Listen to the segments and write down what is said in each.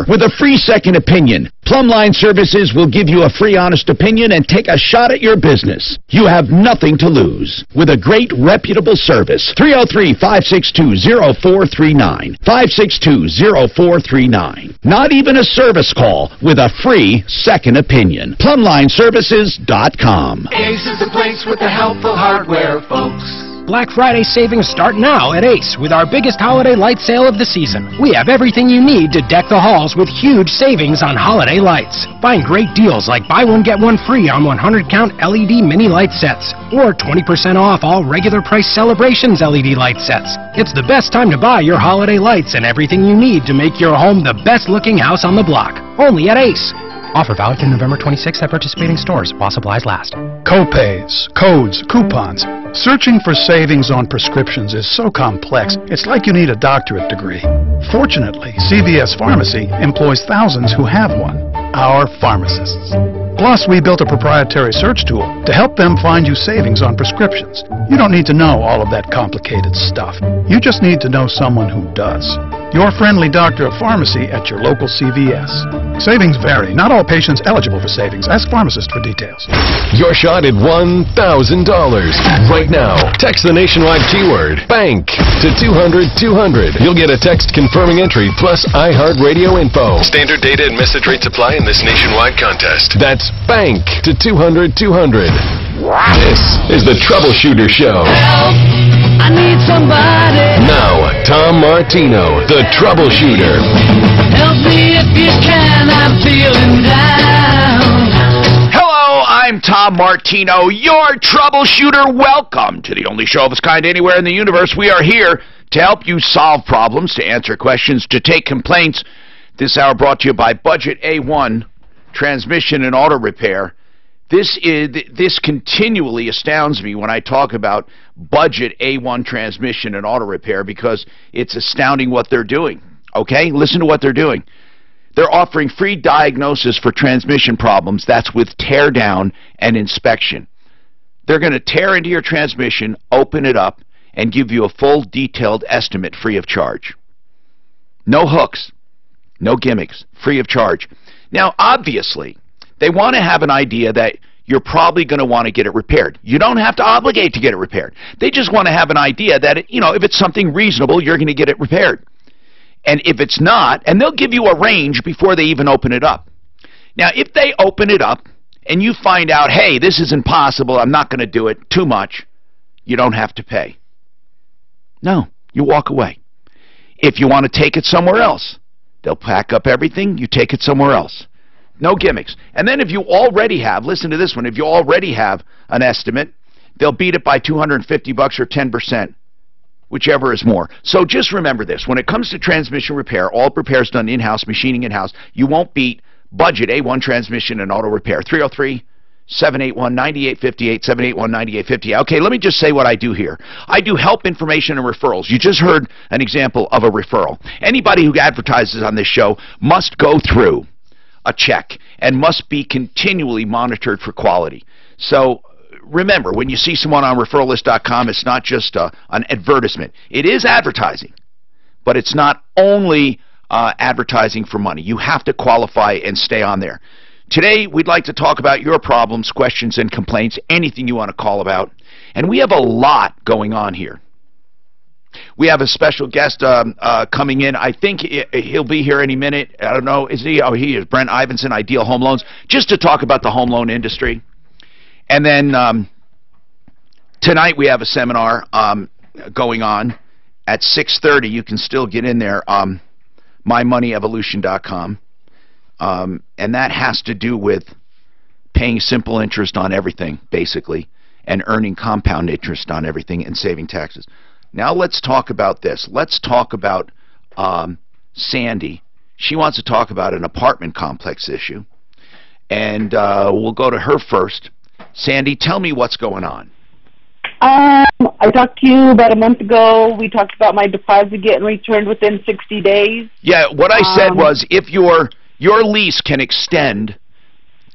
with a free second opinion. Plumline Services will give you a free honest opinion and take a shot at your business. You have nothing to lose with a great reputable service. 303-562-0439. 562-0439. Not even a service call with a free second opinion. PlumlineServices.com. Ace is the place with the helpful hardware, folks. Black Friday savings start now at Ace with our biggest holiday light sale of the season. We have everything you need to deck the halls with huge savings on holiday lights. Find great deals like buy one get one free on 100-count LED mini light sets or 20% off all regular price Celebrations LED light sets. It's the best time to buy your holiday lights and everything you need to make your home the best looking house on the block. Only at Ace. Offer valid through November 26th at participating stores while supplies last. Copays, codes, coupons. Searching for savings on prescriptions is so complex, it's like you need a doctorate degree. Fortunately, CVS Pharmacy employs thousands who have one, our pharmacists. Plus, we built a proprietary search tool to help them find you savings on prescriptions. You don't need to know all of that complicated stuff. You just need to know someone who does. Your friendly doctor of pharmacy at your local CVS. Savings vary. Not all patients eligible for savings. Ask pharmacist for details. Your shot at $1,000. Right now, text the nationwide keyword BANK to 200-200. You'll get a text confirming entry plus iHeartRadio info. Standard data and message rates apply in this nationwide contest. That's BANK to 200-200. This is the Troubleshooter Show. Help! I need somebody. Now, Tom Martino, the Troubleshooter. Help me if you can, I'm feeling down. Hello, I'm Tom Martino, your Troubleshooter. Welcome to the only show of its kind anywhere in the universe. We are here to help you solve problems, to answer questions, to take complaints. This hour brought to you by Budget A1 Transmission and Auto Repair. This continually astounds me when I talk about Budget A1 Transmission and Auto Repair because it's astounding what they're doing. Okay? Listen to what they're doing. They're offering free diagnosis for transmission problems. That's with tear down and inspection. They're going to tear into your transmission, open it up, and give you a full detailed estimate free of charge. No hooks, no gimmicks, free of charge. Now, obviously, they want to have an idea that you're probably going to want to get it repaired. You don't have to obligate to get it repaired. They just want to have an idea that, if it's something reasonable, you're going to get it repaired. And if it's not, and they'll give you a range before they even open it up. Now, if they open it up and you find out, hey, this is impossible, I'm not going to do it, too much, you don't have to pay. No, you walk away. If you want to take it somewhere else, they'll pack up everything, you take it somewhere else. No gimmicks. And then if you already have, listen to this one, if you already have an estimate, they'll beat it by $250 or 10%, whichever is more. So just remember this. When it comes to transmission repair, all repairs done in-house, machining in-house, you won't beat Budget A1 Transmission and Auto Repair. 303-781-9858, 781-9858. Okay, let me just say what I do here. I do help information and referrals. You just heard an example of a referral. Anybody who advertises on this show must go through a check and must be continually monitored for quality. So remember, when you see someone on referrallist.com, it's not just an advertisement. It is advertising, but it's not only advertising for money. You have to qualify and stay on there. Today, we'd like to talk about your problems, questions, and complaints, anything you want to call about. And we have a lot going on here. We have a special guest coming in. I think he'll be here any minute. I don't know. Is he? Oh, he is. Brent Ivinson, Ideal Home Loans, just to talk about the home loan industry. And then tonight we have a seminar going on at 6:30. You can still get in there, mymoneyevolution.com. And that has to do with paying simple interest on everything, basically, and earning compound interest on everything and saving taxes. Now let's talk about this. Let's talk about Sandy. She wants to talk about an apartment complex issue. And we'll go to her first. Sandy, tell me what's going on. I talked to you about a month ago. We talked about my deposit getting returned within 60 days. Yeah, what I said was if your lease can extend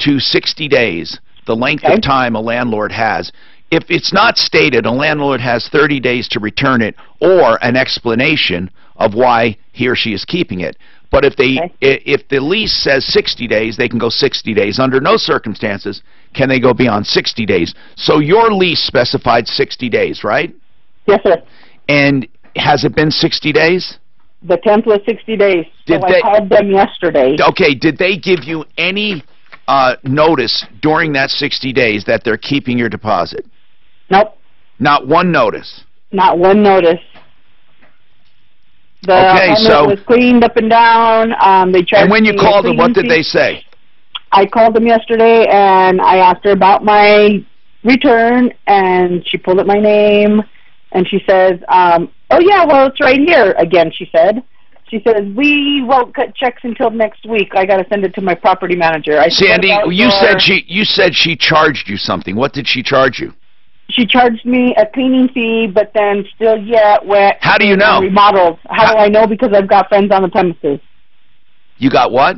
to 60 days, the length of time a landlord has, if it's not stated, a landlord has 30 days to return it or an explanation of why he or she is keeping it. But if if the lease says 60 days, they can go 60 days. Under no circumstances can they go beyond 60 days. So your lease specified 60 days, right? Yes, sir. And has it been 60 days? The 10th was 60 days. I called them yesterday. Okay, did they give you any notice during that 60 days that they're keeping your deposit? Nope. Not one notice? Not one notice. The so was cleaned up and down. They tried. And when you called them, what did they say? I called them yesterday, and I asked her about my return, and she pulled up my name, and she says, "Oh yeah, well it's right here." Again, she said, "We won't cut checks until next week. I got to send it to my property manager." Sandy, you said she charged you something. What did she charge you? She charged me a cleaning fee, but then still wet. How do you know? Remodeled. How do I know? Because I've got friends on the premises. You got what?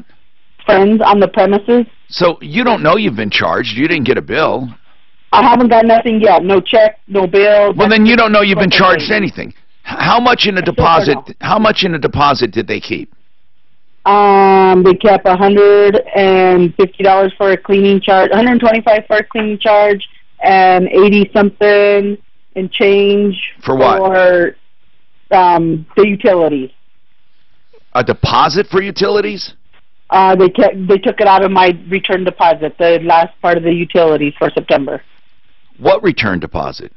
Friends on the premises. So you don't know you've been charged. You didn't get a bill. I haven't got nothing yet. No check, no bill. Well, then you don't know you've been charged anything. How much in a deposit? How much in a deposit did they keep? They kept $150 for a cleaning charge, $125 for a cleaning charge, and 80 something and change for what? For the utilities. A deposit for utilities? They took it out of my return deposit, the last part of the utilities for September. What return deposit?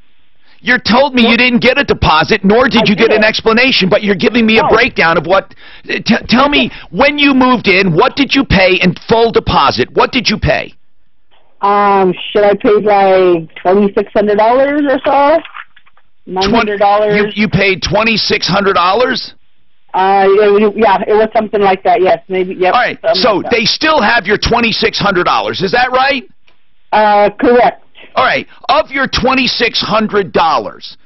You told me you didn't get a deposit, nor did you get an explanation, but you're giving me a breakdown of what... Tell me, when you moved in, what did you pay in full deposit? What did you pay? Should I pay like $2,600 or so? $900. You paid $2,600? Yeah, it was something like that. Yes, maybe. Yep. All right. So like they still have your $2,600. Is that right? Correct. All right. Of your $2,600,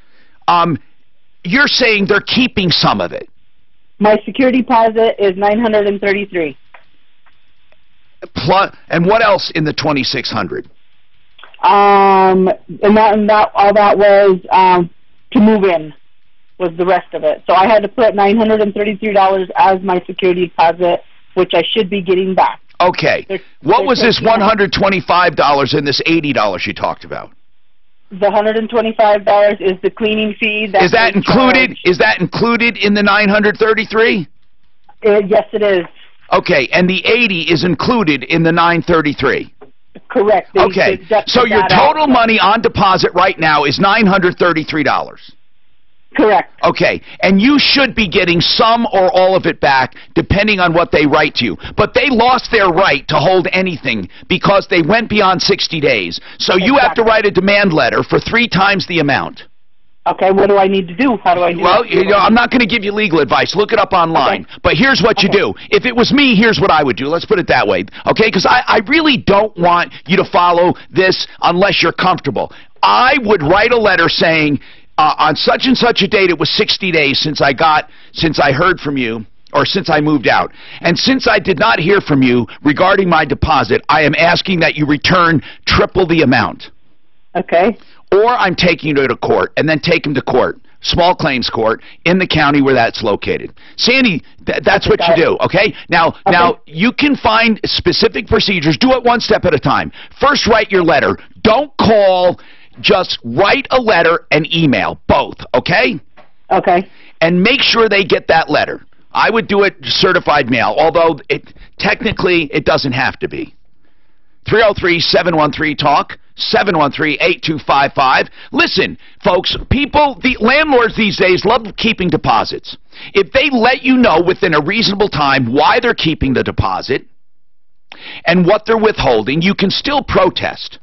you're saying they're keeping some of it. My security deposit is $933. Plus, and what else in the $2,600? And that all that was to move in was the rest of it. So I had to put $933 as my security deposit, which I should be getting back. Okay. What was this $125 and this $80 you talked about? The $125 is the cleaning fee. Is that included? Is that included in the $933? Yes, it is. Okay, and the 80 is included in the 933. Correct. Okay, so your total money on deposit right now is $933. Correct. Okay, and you should be getting some or all of it back depending on what they write to you. But they lost their right to hold anything because they went beyond 60 days. So you have to write a demand letter for 3 times the amount. Okay, what do I need to do? How do I do Well, I'm not going to give you legal advice. Look it up online. Okay. But here's what you do. If it was me, here's what I would do. Let's put it that way. Okay? Because I really don't want you to follow this unless you're comfortable. I would write a letter saying, on such and such a date, it was 60 days since I heard from you, or since I moved out. And since I did not hear from you regarding my deposit, I am asking that you return triple the amount. Okay. Or I'm taking you to court, and then take him to court, small claims court, in the county where that's located. Sandy, that's what you do, okay? Now, you can find specific procedures. Do it one step at a time. First, write your letter. Don't call. Just write a letter and email, both, okay? Okay. And make sure they get that letter. I would do it certified mail, although technically it doesn't have to be. 303-713-TALK, 713-8255. Listen, folks, the landlords these days love keeping deposits. If they let you know within a reasonable time why they're keeping the deposit and what they're withholding, you can still protest.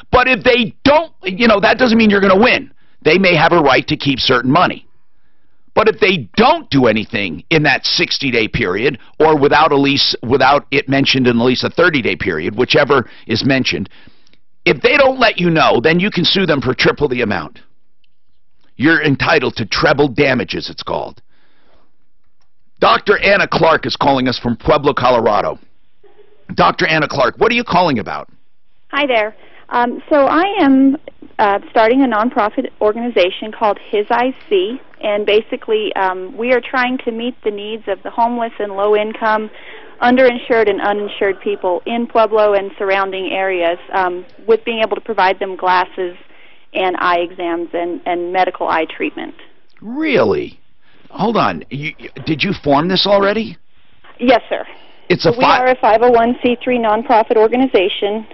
But if they don't, that doesn't mean you're going to win. They may have a right to keep certain money. But if they don't do anything in that 60-day period, or without it mentioned in the lease a 30-day period, whichever is mentioned, if they don't let you know, then you can sue them for triple the amount. You're entitled to treble damages, it's called. Dr. Anna Clark is calling us from Pueblo, Colorado. Dr. Anna Clark, what are you calling about? Hi there. So I am starting a nonprofit organization called His Eyes See, And basically, we are trying to meet the needs of the homeless and low-income, underinsured and uninsured people in Pueblo and surrounding areas, with being able to provide them glasses and eye exams and medical eye treatment. Really? Hold on. Did you form this already? Yes, sir. We are a 501c3 nonprofit organization.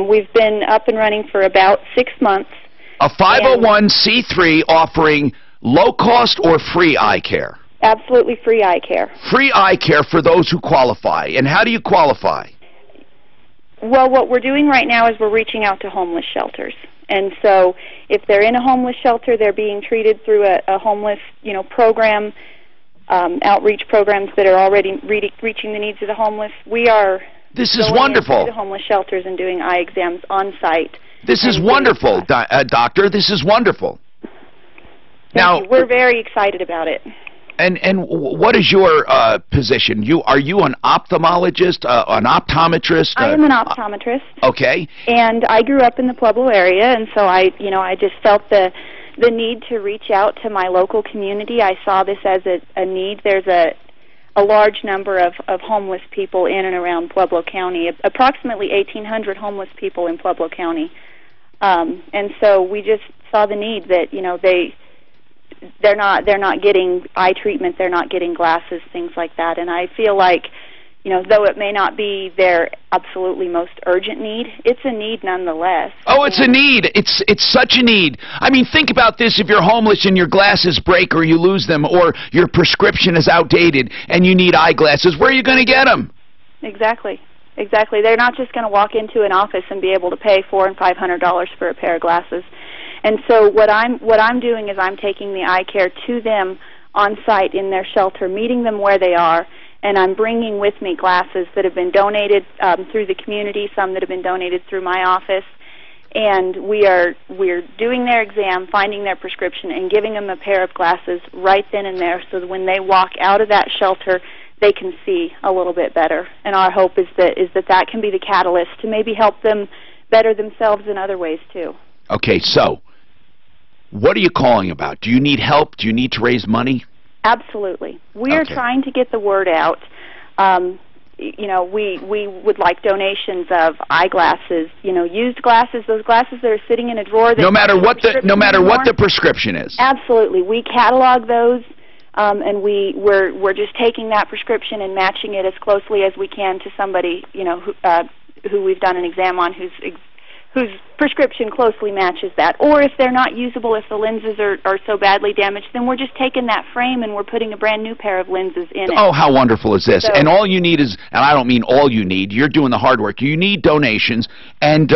We've been up and running for about 6 months. A 501c3 offering low-cost or free eye care? Absolutely free eye care. Free eye care for those who qualify. And how do you qualify? Well, what we're doing right now is we're reaching out to homeless shelters. And so if they're in a homeless shelter, they're being treated through a homeless, program, outreach programs that are already reaching the needs of the homeless. We are This is wonderful. Into the homeless shelters and doing eye exams on site. This is wonderful, Doctor. This is wonderful. Thank you. We're very excited about it. And what is your position? Are you an ophthalmologist, an optometrist? I am an optometrist. Okay. And I grew up in the Pueblo area, and so I just felt the need to reach out to my local community. I saw this as a need. There's a large number of homeless people in and around Pueblo County, approximately 1,800 homeless people in Pueblo County. And so we just saw the need that, they're not getting eye treatment, they're not getting glasses, things like that. And I feel like, though it may not be their absolutely most urgent need, it's a need nonetheless. Oh, it's a need. It's such a need. I mean, think about this. If you're homeless and your glasses break or you lose them or your prescription is outdated and you need eyeglasses, where are you going to get them? Exactly. They're not just going to walk into an office and be able to pay $400 and $500 for a pair of glasses. And so what I'm doing is I'm taking the eye care to them on site in their shelter, meeting them where they are, and I'm bringing with me glasses that have been donated through the community, some that have been donated through my office, and we're doing their exam, finding their prescription, and giving them a pair of glasses right then and there, so that when they walk out of that shelter, they can see a little bit better. And our hope is that can be the catalyst to maybe help them better themselves in other ways too. Okay, so what are you calling about? Do you need help? Do you need to raise money? Absolutely. We are trying to get the word out. We would like donations of eyeglasses, used glasses, those glasses that are sitting in a drawer. No matter what the prescription is. Absolutely. We catalog those, and we're just taking that prescription and matching it as closely as we can to somebody, who we've done an exam on whose prescription closely matches that. Or if they're not usable, if the lenses are so badly damaged, then we're just taking that frame and we're putting a brand new pair of lenses in it. Oh, how wonderful is this? So, and all you need is, and I don't mean all you need, you're doing the hard work. You need donations, and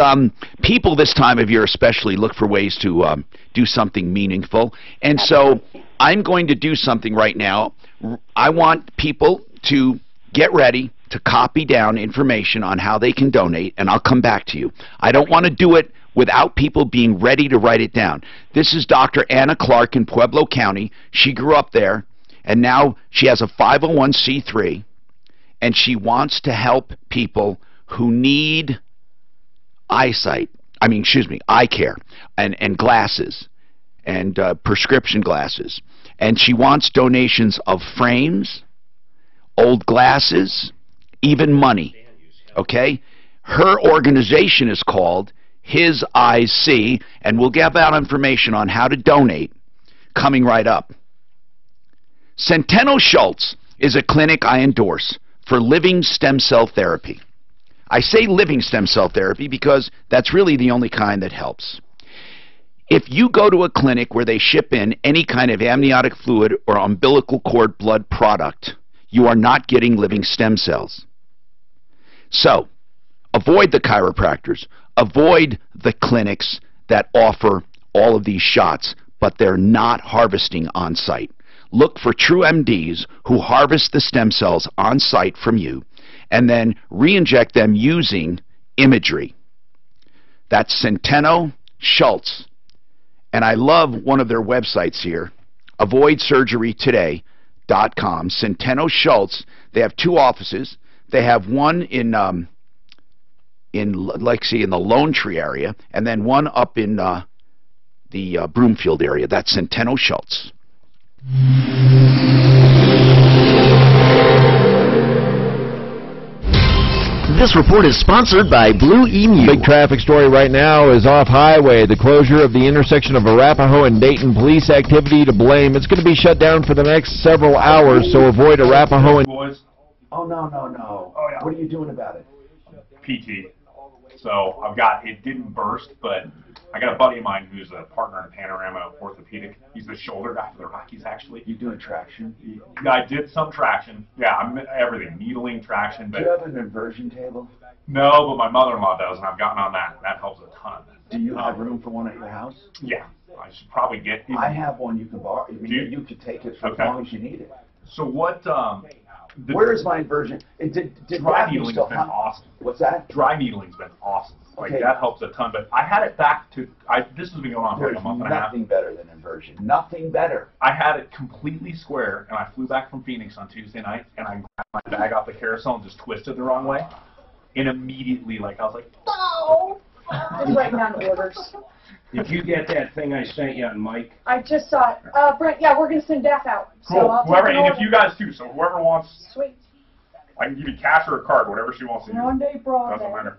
people this time of year especially look for ways to do something meaningful. And so I'm going to do something right now. I want people to get ready to copy down information on how they can donate, and I'll come back to you. I don't want to do it without people being ready to write it down. This is Dr. Anna Clark in Pueblo County. She grew up there, and now she has a 501c3, and she wants to help people who need eye care and glasses and prescription glasses. And she wants donations of frames, old glasses, even money, okay? Her organization is called His Eyes See, and we'll give out information on how to donate coming right up. Centeno Schultz is a clinic I endorse for living stem cell therapy. I say living stem cell therapy because that's really the only kind that helps. If you go to a clinic where they ship in any kind of amniotic fluid or umbilical cord blood product, you are not getting living stem cells. So, avoid the chiropractors. Avoid the clinics that offer all of these shots, but they're not harvesting on site. Look for true MDs who harvest the stem cells on site from you and then re-inject them using imagery. That's Centeno Schultz. And I love one of their websites here, avoidsurgerytoday.com. Centeno Schultz. They have two offices. They have one in the Lone Tree area, and then one up in the Broomfield area. That's Centeno Schultz. This report is sponsored by Blue Emu. Big traffic story right now is off highway. The closure of the intersection of Arapahoe and Dayton. Police activity to blame. It's going to be shut down for the next several hours, so avoid Arapahoe and... Boys. Oh, no. Oh, yeah. What are you doing about it? PT. So it didn't burst, but I got a buddy of mine who's a partner in Panorama Orthopedic. He's the shoulder guy for the Rockies, actually. You doing traction? Yeah, I did some traction. Yeah, I'm everything. Needling, traction. But do you have an inversion table? No, but my mother-in-law does, and I've gotten on that. That helps a ton. Do you have room for one at your house? Yeah, I should probably get it. I have one you can borrow. You could take it for as long as you need it. So what... where is my inversion? Did dry needling's been awesome. What's that? Dry needling's been awesome. Like, okay. That helps a ton. But I had it back to... this has been going on for like a month and a half. Nothing better than inversion. Nothing better. I had it completely square, and I flew back from Phoenix on Tuesday night, and I grabbed my bag off the carousel and just twisted the wrong way. And immediately, I was like, no! I'm writing down orders. Did you get that thing I sent you on Mike? I just saw it. Brent, yeah, we're going to send Beth out. Cool. So I'll whoever, take and if you guys too, so whoever wants... Sweet. I can give you cash or a card, whatever she wants to do. One day, broad Doesn't day. matter.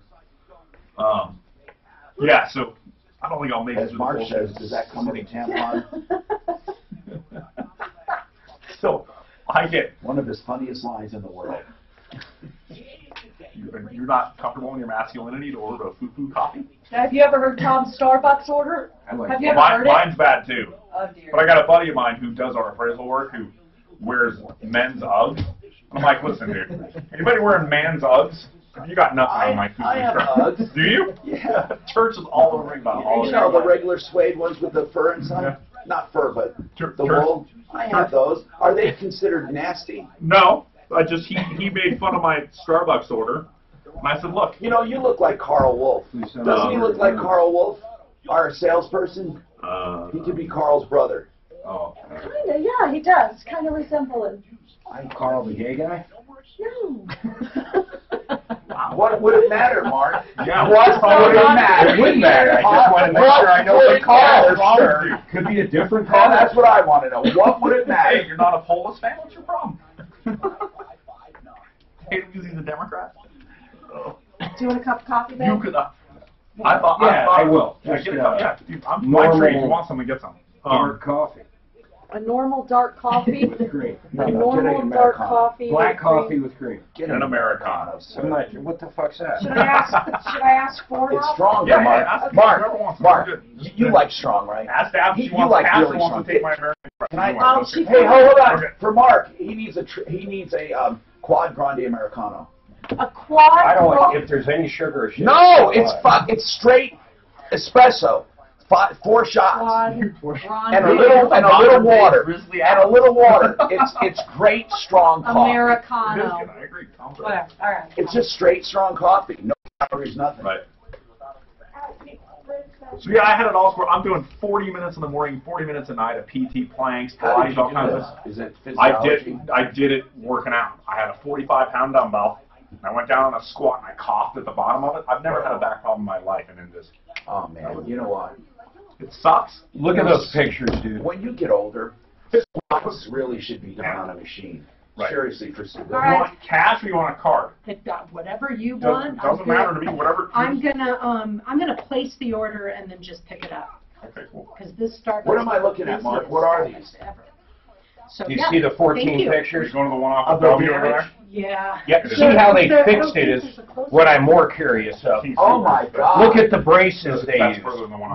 Yeah, so I don't think I'll make it. As Mark says, does that come with a tampon? So I get one of his funniest lines in the world. You're not comfortable in your masculinity to order a foo-foo coffee? Have you ever heard Tom's Starbucks order? Have you ever heard it? Mine's bad too. Oh, dear. But I got a buddy of mine who does our appraisal work who wears men's Uggs. I'm like, listen, dude, anybody wearing men's Uggs? You got nothing on my foo-foo I have Uggs. Do you? Yeah. Church is all over about all you know the regular suede ones with the fur inside? Yeah. Not fur, but the wool? I have those. Are they considered nasty? No. He made fun of my Starbucks order. And I said, look. You know, you look like Carl Wolf. Doesn't he look like Carl Wolf, our salesperson? He could be Carl's brother. Oh. Kinda, yeah, he does. Kind of resemble him. I'm Carl the gay guy? No. What would it matter, Mark? Yeah, what would it matter? It wouldn't matter. I just want to make sure I know the Carl. Could be a different Carl. That's what I want to know. What would it matter? Hey, you're not a Polis fan? What's your problem? Hate him because he's a Democrat? Do you want a cup of coffee, Ben? You could. I thought. I will. Yeah, dude, I'm my treat. If you want something, get some. Dark coffee. A normal dark coffee with cream. A normal dark coffee. Black coffee with cream. Get an Americano. I'm not. What the fuck's that? Should I ask for it? It's strong, yeah, Mark. Yeah, Mark, you like strong, right? Ask Dad if you like really wants strong. to take my American. Hey, hold on. Okay. For Mark, he needs a quad grande Americano. A quad? I don't like if there's any sugar or shit. No, it's straight espresso. 4 shots and a little water. It's great strong coffee. Americano. I agree. Whatever. All right. It's just straight strong coffee. No calories, nothing. Right. So yeah, I had it all square. I'm doing 40 minutes in the morning, 40 minutes at night of PT, planks, Pilates, all kinds of stuff. Is it physiology? I did it working out. I had a 45-pound dumbbell. I went down on a squat and I coughed at the bottom of it. I've never had a back problem in my life, and then this. Oh man, you know what? It sucks. Look at those pictures, dude. When you get older, squats really should be done on a machine. Right. Seriously, for you want cash or you want a card? Whatever you want. Doesn't matter to me. Whatever. I'm gonna place the order and then just pick it up. Okay, cool. Because this starts. What am I looking at, Mark? What are these? So, do you see the 14 pictures? Going to the one off the W over there? Yeah. Yeah. See how they fixed it is what I'm more curious of. Oh my God! Look at the braces they use.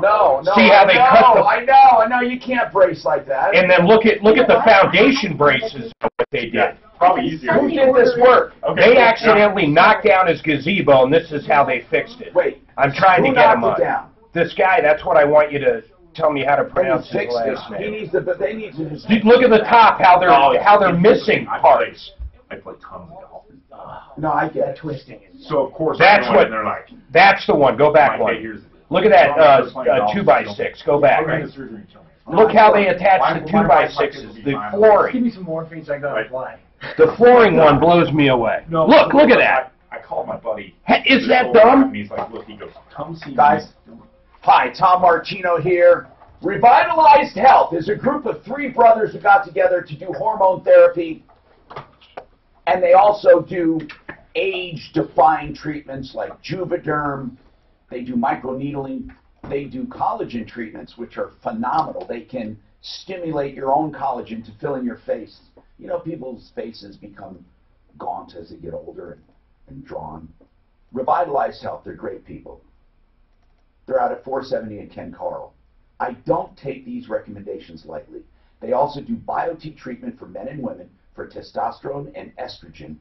No. See how they cut the. I know. You can't brace like that. And then look at the foundation braces. What they did. Yeah, probably easier. Who did this work? Okay, they accidentally knocked down his gazebo, and this is how they fixed it. Wait. I'm trying to get him on. Down? This guy. That's what I want you to tell me how to pronounce his last name. He needs to. But they need to. Look at the top. How they're missing parts. I play tons of golf. No, I get twisting. So of course that's what they're like. That's the one. Go back one. Look at that 2x6. Go back. Look how they attach the 2x6s. The flooring. Give me some morphine so I got to apply. The flooring one blows me away. No, look at that. I called my buddy. Is that dumb? And he's like, look, he goes, come see guys. me. Hi, Tom Martino here. Revitalized Health is a group of 3 brothers who got together to do hormone therapy, and they also do age-defying treatments like Juvederm. They do microneedling. They do collagen treatments, which are phenomenal. They can stimulate your own collagen to fill in your face. You know, people's faces become gaunt as they get older and drawn. Revitalized Health, they're great people. They're out at 470 and Ken Carl. I don't take these recommendations lightly. They also do BioT treatment for men and women for testosterone and estrogen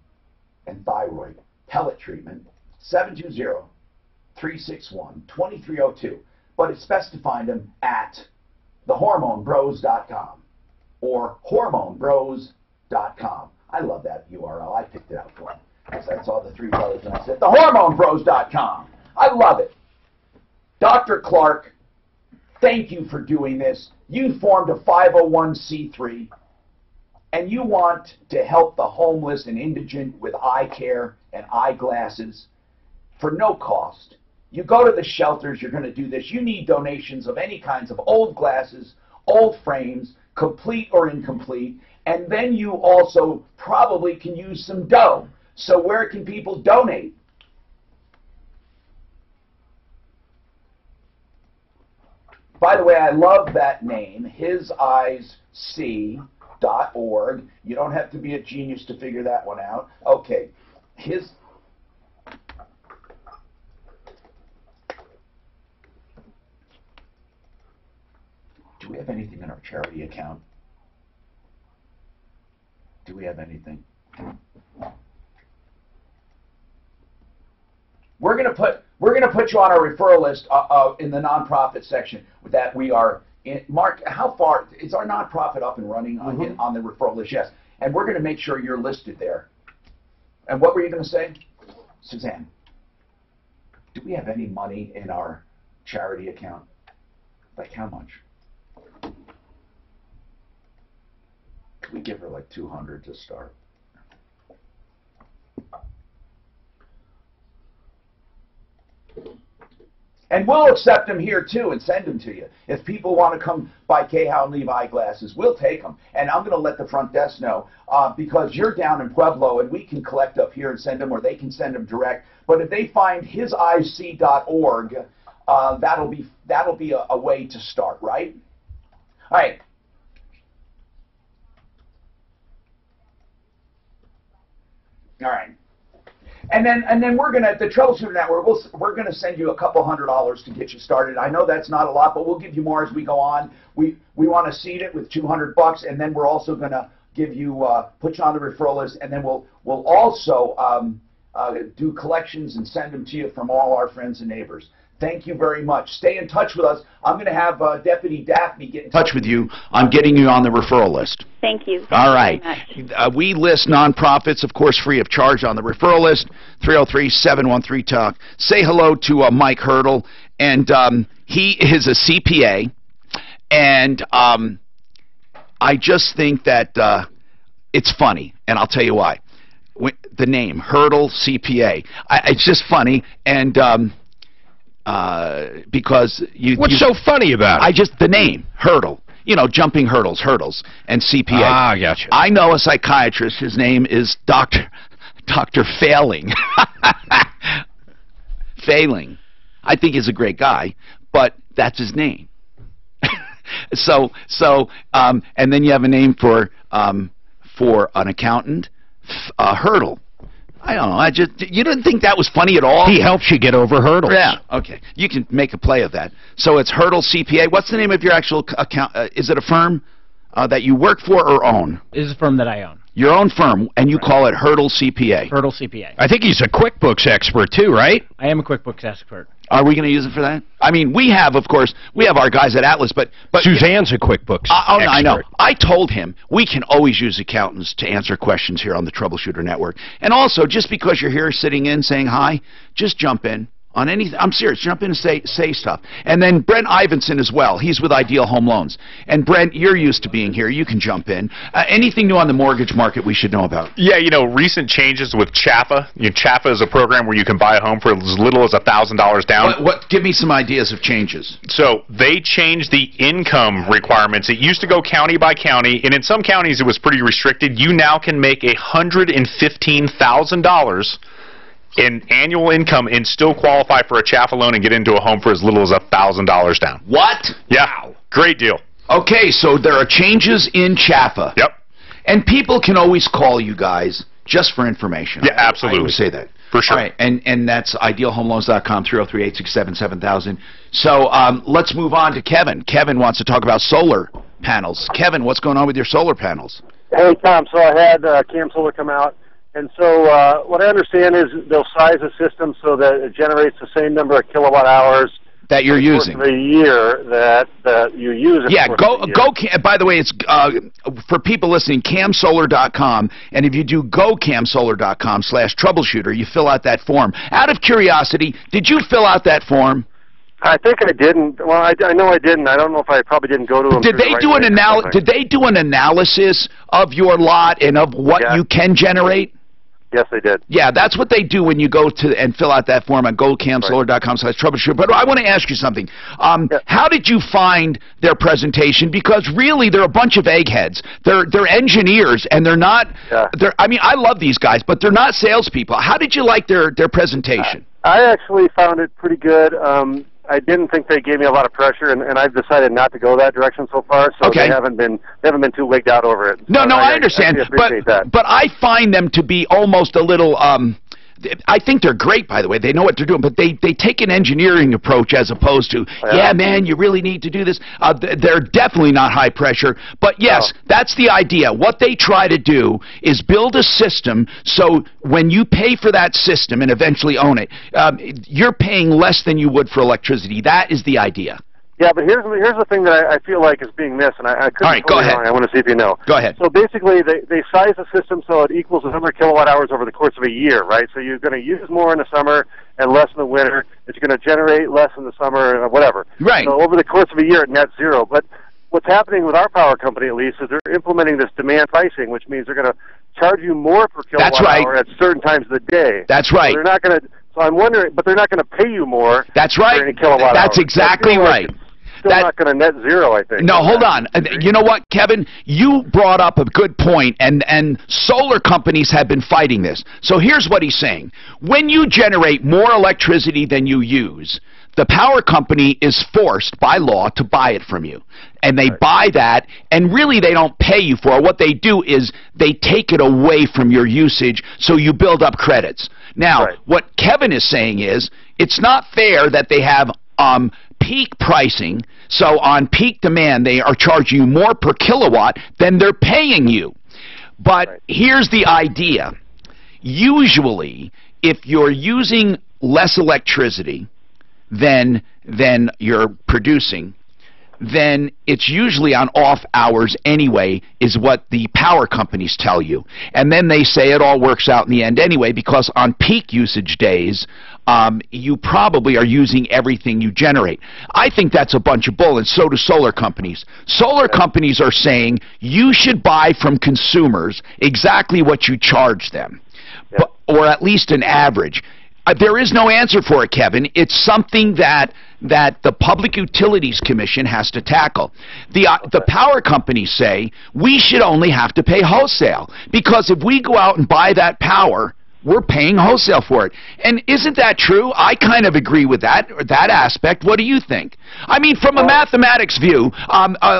and thyroid. Pellet treatment, 720-361-2302. But it's best to find them at thehormonebros.com or hormonebros.com. I love that URL. I picked it out for them. I saw the 3 brothers and I said, thehormonebros.com. I love it. Dr. Clark, thank you for doing this. You formed a 501c3 and you want to help the homeless and indigent with eye care and eyeglasses for no cost. You go to the shelters, you're going to do this. You need donations of any kinds of old glasses, old frames, complete or incomplete, and then you also probably can use some dough. So where can people donate? By the way, I love that name, hiseyesc.org. You don't have to be a genius to figure that one out. Okay, Do we have anything in our charity account? Do we have anything? We're gonna put you on our referral list in the nonprofit section. With that, we are in. Mark, how far is our nonprofit up and running on the referral list? Yes, and we're gonna make sure you're listed there. And what were you gonna say, Suzanne? Do we have any money in our charity account? Like how much? Could we give her like 200 to start? And we'll accept them here too and send them to you. If people want to come by K-How and leave eyeglasses, we'll take them. And I'm going to let the front desk know because you're down in Pueblo and we can collect up here and send them, or they can send them direct. But if they find hiseyesc.org, that'll be a way to start, right? All right. All right. And then we're gonna, the Troubleshooter Network, we're gonna send you a couple $100 to get you started. I know that's not a lot, but we'll give you more as we go on. We want to seed it with $200, and then we're also gonna give you put you on the referral list, and then we'll also do collections and send them to you from all our friends and neighbors. Thank you very much. Stay in touch with us. I'm going to have Deputy Daphne get in touch with you on getting you on the referral list. Thank you. All right. We list nonprofits, of course, free of charge on the referral list, 303-713-TALK. Say hello to Mike Hurdle, and he is a CPA, and I just think that it's funny, and I'll tell you why. The name, Hurdle CPA. It's just funny, and because What's so funny about it? The name, Hurdle. You know, jumping hurdles, and CPA. Ah, gotcha. I know a psychiatrist. His name is Dr. Failing. Failing. I think he's a great guy, but that's his name. And then you have a name for an accountant, Hurdle. I don't know. You didn't think that was funny at all? He helps you get over hurdles. Yeah. Okay. You can make a play of that. So it's Hurdle CPA. What's the name of your actual account? Is it a firm that you work for or own? It is a firm that I own. Your own firm, and you call it Hurdle CPA. Hurdle CPA. I think he's a QuickBooks expert too, right? I am a QuickBooks expert. Are we going to use it for that? I mean, we have, of course, our guys at Atlas, but Suzanne's a QuickBooks expert. I know. I told him we can always use accountants to answer questions here on the Troubleshooter Network. And also, just because you're here sitting in saying hi, just jump in on anything. I'm serious. Jump in and say stuff. And then Brent Ivinson as well. He's with Ideal Home Loans. And Brent, you're used to being here. You can jump in. Anything new on the mortgage market we should know about? Yeah, recent changes with CHAPA. CHAPA is a program where you can buy a home for as little as $1,000 down. Give me some ideas of changes. So they changed the income requirements. It used to go county by county, and in some counties it was pretty restricted. You now can make $115,000 in annual income and still qualify for a CHAPA loan and get into a home for as little as $1,000 down. What? Yeah. Wow. Great deal. Okay, so there are changes in CHAPA. Yep. And people can always call you guys just for information. Yeah, absolutely. I would say that. For sure. All right, and that's idealhomeloans.com, 303-867-7000. So let's move on to Kevin. Kevin wants to talk about solar panels. Kevin, what's going on with your solar panels? Hey, Tom, so I had Cam Solar come out, and so what I understand is they'll size the system so that it generates the same number of kilowatt hours that you're using for the year that you use it. Yeah, by the way, it's for people listening, camsolar.com, and if you do gocamsolar.com/troubleshooter, you fill out that form. Out of curiosity, did you fill out that form? I think I didn't. Well, I know I didn't. I don't know if I probably didn't go to them. Did they do an analysis of your lot and of what you can generate? Yes, they did. Yeah, that's what they do when you go to and fill out that form on gocamsolar.com/troubleshooter. But I want to ask you something. How did you find their presentation? Because really, they're a bunch of eggheads. They're engineers, and they're not. I mean, I love these guys, but they're not salespeople. How did you like their presentation? I actually found it pretty good. I didn't think they gave me a lot of pressure, and I've decided not to go that direction so far. So they haven't been too wigged out over it. No, I understand. But I find them to be almost a little. I think they're great, by the way. They know what they're doing, but they take an engineering approach as opposed to, yeah, man, you really need to do this. They're definitely not high pressure. But, yes, that's the idea. What they try to do is build a system so when you pay for that system and eventually own it, you're paying less than you would for electricity. That is the idea. Yeah, but here's the thing that I feel like is being missed, and I couldn't. All right, go ahead. I want to see if you know. Go ahead. So basically, they size the system so it equals the number of kilowatt hours over the course of a year, right? So you're going to use more in the summer and less in the winter. It's going to generate less in the summer, or whatever. Right. So over the course of a year, it net zero. But what's happening with our power company, at least, is they're implementing this demand pricing, which means they're going to charge you more per kilowatt hour at certain times of the day. That's right. So they're not going to. So I'm wondering, but they're not going to pay you more. That's right. For any kilowatt That's hours. exactly right. Still not going to net zero, I think. No, hold on. You know what, Kevin? You brought up a good point, and solar companies have been fighting this. So here's what he's saying. When you generate more electricity than you use, the power company is forced by law to buy it from you. And they buy that, and really they don't pay you for it. What they do is they take it away from your usage, so you build up credits. Now, what Kevin is saying is it's not fair that they have peak pricing, so on peak demand they are charging you more per kilowatt than they're paying you. But here's the idea. Usually, if you're using less electricity than you're producing, then it's usually on off hours anyway, is what the power companies tell you. And then they say it all works out in the end anyway, because on peak usage days, you probably are using everything you generate. I think that's a bunch of bull, and so do solar companies. Solar companies are saying you should buy from consumers exactly what you charge them, or at least an average. There is no answer for it, Kevin. It's something that the Public Utilities Commission has to tackle. The power companies say we should only have to pay wholesale, because if we go out and buy that power, we're paying wholesale for it. And isn't that true? I kind of agree with that aspect. What do you think? I mean, from a mathematics view,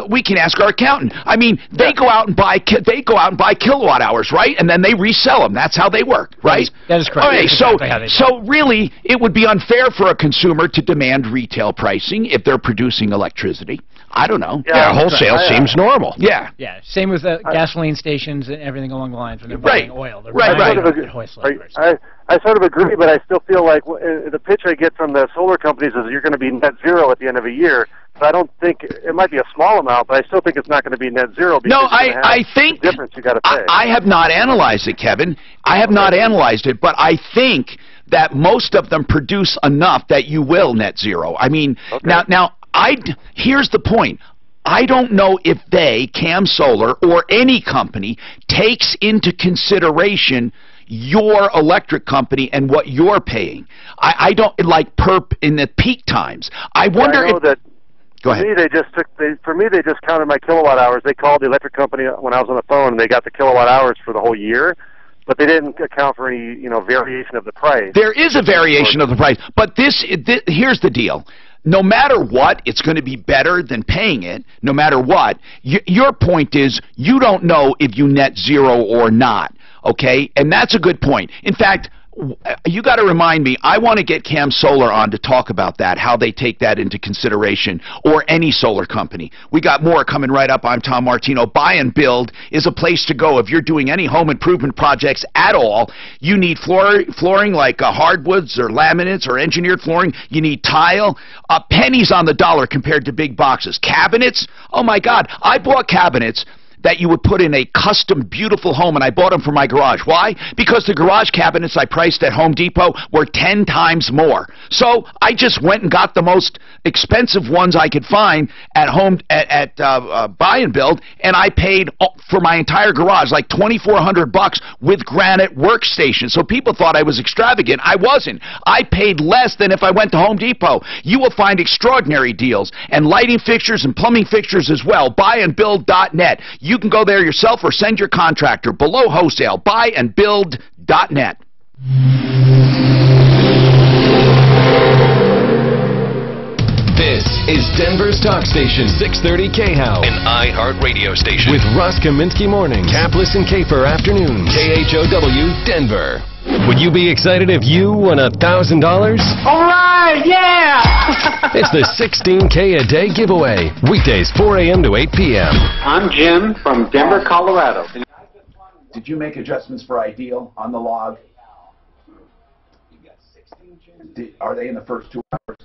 we can ask our accountant. I mean, they go out and buy kilowatt hours, right? And then they resell them. That's how they work, right? That is correct. Okay, Exactly so really, it would be unfair for a consumer to demand retail pricing if they're producing electricity. I don't know. Yeah, wholesale seems normal. Yeah. Yeah, same with gasoline stations and everything along the lines when they're buying oil. They're buying I sort of agree, but I still feel like the pitch I get from the solar companies is you're going to be net zero at the end of a year. But I don't think it might be a small amount, but I still think it's not going to be net zero. Because no, I think the difference you got to pay. I have not analyzed it, Kevin. I have not analyzed it, but I think that most of them produce enough that you will net zero. I mean, now here's the point. I don't know if Cam Solar, or any company, takes into consideration your electric company and what you're paying. I don't, like, perp in the peak times. I wonder if... Go ahead. For me, they just counted my kilowatt hours. They called the electric company when I was on the phone, and they got the kilowatt hours for the whole year. But they didn't account for any, variation of the price. There is a variation of the price, but here's the deal. No matter what, it's going to be better than paying it, no matter what. Your point is you don't know if you net zero or not, okay? And that's a good point. In fact, you got to remind me, I want to get Cam Solar on to talk about that, how they take that into consideration, or any solar company. We got more coming right up. I'm Tom Martino. Buy and Build is a place to go if you're doing any home improvement projects at all. You need flooring like hardwoods or laminates or engineered flooring. You need tile. Pennies on the dollar compared to big boxes. Cabinets, oh my God, I bought cabinets that you would put in a custom, beautiful home, and I bought them for my garage. Why? Because the garage cabinets I priced at Home Depot were 10 times more. So I just went and got the most expensive ones I could find at Buy and Build, and I paid for my entire garage like $2,400 with granite workstations. So people thought I was extravagant. I wasn't. I paid less than if I went to Home Depot. You will find extraordinary deals, and lighting fixtures and plumbing fixtures as well. Buyandbuild.net. You can go there yourself or send your contractor. Below wholesale, buyandbuild.net. This is Denver's talk station, 630 KHOW, an iHeart radio station with Ross Kaminsky mornings, Kaplis and Kafer afternoons, KHOW Denver. Would you be excited if you won $1,000? All right, yeah! It's the 16K a day giveaway. Weekdays 4 a.m. to 8 p.m. I'm Jim from Denver, Colorado. Did you make adjustments for Ideal on the log? Are they in the first 2 hours?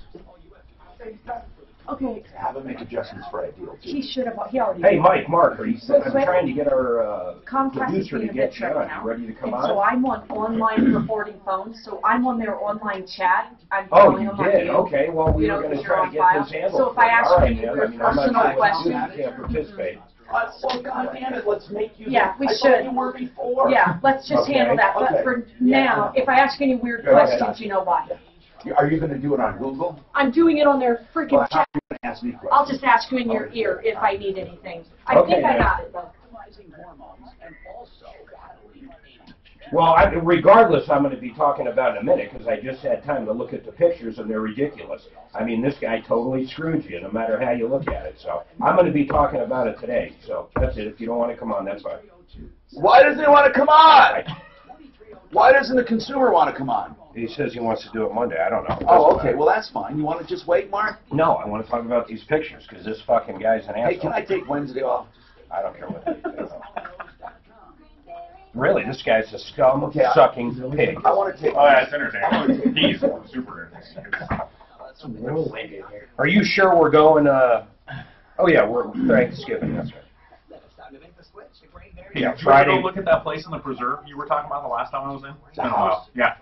Okay. Have them make adjustments for Ideal, too. He should have. He already. Hey, Mike, Mark, I'm trying to get our Comcast producer to get you on. You ready to come on? So I'm on online reporting phones, so I'm on their online chat. I'm you did? Okay, well, we were going to try to get this handled. So if I ask you your personal question, you can't participate. Well, God damn it, let's make you... Yeah, we should. You were before. Yeah, let's just handle that. But for now, if I ask any weird questions, you know why. Are you going to do it on Google? I'm doing it on their freaking chat. Ask me questions. I'll just ask you in your ear if I need anything. I think I got it, though. Well, regardless, I'm going to be talking about in a minute because I just had time to look at the pictures and they're ridiculous. I mean, this guy totally screwed you no matter how you look at it. So I'm going to be talking about it today. So that's it. If you don't want to come on, that's fine. Why doesn't he want to come on? Why doesn't the consumer want to come on? He says he wants to do it Monday. I don't know. Oh, okay. Well, that's fine. You want to just wait, Mark? No, I want to talk about these pictures because this fucking guy's an asshole. Hey, can I take Wednesday off? I don't care what they do. Really, this guy's a scum-sucking pig. I want to take... Oh, that's entertaining. He's super entertaining. Are you sure we're going, Oh, yeah, we're Thanksgiving, that's right. Yeah, Friday. Go look at that place in the preserve you were talking about the last time I was in? The house? Yeah.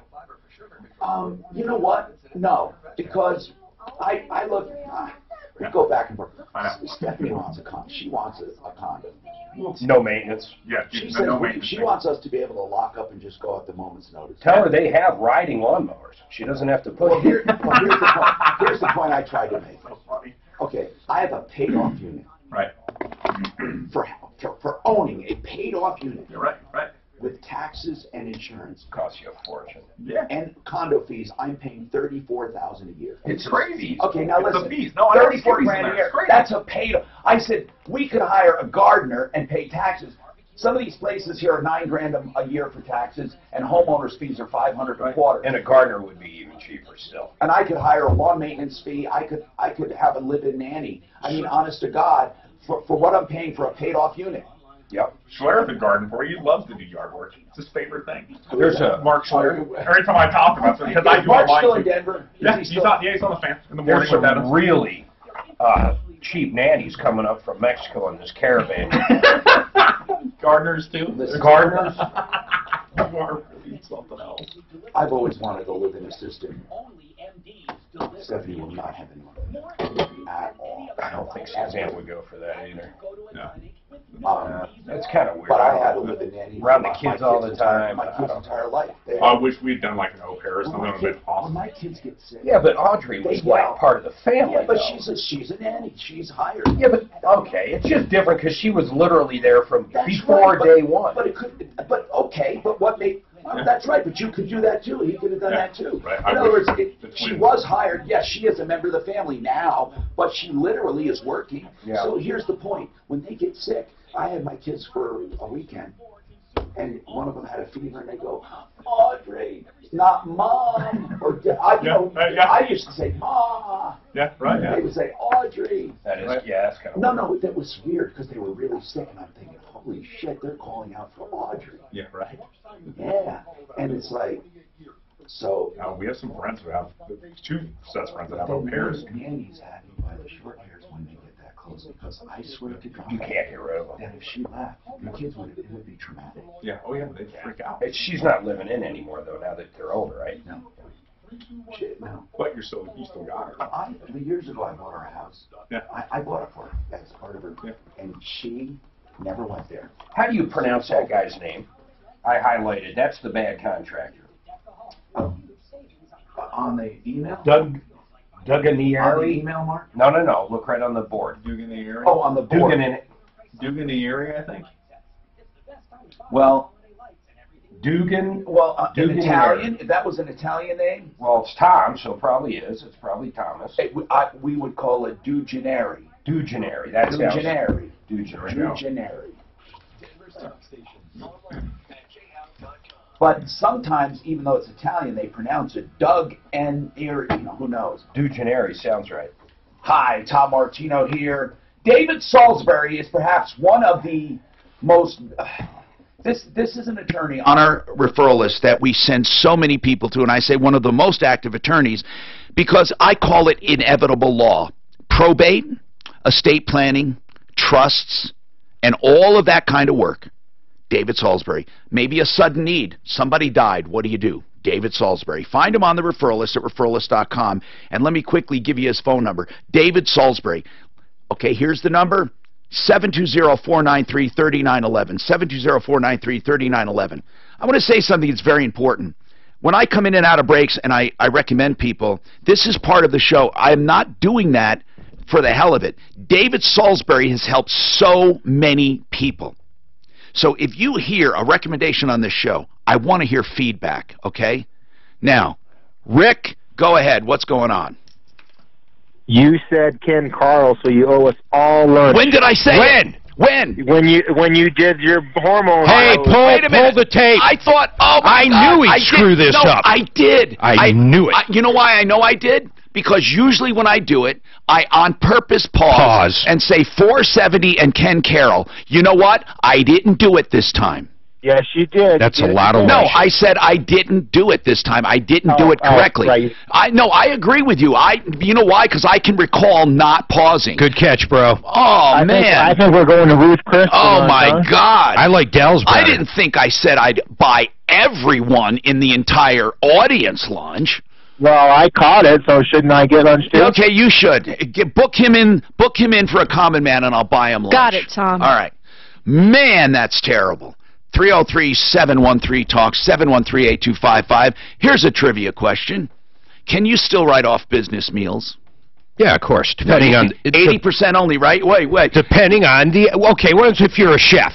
You know what? No, because I look... we go back and forth. Stephanie wants a condo. She wants a condo. No maintenance. Yeah, she says she wants us to be able to lock up and just go at the moment's notice. Tell her they have riding lawnmowers. She doesn't have to put... Well, here's the point. Here's the point I tried to make. Okay, I have a paid-off unit. Right. For owning a paid-off unit. Right. With taxes and insurance. Costs you a fortune. Yeah. And condo fees, I'm paying $34,000 a year. It's crazy. Okay, now listen. The fees. No, $34,000 a year. That's a paid. I said we could hire a gardener and pay taxes. Some of these places here are $9 grand a year for taxes, and homeowners' fees are $500 a quarter. And a gardener would be even cheaper still. And I could hire a lawn maintenance fee. I could have a live-in nanny. I mean, honest to God, for what I'm paying for a paid-off unit. Yep. Schler could garden for you. He loves to do yard work. It's his favorite thing. There's a Mark Schler. Every time I talk about it, because I do Mark's all mine still in too. Denver. Yeah, he's on the fan in the morning There's with that. some really cheap nannies coming up from Mexico in this caravan. Gardeners too. Gardeners. Something else. I've always wanted to live in a system. Stephanie will not have anyone at all. I don't think Suzanne would go for that either. No. That's kind of weird. But I had to live in nanny around the kids all the time. My kids' entire life. I wish we'd done like an au pair or something. That would have been awesome. My kids get sick. Yeah, but Audrey was like part of the family. Yeah, but though. she's a nanny. She's hired. Yeah, but okay, it's just different because she was literally there from That's before right, day one. But it could. But okay. But what made? That's right. But you could do that too. He could have done that too. Right. In other words, she was hired. Yes, she is a member of the family now, but she literally is working. Yeah. So here's the point: when they get sick, I had my kids for a weekend, and one of them had a fever, and they go, Audrey, not Mom, or I used to say Ma. Yeah, right. And Yeah. they would say Audrey. That is, yeah, that's kind of No, that was weird because they were really sick, and I'm thinking, holy shit, they're calling out for Audrey. Yeah, right. Yeah, and it's like, so. We have some friends who have two sets of friends that have au pairs. Nannies had me by the short hairs when they get that close because I swear to God, you can't get rid of them. that if she left, the kids it would be traumatic. Yeah. Oh yeah, they'd freak out. She's not living in anymore though. Now that they're older, right? No. Shit, no. But you still got her. 3 years ago, I bought her a house. Yeah. I bought it for her as part of her, and she never went there. How do you pronounce that guy's name? I highlighted. That's the bad contractor. On the email? Duganieri? On the email, Mark? No. Look right on the board. Duganieri? Oh, on the board. Duganieri, I think. Well, Dugan. Well, in Duganieri. Italian, if that was an Italian name? Well, it's Tom, so it probably is. It's probably Thomas. We would call it Duganieri. Duganieri. That's Duganieri. Duganieri. But sometimes, even though it's Italian, they pronounce it Doug and Erie. Who knows? Duganieri sounds right. Hi, Tom Martino here. David Salisbury is perhaps one of the most. This is an attorney on our referral list that we send so many people to, and I say one of the most active attorneys because I call it inevitable law. Probate, estate planning, trusts, and all of that kind of work. David Salisbury. Maybe a sudden need. Somebody died. What do you do? David Salisbury. Find him on the referral list at referralist.com. And let me quickly give you his phone number. David Salisbury. Okay, here's the number. 720-493-3911. 720-493-3911. I want to say something that's very important. When I come in and out of breaks and I recommend people, this is part of the show. I am not doing that for the hell of it. David Salisbury has helped so many people. So if you hear a recommendation on this show, I want to hear feedback, okay? Now, Rick, go ahead. What's going on? You said Ken Carl, so you owe us all lunch. When did I say it? When? When you did your hormone. Hey, pull the tape. I thought, oh my God. I knew he'd screw this up. I did. I knew it. You know why I know I did? Because usually when I do it, I on purpose pause and say 470 and Ken Carroll. You know what? I didn't do it this time. Yes, you did. That's a lot of No, lunch. I said I didn't do it this time. I didn't do it correctly. Right. I agree with you. You know why? Because I can recall not pausing. Good catch, bro. Oh, man. I think we're going to Ruth Chris. Oh, my God. I like Dell's better. I didn't think I said I'd buy everyone in the entire audience lunch. Well, I caught it, so shouldn't I get lunch too? Okay, you should. Book him in for a common man, and I'll buy him lunch. Got it, Tom. All right. Man, that's terrible. 303-713-TALK, 713-8255. Here's a trivia question. Can you still write off business meals? Yeah, of course. Depending on 80% only, right? Wait. Depending on the okay. What if you're a chef?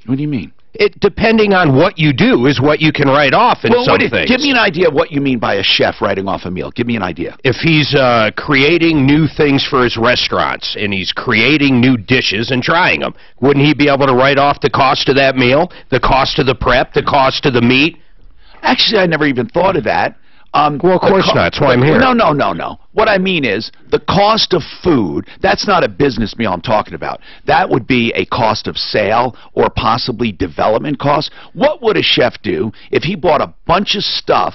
What do you mean? depending on what you do is what you can write off in some things. Give me an idea of what you mean by a chef writing off a meal. Give me an idea. If he's creating new things for his restaurants and he's creating new dishes and trying them, wouldn't he be able to write off the cost of that meal, the cost of the prep, the cost of the meat? Actually, I never even thought of that. Well, of course not. That's why I'm here. No. What I mean is the cost of food, that's not a business meal I'm talking about. That would be a cost of sale or possibly development costs. What would a chef do if he bought a bunch of stuff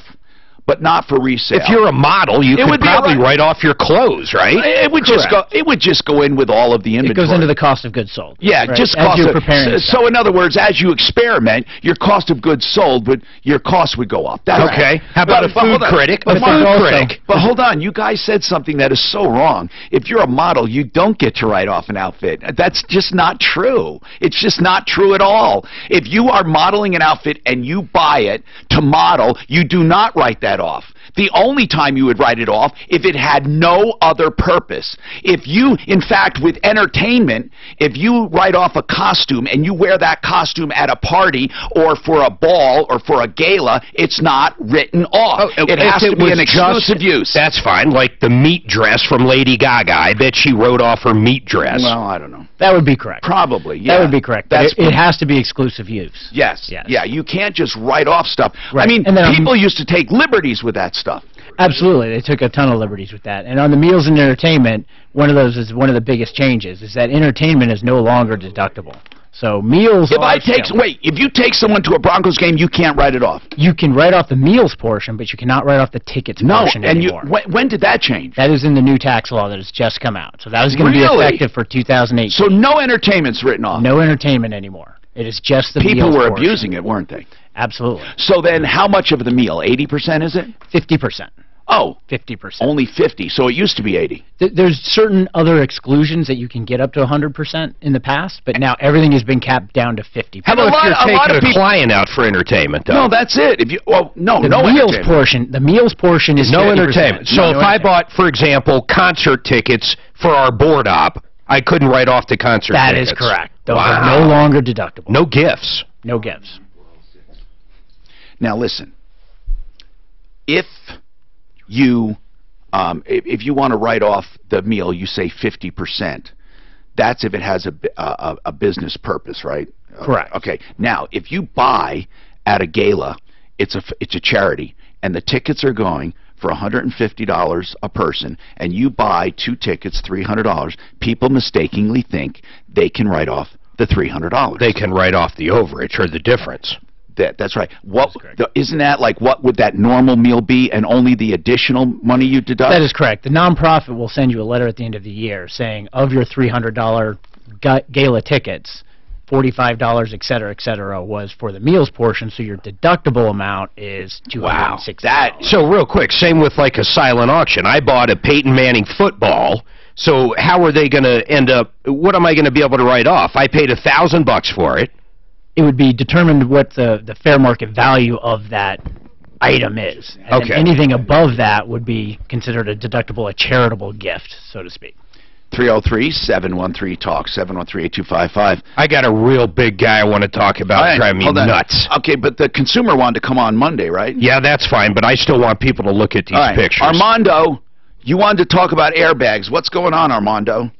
but not for resale? If you're a model, you could probably write off your clothes, right? It would just go in with all of the inventory. It goes into the cost of goods sold. Yeah, right? just as cost you're preparing. So in other words, as you experiment, your cost of goods sold, but your cost would go up. That's okay. Right. How about a food critic? But hold on, you guys said something that is so wrong. If you're a model, you don't get to write off an outfit. That's just not true. It's just not true at all. If you are modeling an outfit and you buy it to model, you do not write that off. The only time you would write it off if it had no other purpose. If you, in fact, with entertainment, if you write off a costume and you wear that costume at a party or for a ball or for a gala, it's not written off. It has to be an exclusive use. That's fine. Like the meat dress from Lady Gaga. I bet she wrote off her meat dress. Well, I don't know. That would be correct. Probably, yeah. That would be correct. But it has to be exclusive use. Yes. Yeah, you can't just write off stuff. Right. I mean, people used to take liberties with that stuff. Absolutely. They took a ton of liberties with that. And on the meals and entertainment, one of those is one of the biggest changes, is that entertainment is no longer deductible. So meals if you take someone to a Broncos game, you can't write it off. You can write off the meals portion, but you cannot write off the tickets portion anymore. When did that change? That is in the new tax law that has just come out. So that is going to be effective for 2018. So no entertainment's written off? No entertainment anymore. It is just the meals People were portion. abusing it, weren't they? Absolutely. So then how much of the meal? 80% is it? 50%. Oh. 50%. Only 50. So it used to be 80. There's certain other exclusions that you can get up to 100% in the past, but now everything has been capped down to 50%. How about if you're taking a client out for entertainment, though? No, that's it. If you The meals portion is no 50%. entertainment. So if I bought, for example, concert tickets for our board op, I couldn't write off the concert tickets. That is correct. Those are no longer deductible. No gifts. No gifts. Now listen, if you want to write off the meal, you say 50%. That's if it has a business purpose, right? Correct. Okay. Now, if you buy at a gala, it's a charity, and the tickets are going for $150 a person, and you buy 2 tickets, $300, people mistakenly think they can write off the $300. They can write off the overage or the difference. That's right. Isn't that like what would that normal meal be, and only the additional money you deduct? That is correct. The nonprofit will send you a letter at the end of the year saying of your $300 gala tickets, $45, et cetera, was for the meals portion, so your deductible amount is $260. Wow. So real quick, same with like a silent auction. I bought a Peyton Manning football, so how are they going to end up, what am I going to be able to write off? I paid $1,000 for it. It would be determined what the fair market value of that item is. And then anything above that would be considered a deductible, a charitable gift, so to speak. 303-713-TALK, 713-8255. I got a real big guy I want to talk about, driving me nuts. Okay, but the consumer wanted to come on Monday, right? Yeah, that's fine, but I still want people to look at these pictures. Armando, you wanted to talk about airbags. What's going on, Armando?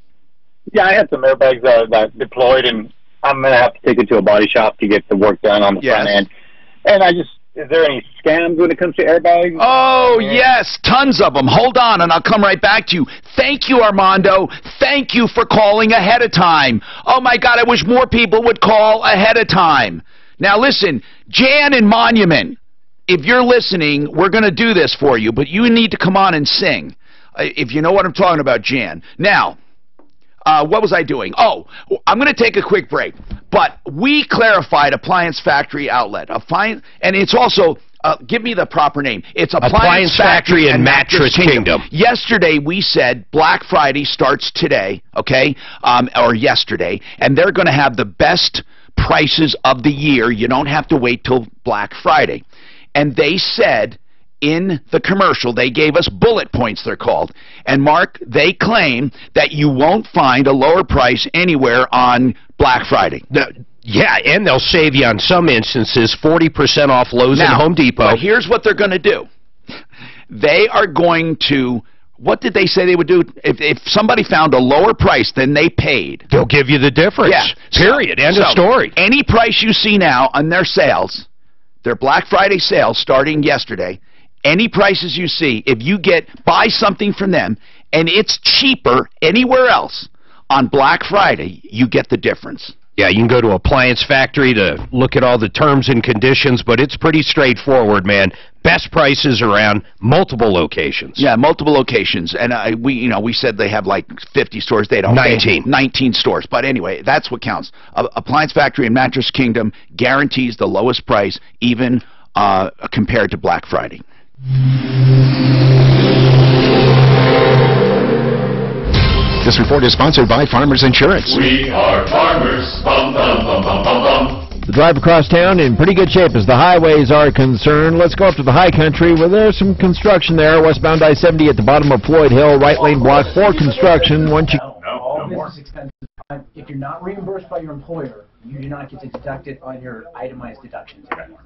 Yeah, I had some airbags that deployed, and I'm going to have to take it to a body shop to get the work done on the front end. And is there any scams when it comes to airbags? Oh, yes, tons of them. Hold on, and I'll come right back to you. Thank you, Armando. Thank you for calling ahead of time. Oh, my God, I wish more people would call ahead of time. Now, listen, Jan in Monument, if you're listening, we're going to do this for you, but you need to come on and sing, if you know what I'm talking about, Jan. Now, what was I doing? Oh, I'm going to take a quick break. But we clarified Appliance Factory Outlet. And it's also, give me the proper name. It's Appliance Factory and Mattress Kingdom. Yesterday we said Black Friday starts today, okay, or yesterday, and they're going to have the best prices of the year. You don't have to wait till Black Friday. And they said in the commercial, they gave us bullet points, they're called. And, Mark, they claim that you won't find a lower price anywhere on Black Friday. Yeah, and they'll save you on some instances 40% off Lowe's and Home Depot. But here's what they're going to do. They are going to, what did they say they would do? If somebody found a lower price than they paid, they'll give you the difference. Yeah. Period. End of story. Any price you see now on their sales, their Black Friday sales starting yesterday, any prices you see, if you buy something from them and it's cheaper anywhere else on Black Friday, you get the difference. Yeah, you can go to Appliance Factory to look at all the terms and conditions, but it's pretty straightforward, man. Best prices around multiple locations. Yeah, multiple locations. And we said they have like 50 stores. They don't. 19. 19 stores. But anyway, that's what counts. Appliance Factory and Mattress Kingdom guarantees the lowest price, even compared to Black Friday. This report is sponsored by Farmers Insurance. We are farmers. Bum, bum, bum, bum, bum, bum. The drive across town in pretty good shape as the highways are concerned. Let's go up to the high country where there's some construction there. Westbound I-70 at the bottom of Floyd Hill, right lane block 4 construction. Once you... All business expenses, if you're not reimbursed by your employer, you do not get to deduct it on your itemized deductions anymore.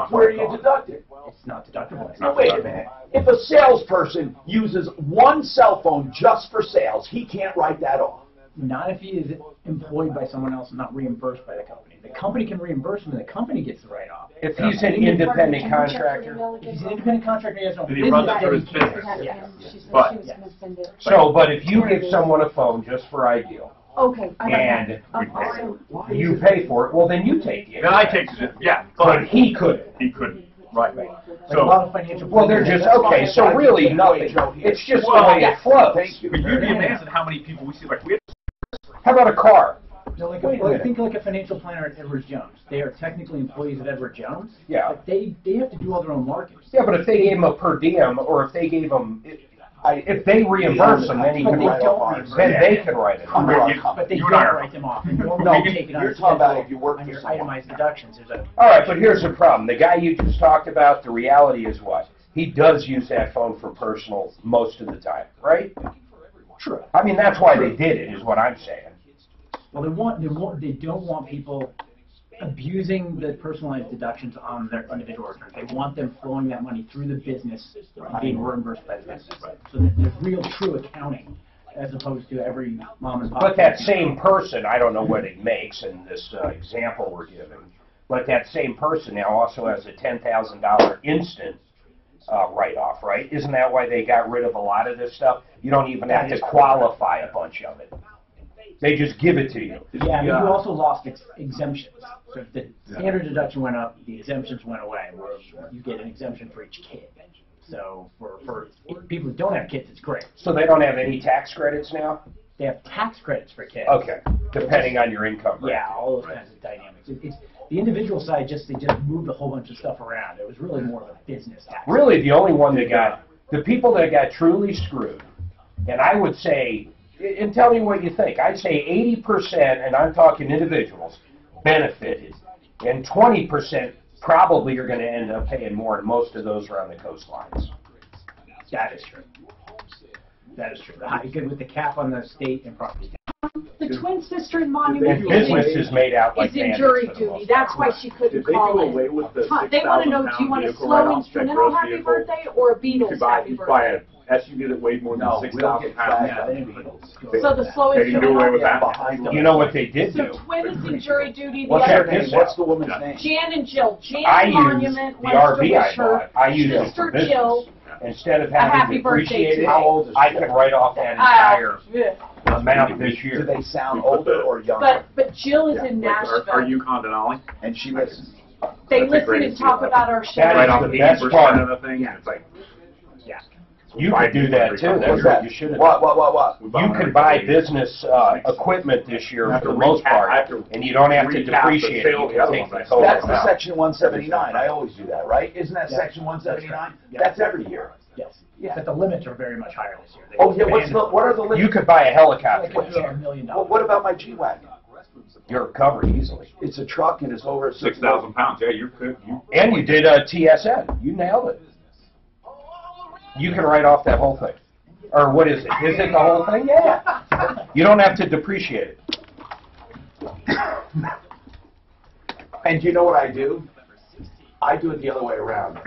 Where do you deduct it? It's not deductible. Now, wait a minute. If a salesperson uses one cell phone just for sales, he can't write that off. Not if he is employed by someone else and not reimbursed by the company. The company can reimburse him and the company gets the write-off. If he's an independent contractor. If he's an independent contractor, he has no Then he runs it through his business. But But if you give someone a phone just for Ideal, Okay. and you pay for it, well, then you take it. Then I take it, yeah. But he couldn't. He couldn't. Right. So, a lot of financial well, they're just, okay, so really nothing. It's just the way it flows. But you'd be amazed at how many people we see, like, we have. How about a car? Think like a financial planner at Edward Jones. They are technically employees at Edward Jones. Yeah. But they have to do all their own marketing. Yeah, but if they gave them a per diem, or if they gave them, if they reimburse them, then he can write off. Then they can write it off. But they don't write them off. No, take it you're talking about if you work on your itemized deductions. All right, but here's the problem. The guy you just talked about, the reality is what? He does use that phone for personal most of the time, right? True. I mean, that's why they did it, is what I'm saying. Well, they don't want people abusing the personalized deductions on their individual returns. They want them flowing that money through the business and being reimbursed by the business. So there's real, true accounting as opposed to every mom and pop. But that same person, I don't know what it makes in this example we're giving, but that same person now also has a $10,000 instant write-off, right? Isn't that why they got rid of a lot of this stuff? You don't even have to qualify a bunch of it. They just give it to you. Yeah, but you also lost exemptions. So if the standard deduction went up, the exemptions went away, where you get an exemption for each kid. So for people who don't have kids, it's great. So they don't have any tax credits now? They have tax credits for kids. Okay, depending on your income. Right? Yeah, all those kinds of dynamics. It's the individual side, they just moved a whole bunch of stuff around. It was really more of a business tax. Really, the only one that got, the people that got truly screwed, and I would say, and tell me what you think, I'd say 80%, and I'm talking individuals, benefited, and 20% probably are going to end up paying more, and most of those are on the coastlines. That is true. That is true. Good with the cap on the state and property. The twin sister in Monument And business is made out like is in jury duty. That's why she couldn't call in. They want to know, do you want a slow instrumental happy birthday or a Beatles happy birthday? SUV that weighed more than 6,000 pounds. So the slow They can do away with that. You know what they did do? So twin is in jury duty. What's her name? What's the woman's name? Jan and Jill. Jan I Monument use the RV I bought. I use it Sister for business. Jill. Instead of A happy having to birthday depreciate it, today. I can write off that entire amount this year. Do they sound older or younger? But Jill is in Nashville. Are you Denali? And she listens. They listen and talk about our show. That is the best part of the thing. Yeah. It's like, yeah. You could do that too. That's what you should have done. What? You could buy business equipment this year for the most part, and you don't have to depreciate it. You can take the total That's the amount. Section 179. I always do that, right? Isn't that Section 179? That's every year. Yes. Yeah. But the limits are very much higher this year. Oh, yeah. What are the limits? You could buy a helicopter. $1 million. Well, what about my G-Wagon? You're covered easily. It's a truck and it's over 6,000 pounds. Yeah, you could. And you did a TSN. You nailed it. You can write off that whole thing. Or what is it? Is it the whole thing? Yeah. You don't have to depreciate it. And you know what I do? I do it the other way around.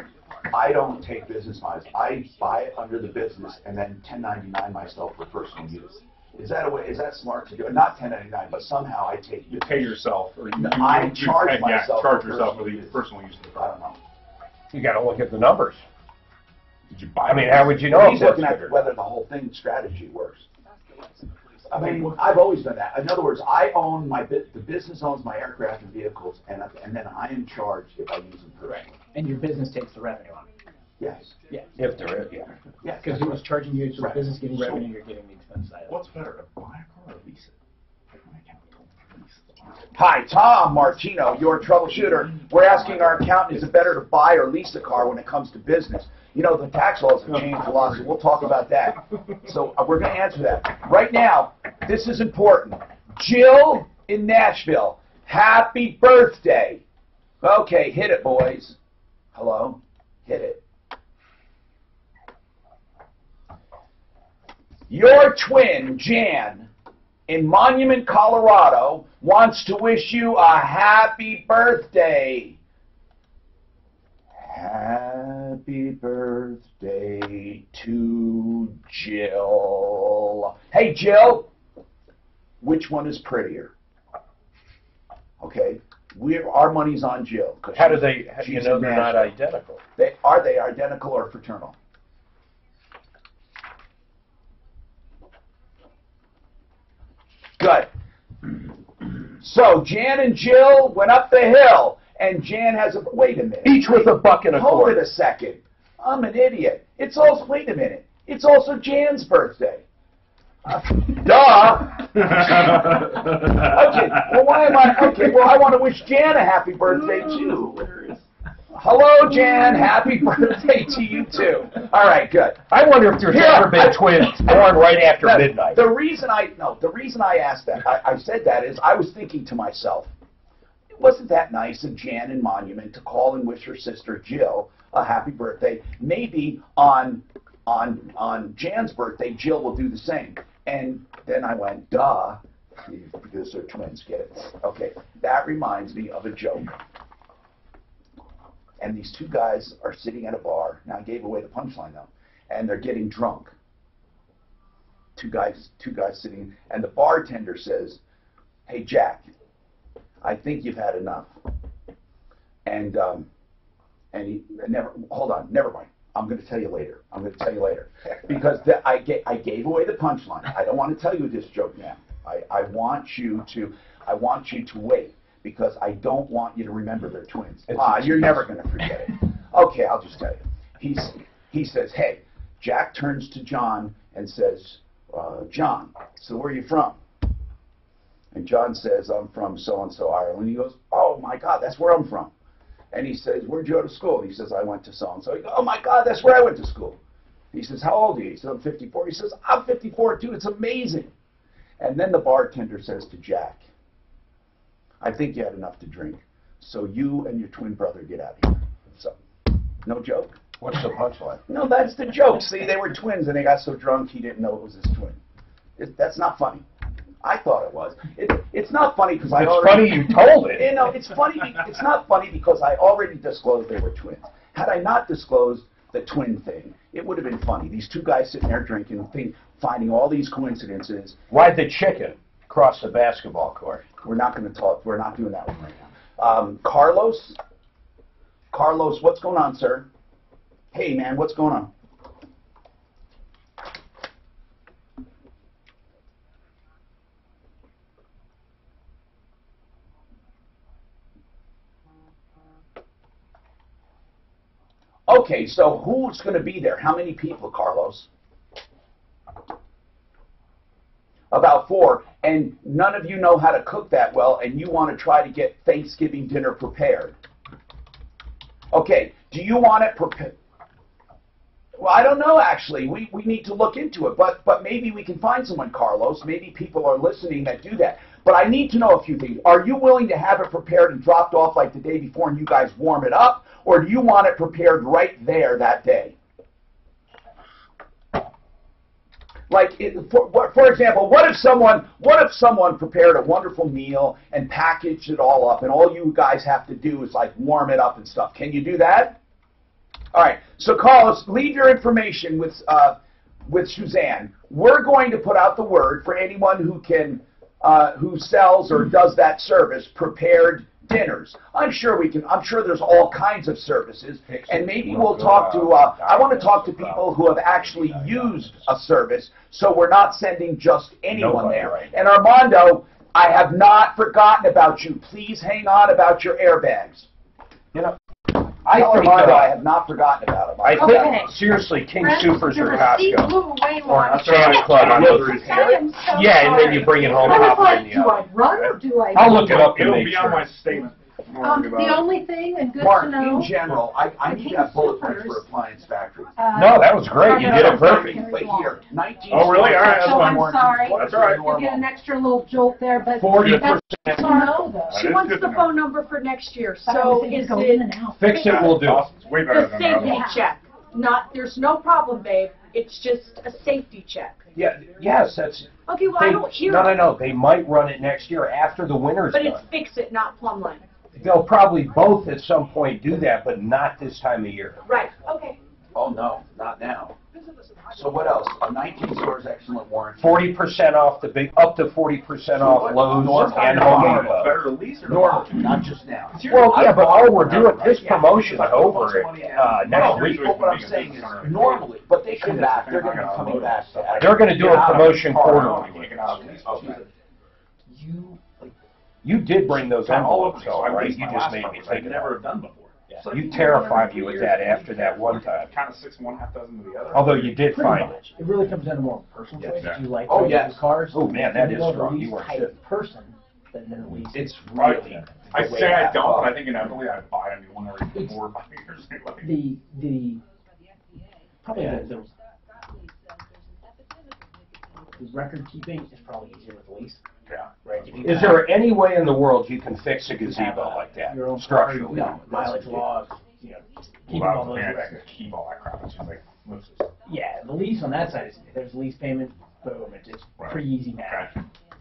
I don't take business lines. I buy it under the business and then 1099 myself for personal use. Is that a way? Is that smart to do it? Not 1099, but somehow I take. You pay yourself, or I charge myself. Charge yourself for the personal use of the car. I don't know. You got to look at the numbers. Did you buy? I mean, how would you know? He's looking at whether the whole thing strategy works. I mean, I've always done that. In other words, I own the business owns my aircraft and vehicles, and then I am charged if I use them correctly. And your business takes the revenue on it. Yes. Yeah. If there is, yeah. Yeah. Because it was charging you, so the business getting revenue, you're getting the expense side. What's better, to buy a car or lease it? Hi, Tom Martino, your troubleshooter. We're asking our accountant, is it better to buy or lease a car when it comes to business? You know, the tax laws have changed a lot, so we'll talk about that. So we're going to answer that. Right now, this is important. Jill in Nashville, happy birthday. Okay, hit it, boys. Hello? Hit it. Your twin, Jan, in Monument, Colorado, wants to wish you a happy birthday. Happy birthday to Jill. Hey, Jill, which one is prettier? Okay, our money's on Jill. How do you know they're not identical? Are they identical or fraternal? Good. So Jan and Jill went up the hill, and Jan has a, wait a minute. Each with a buck and a Hold cord. it a second. I'm an idiot. It's also, wait a minute. It's also Jan's birthday. Duh. Okay, well, why am I, okay, well, I want to wish Jan a happy birthday, too. Hello, Jan. Happy birthday to you, too. All right, good. I wonder if there's ever been twins born right after midnight. The reason I asked that, I said that is I was thinking to myself, wasn't that nice of Jan in Monument to call and wish her sister Jill a happy birthday? Maybe on Jan's birthday, Jill will do the same. And then I went, duh, because they're twins, get it? Okay, that reminds me of a joke. And these two guys are sitting at a bar. Now, I gave away the punchline, though. And they're getting drunk. Two guys sitting. And the bartender says, hey, Jack, I think you've had enough. And he hold on, never mind. I'm going to tell you later. Because I gave away the punchline. I don't want to tell you this joke now. I want you to wait. Because I don't want you to remember they're twins. You're never going to forget it. Okay, I'll just tell you. He says, hey, Jack turns to John and says, John, so where are you from? And John says, I'm from so-and-so, Ireland. He goes, oh, my God, that's where I'm from. And he says, where'd you go to school? He says, I went to so-and-so. He goes, oh, my God, that's where I went to school. He says, how old are you? He says, I'm 54. He says, I'm 54, too. It's amazing. And then the bartender says to Jack, I think you had enough to drink, so you and your twin brother get out of here. So, no joke. What's the punchline? No, that's the joke. See, they were twins, and they got so drunk he didn't know it was his twin. That's not funny. I thought it was. It's not funny because I already... It's funny you told it. You know, it's funny. It's not funny because I already disclosed they were twins. Had I not disclosed the twin thing, it would have been funny. These two guys sitting there drinking, finding all these coincidences. Why'd the chicken cross the basketball court? We're not going to talk. We're not doing that one right now. Carlos, what's going on, sir? Hey, man, what's going on? Okay, so who's going to be there? How many people, Carlos? About 4, and none of you know how to cook that well, and you want to try to get Thanksgiving dinner prepared. Okay, do you want it prepared? Well, I don't know, actually. We need to look into it, but maybe we can find someone, Carlos. Maybe people are listening that do that. But I need to know a few things. Are you willing to have it prepared and dropped off like the day before and you guys warm it up, or do you want it prepared right there that day? like, for example, what if someone prepared a wonderful meal and packaged it all up, and all you guys have to do is like warm it up and stuff? Can you do that? All right. So call us. Leave your information with Suzanne. We're going to put out the word for anyone who sells or does that service, prepared dinners. I'm sure there's all kinds of services, and maybe we'll talk to, I want to talk to people who have actually used a service, so we're not sending just anyone there. And Armando, I have not forgotten about you. Please hang on about your airbags. You know, Armando, I have not forgotten about him. I think, seriously, King Soopers or Costco. Or a Santa Club. Yeah, and then you bring it home. Do I run or do I? I'll look it up. It'll be on my statement. The only thing, and good Mark, to know. in general, I need to have bullet points for Appliance Factory. No, that was great. You did it perfect. But here, 19. Oh, really? All right, that's So fine. I'm sorry. That's all right. You get an extra little jolt there, but 40%. that's know though. She wants the phone number for next year, so is it Fix it, we'll do it. It's way better the than that. safety check? Not, there's no problem, babe. It's just a safety check. Yeah, yes, that's... Okay, well, I don't hear No. They might run it next year after the winter's but done. it's fix it, not plumb line. They'll probably both at some point do that, but not this time of year. Right, okay. Oh, no, not now. So what else? A 19 stores excellent warranty. 40% off up to 40% off Lowe's and Home Depot. Better to lease or Normally, not just now. Well, yeah, but all we're doing, this promotion's over next week. What I'm saying is normally, but they come back. They're going to be coming back. They're going to do a promotion quarterly. You did bring those envelopes, though, right? You just made me think. I've never done before. So you terrified me with that after that one time. Kind of 6 1/2 dozen to the other. Although you did find it. It really comes down to more personal choice. Yeah. Do you like Oh, yes. cars? Oh, man, that is You're strong. the You least weren't type shit. person, then at least It's really. I say I don't, but I think inevitably I buy a new one every 4 or 5 years. The record keeping is probably easier with lease. Yeah. Right. If you Is there any way in the world you can fix a gazebo like that? Your own structurally? No, mileage logs, keeping all those records. Keep all that crap. It's just like, let's just. Yeah, the lease on that side is, if there's a lease payment, boom, it's pretty easy now.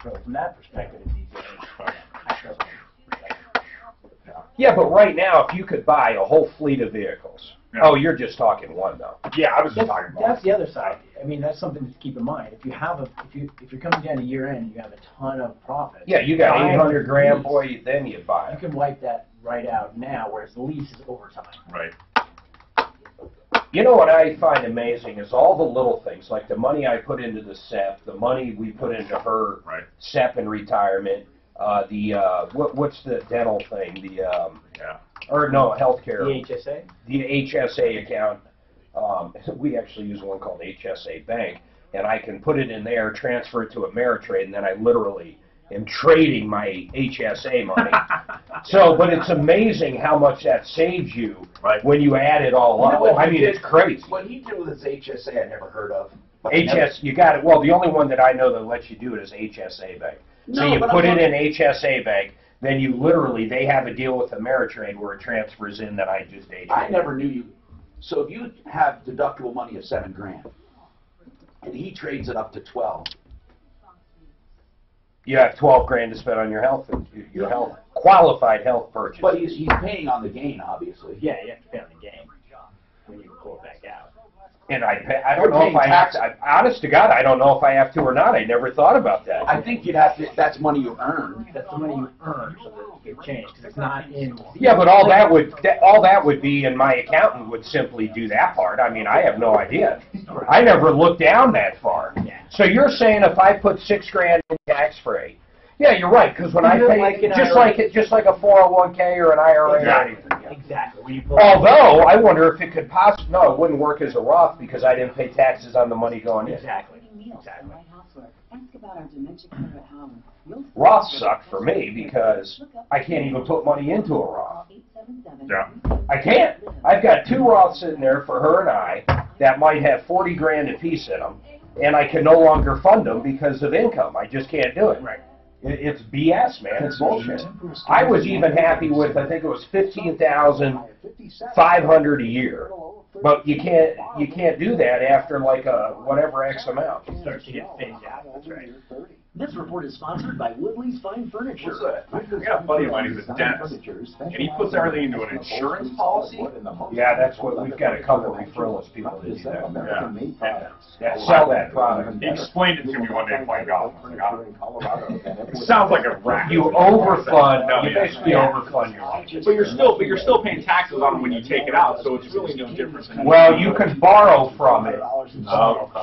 So from that perspective, it's easy. Yeah, but right now, if you could buy a whole fleet of vehicles. Yeah. Oh, you're just talking one, though. Yeah, I was just talking about. That's the other side. I mean, that's something to keep in mind. If you have if you're coming down to year end, you have a ton of profit. Yeah, you got 800 grand, boy, then you buy it. You can wipe that right out now, whereas the lease is over time. Right. You know what I find amazing is all the little things, like the money I put into the SEP, the money we put into her SEP in retirement, what's the dental thing, healthcare. The HSA? The HSA account. We actually use one called HSA Bank, and I can put it in there, transfer it to Ameritrade, and then I literally am trading my HSA money. But it's amazing how much that saves you when you add it all up. I mean, it's crazy. What he did with his HSA, I never heard of. You got it. Well, the only one that I know that lets you do it is HSA Bank. So you put it in HSA Bank, then you literally, they have a deal with Ameritrade where it transfers in that I just ate. I never knew you. So if you have deductible money of $7 grand, and he trades it up to 12. You have 12 grand to spend on your health, health, qualified health purchase. But he's paying on the gain, obviously. Yeah, you have to pay on the gain when you pull it back out. And I don't know if I have to. Honest to God, I don't know if I have to or not. I never thought about that. I think you'd have to. That's money you earn. That's the money you earn, so that it can change because it's not in. Yeah, but all that would be, and my accountant would simply do that part. I mean, I have no idea. I never looked down that far. Yeah. So you're saying if I put $6 grand in tax free? Yeah, you're right. Because when I pay, just like a 401k or an IRA or anything. Exactly. Although I wonder if it could possibly, no, it wouldn't work as a Roth because I didn't pay taxes on the money going in. Exactly. Roths suck for me because I can't even put money into a Roth. Yeah. I can't. I've got 2 Roths sitting there for her and I that might have 40 grand a piece in them, and I can no longer fund them because of income. I just can't do it. Right. It's BS, man. It's bullshit. I was even happy with, I think it was $15,500 a year. But you can't do that after like whatever X amount. It starts to get phased out. That's right. This report is sponsored by Woodley's Fine Furniture. I got a buddy of mine who's a dentist, and he puts everything into an insurance policy. Yeah, that's what we've got a couple of referrals people that do that. Yeah, sell that product. He explained it to me one day playing golf. I was like, it sounds like a racket. You overfund. You basically overfund your life. But you're still paying taxes on it when you take it out, so it's really no difference. Well, you can borrow from it.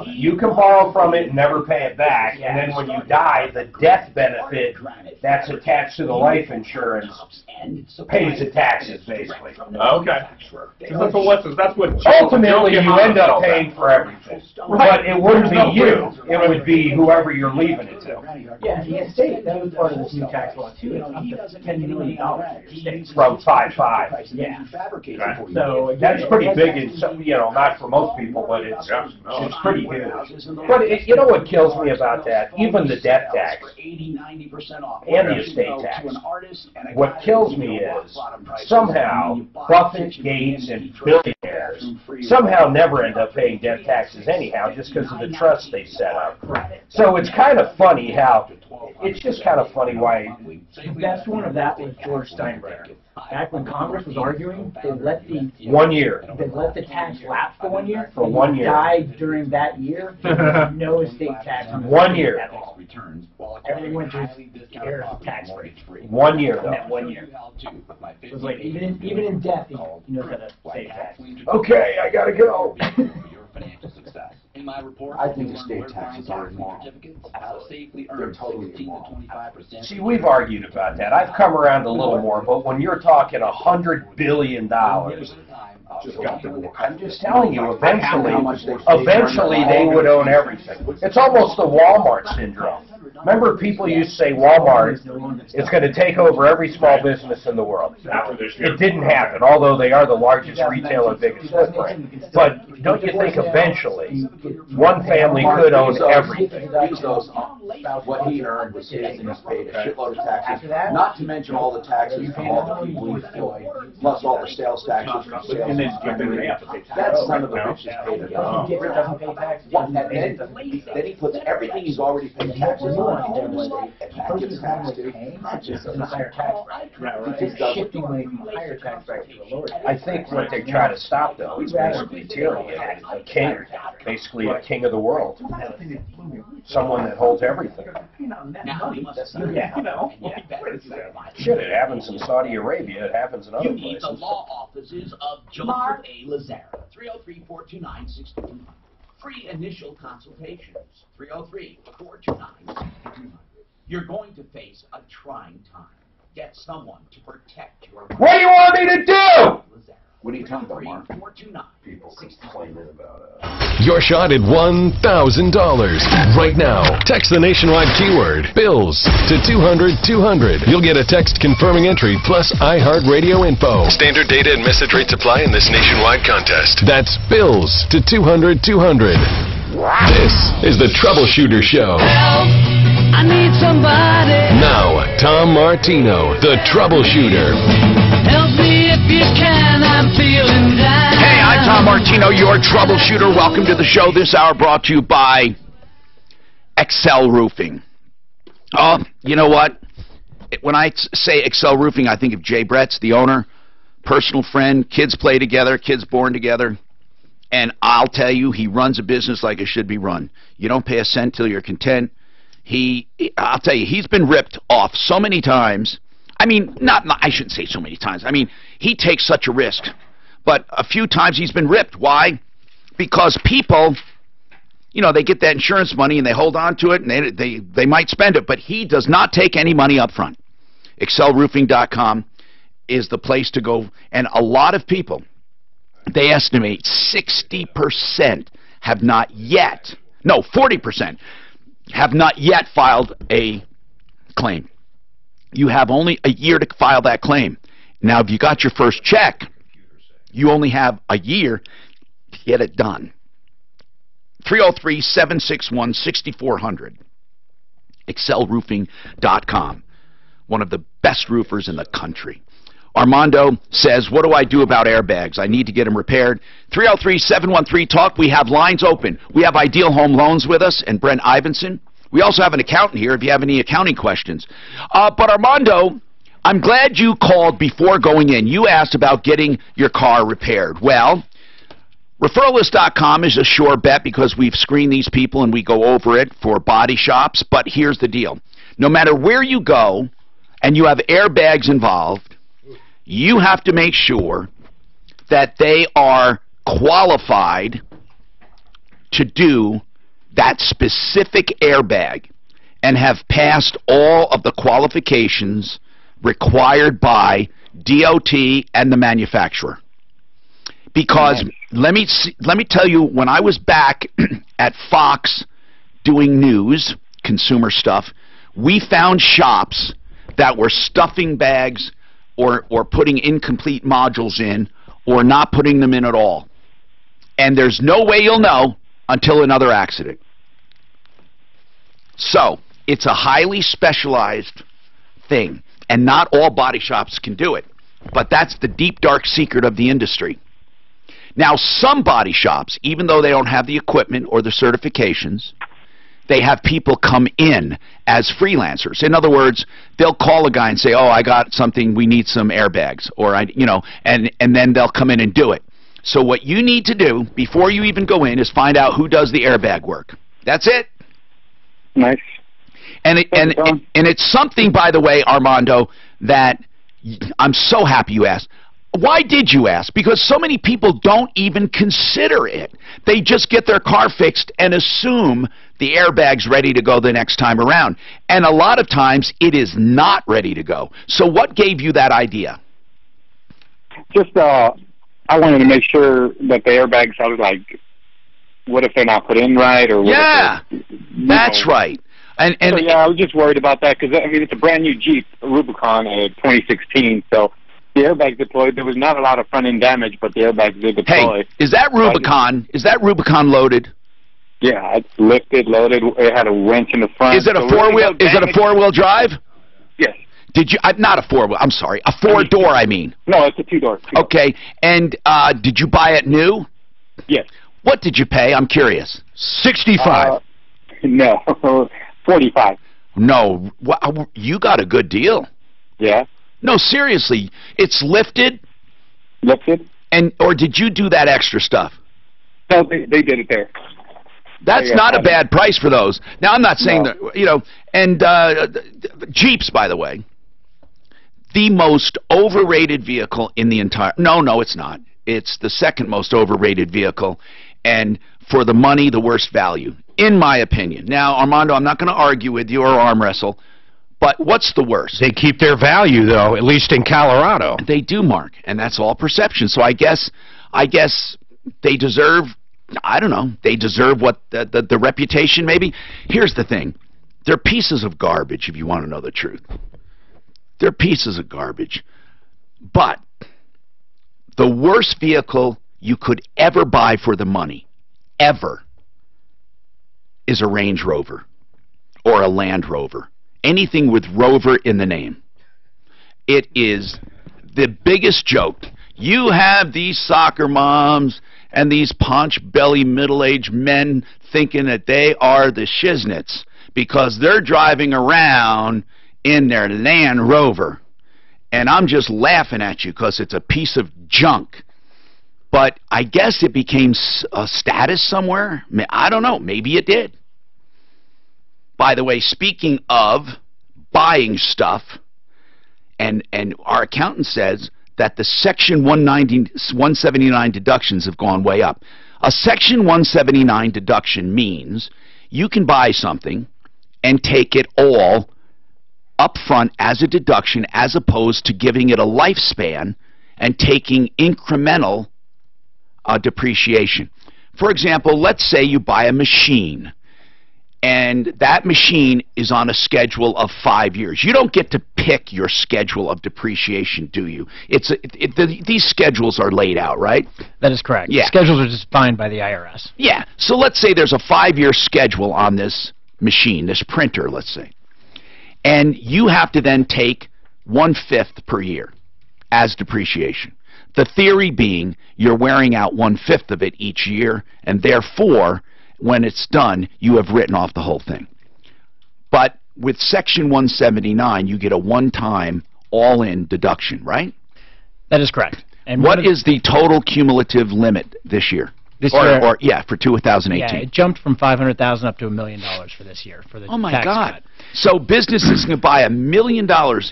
You can borrow from it and never pay it back, and then when you die, the death benefit that's attached to the life insurance pays the taxes, basically. Okay. That's what ultimately you end up paying for everything. But it wouldn't be you. It would be whoever you're leaving it to. Yeah, the estate, that was part of this new tax law too. It's up to $10 million for your estate. From 5.5. Yeah. So that's pretty big. It's, not for most people, but it's pretty huge. But you know what kills me about that? Even the death tax and the estate tax. What kills me is somehow Buffett, Gates, and billionaires somehow never end up paying death taxes anyhow, just because of the trust they set up. So it's kind of funny how. It's just kind of funny why. The best one of that was George Steinbrenner. Back when Congress was arguing, they let the 1 year. They let the tax lapse for 1 year. For 1 year. Died during that year. No estate tax. 1 year. At all. Everything went to heirs tax free. 1 year though. 1 year. It was like even in death, he knows how to save tax. Okay, I gotta go. In my report, I think estate taxes are immoral. They're totally immoral. See, we've argued about that. I've come around a little more, but when you're talking $100 billion, I'm just telling you, eventually they would own everything. It's almost the Walmart syndrome. Remember, people used to say Walmart is going to take over every small business in the world. It didn't happen, although they are the largest retailer, biggest footprint. But don't you think eventually one family could own everything? What he earned was his, and he's paid a shitload of taxes, not to mention all the taxes from all the people he employed, plus all the sales taxes from sales. That son of a bitch is paid it all. Then he puts everything he's already paid taxes on the estate, and that gets taxed too. That's just a higher tax bracket. Shifting money from a higher tax bracket to a lower tax bracket. I think what they try to stop, though, is basically tyranny, a king, basically a king of the world, someone that holds everything. Shit, it happens in Saudi Arabia, it happens in other places. You need the law offices of Joseph A. Lazara, 303-429-6200. Free initial consultations, 303-429-6200. You're going to face a trying time. Get someone to protect your... What do you want me to do? What are you talking about, Mark? People complaining about Your shot at $1,000 right now. Text the nationwide keyword BILLS to 200-200. You'll get a text confirming entry plus iHeartRadio info. Standard data and message rates apply in this nationwide contest. That's BILLS to 200-200. This is the Troubleshooter Show. I need somebody. Now, Tom Martino, the Troubleshooter. Help me if you can, I'm feeling down. Hey, I'm Tom Martino, your Troubleshooter. Welcome to the show. This hour brought to you by Excel Roofing. Oh, you know what? When I say Excel Roofing, I think of Jay Bretz, the owner, personal friend, kids play together, kids born together. And I'll tell you, he runs a business like it should be run. You don't pay a cent till you're content. I'll tell you, he's been ripped off so many times. I mean, I shouldn't say so many times. I mean, he takes such a risk. But a few times he's been ripped. Why? Because people, they get that insurance money and they hold on to it and they might spend it. But he does not take any money up front. ExcelRoofing.com is the place to go. And a lot of people, they estimate 60% have not yet, 40% have not yet filed a claim. You have only a year to file that claim. Now, if you got your first check, you only have a year to get it done. 303-761-6400. excelroofing.com, one of the best roofers in the country. Armando says, what do I do about airbags? I need to get them repaired. 303-713-TALK. We have lines open. We have Ideal Home Loans with us and Brent Ivinson. We also have an accountant here if you have any accounting questions. But Armando, I'm glad you called before going in. You asked about getting your car repaired. Well, Referralist.com is a sure bet because we've screened these people and we go over it for body shops. But here's the deal. No matter where you go and you have airbags involved, you have to make sure that they are qualified to do that specific airbag and have passed all of the qualifications required by DOT and the manufacturer. Because let me tell you, when I was back at Fox doing news, consumer stuff, we found shops that were stuffing bags or putting incomplete modules in or not putting them in at all. And there's no way you'll know until another accident. So it's a highly specialized thing, and not all body shops can do it. But that's the deep, dark secret of the industry. Now, some body shops, even though they don't have the equipment or the certifications, they have people come in as freelancers. In other words, they'll call a guy and say, "Oh, I got something. We need some airbags," or and then they'll come in and do it. So what you need to do before you even go in is find out who does the airbag work. That's it. Nice. And it's something, by the way, Armando, that I'm so happy you asked. Why did you ask? Because so many people don't even consider it. They just get their car fixed and assume the airbag's ready to go the next time around. And a lot of times it is not ready to go. So what gave you that idea? Just I wanted to make sure that the airbags, I was like, what if they're not put in right? Or what that's right. And so, yeah, I was just worried about that because, I mean, it's a brand new Jeep, Rubicon 2016, so the airbag deployed. There was not a lot of front-end damage, but the airbags did deploy. Hey, is that Rubicon loaded? Yeah, it's lifted, loaded. It had a winch in the front. Is it a four-wheel? Is it a four-wheel drive? Yes. Did you? Not a four-wheel. I'm sorry, a four-door. I mean. No, it's a two-door. Okay, and did you buy it new? Yes. What did you pay? I'm curious. 65. No, 45. No, you got a good deal. Yeah. No, seriously, it's lifted. Lifted. Or did you do that extra stuff? No, they did it there. That's not a bad price for those. Now, I'm not saying that, and Jeeps, by the way, the most overrated vehicle in the entire, no, it's not. It's the second most overrated vehicle, and for the money, the worst value, in my opinion. Now, Armando, I'm not going to argue with you or arm wrestle, but what's the worst? They keep their value, though, at least in Colorado. They do, Mark, and that's all perception. So I guess they deserve, I don't know, they deserve what the reputation maybe. Here's the thing. They're pieces of garbage, if you want to know the truth. They're pieces of garbage. But the worst vehicle you could ever buy for the money, ever, is a Range Rover or a Land Rover. Anything with Rover in the name. It is the biggest joke. You have these soccer moms and these paunch-belly middle-aged men thinking that they are the shiznits because they're driving around in their Land Rover. And I'm just laughing at you because it's a piece of junk. But I guess it became a status somewhere. I don't know. Maybe it did. By the way, speaking of buying stuff, and our accountant says that the Section 179 deductions have gone way up. A Section 179 deduction means you can buy something and take it all up front as a deduction as opposed to giving it a lifespan and taking incremental depreciation. For example, let's say you buy a machine and that machine is on a schedule of 5 years. You don't get to pick your schedule of depreciation, do you? These schedules are laid out, right? That is correct. Yeah. Schedules are defined by the IRS. Yeah. So let's say there's a 5-year schedule on this machine, this printer, let's say. And you have to then take 1/5 per year as depreciation. The theory being you're wearing out 1/5 of it each year, and therefore, when it's done, you have written off the whole thing. But with Section 179, you get a one-time all-in deduction, right? That is correct. And what is the total cumulative limit this year? This year, yeah, for 2018. Yeah, it jumped from $500,000 up to $1 million for this year for the Oh my tax God! cut. So businesses can buy $1 million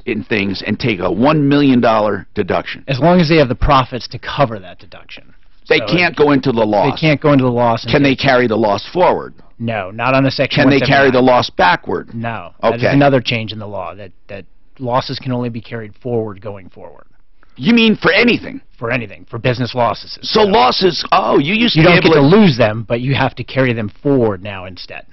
in things and take a $1 million deduction. As long as they have the profits to cover that deduction. They can't go into the loss. They can't go into the loss. Can they carry the loss forward? No, not on a Section Can they carry the loss backward? No. Okay. That is another change in the law, that losses can only be carried forward going forward. You mean for anything? For anything, for business losses. So losses, you used to you be don't able get to lose them, but you have to carry them forward now instead.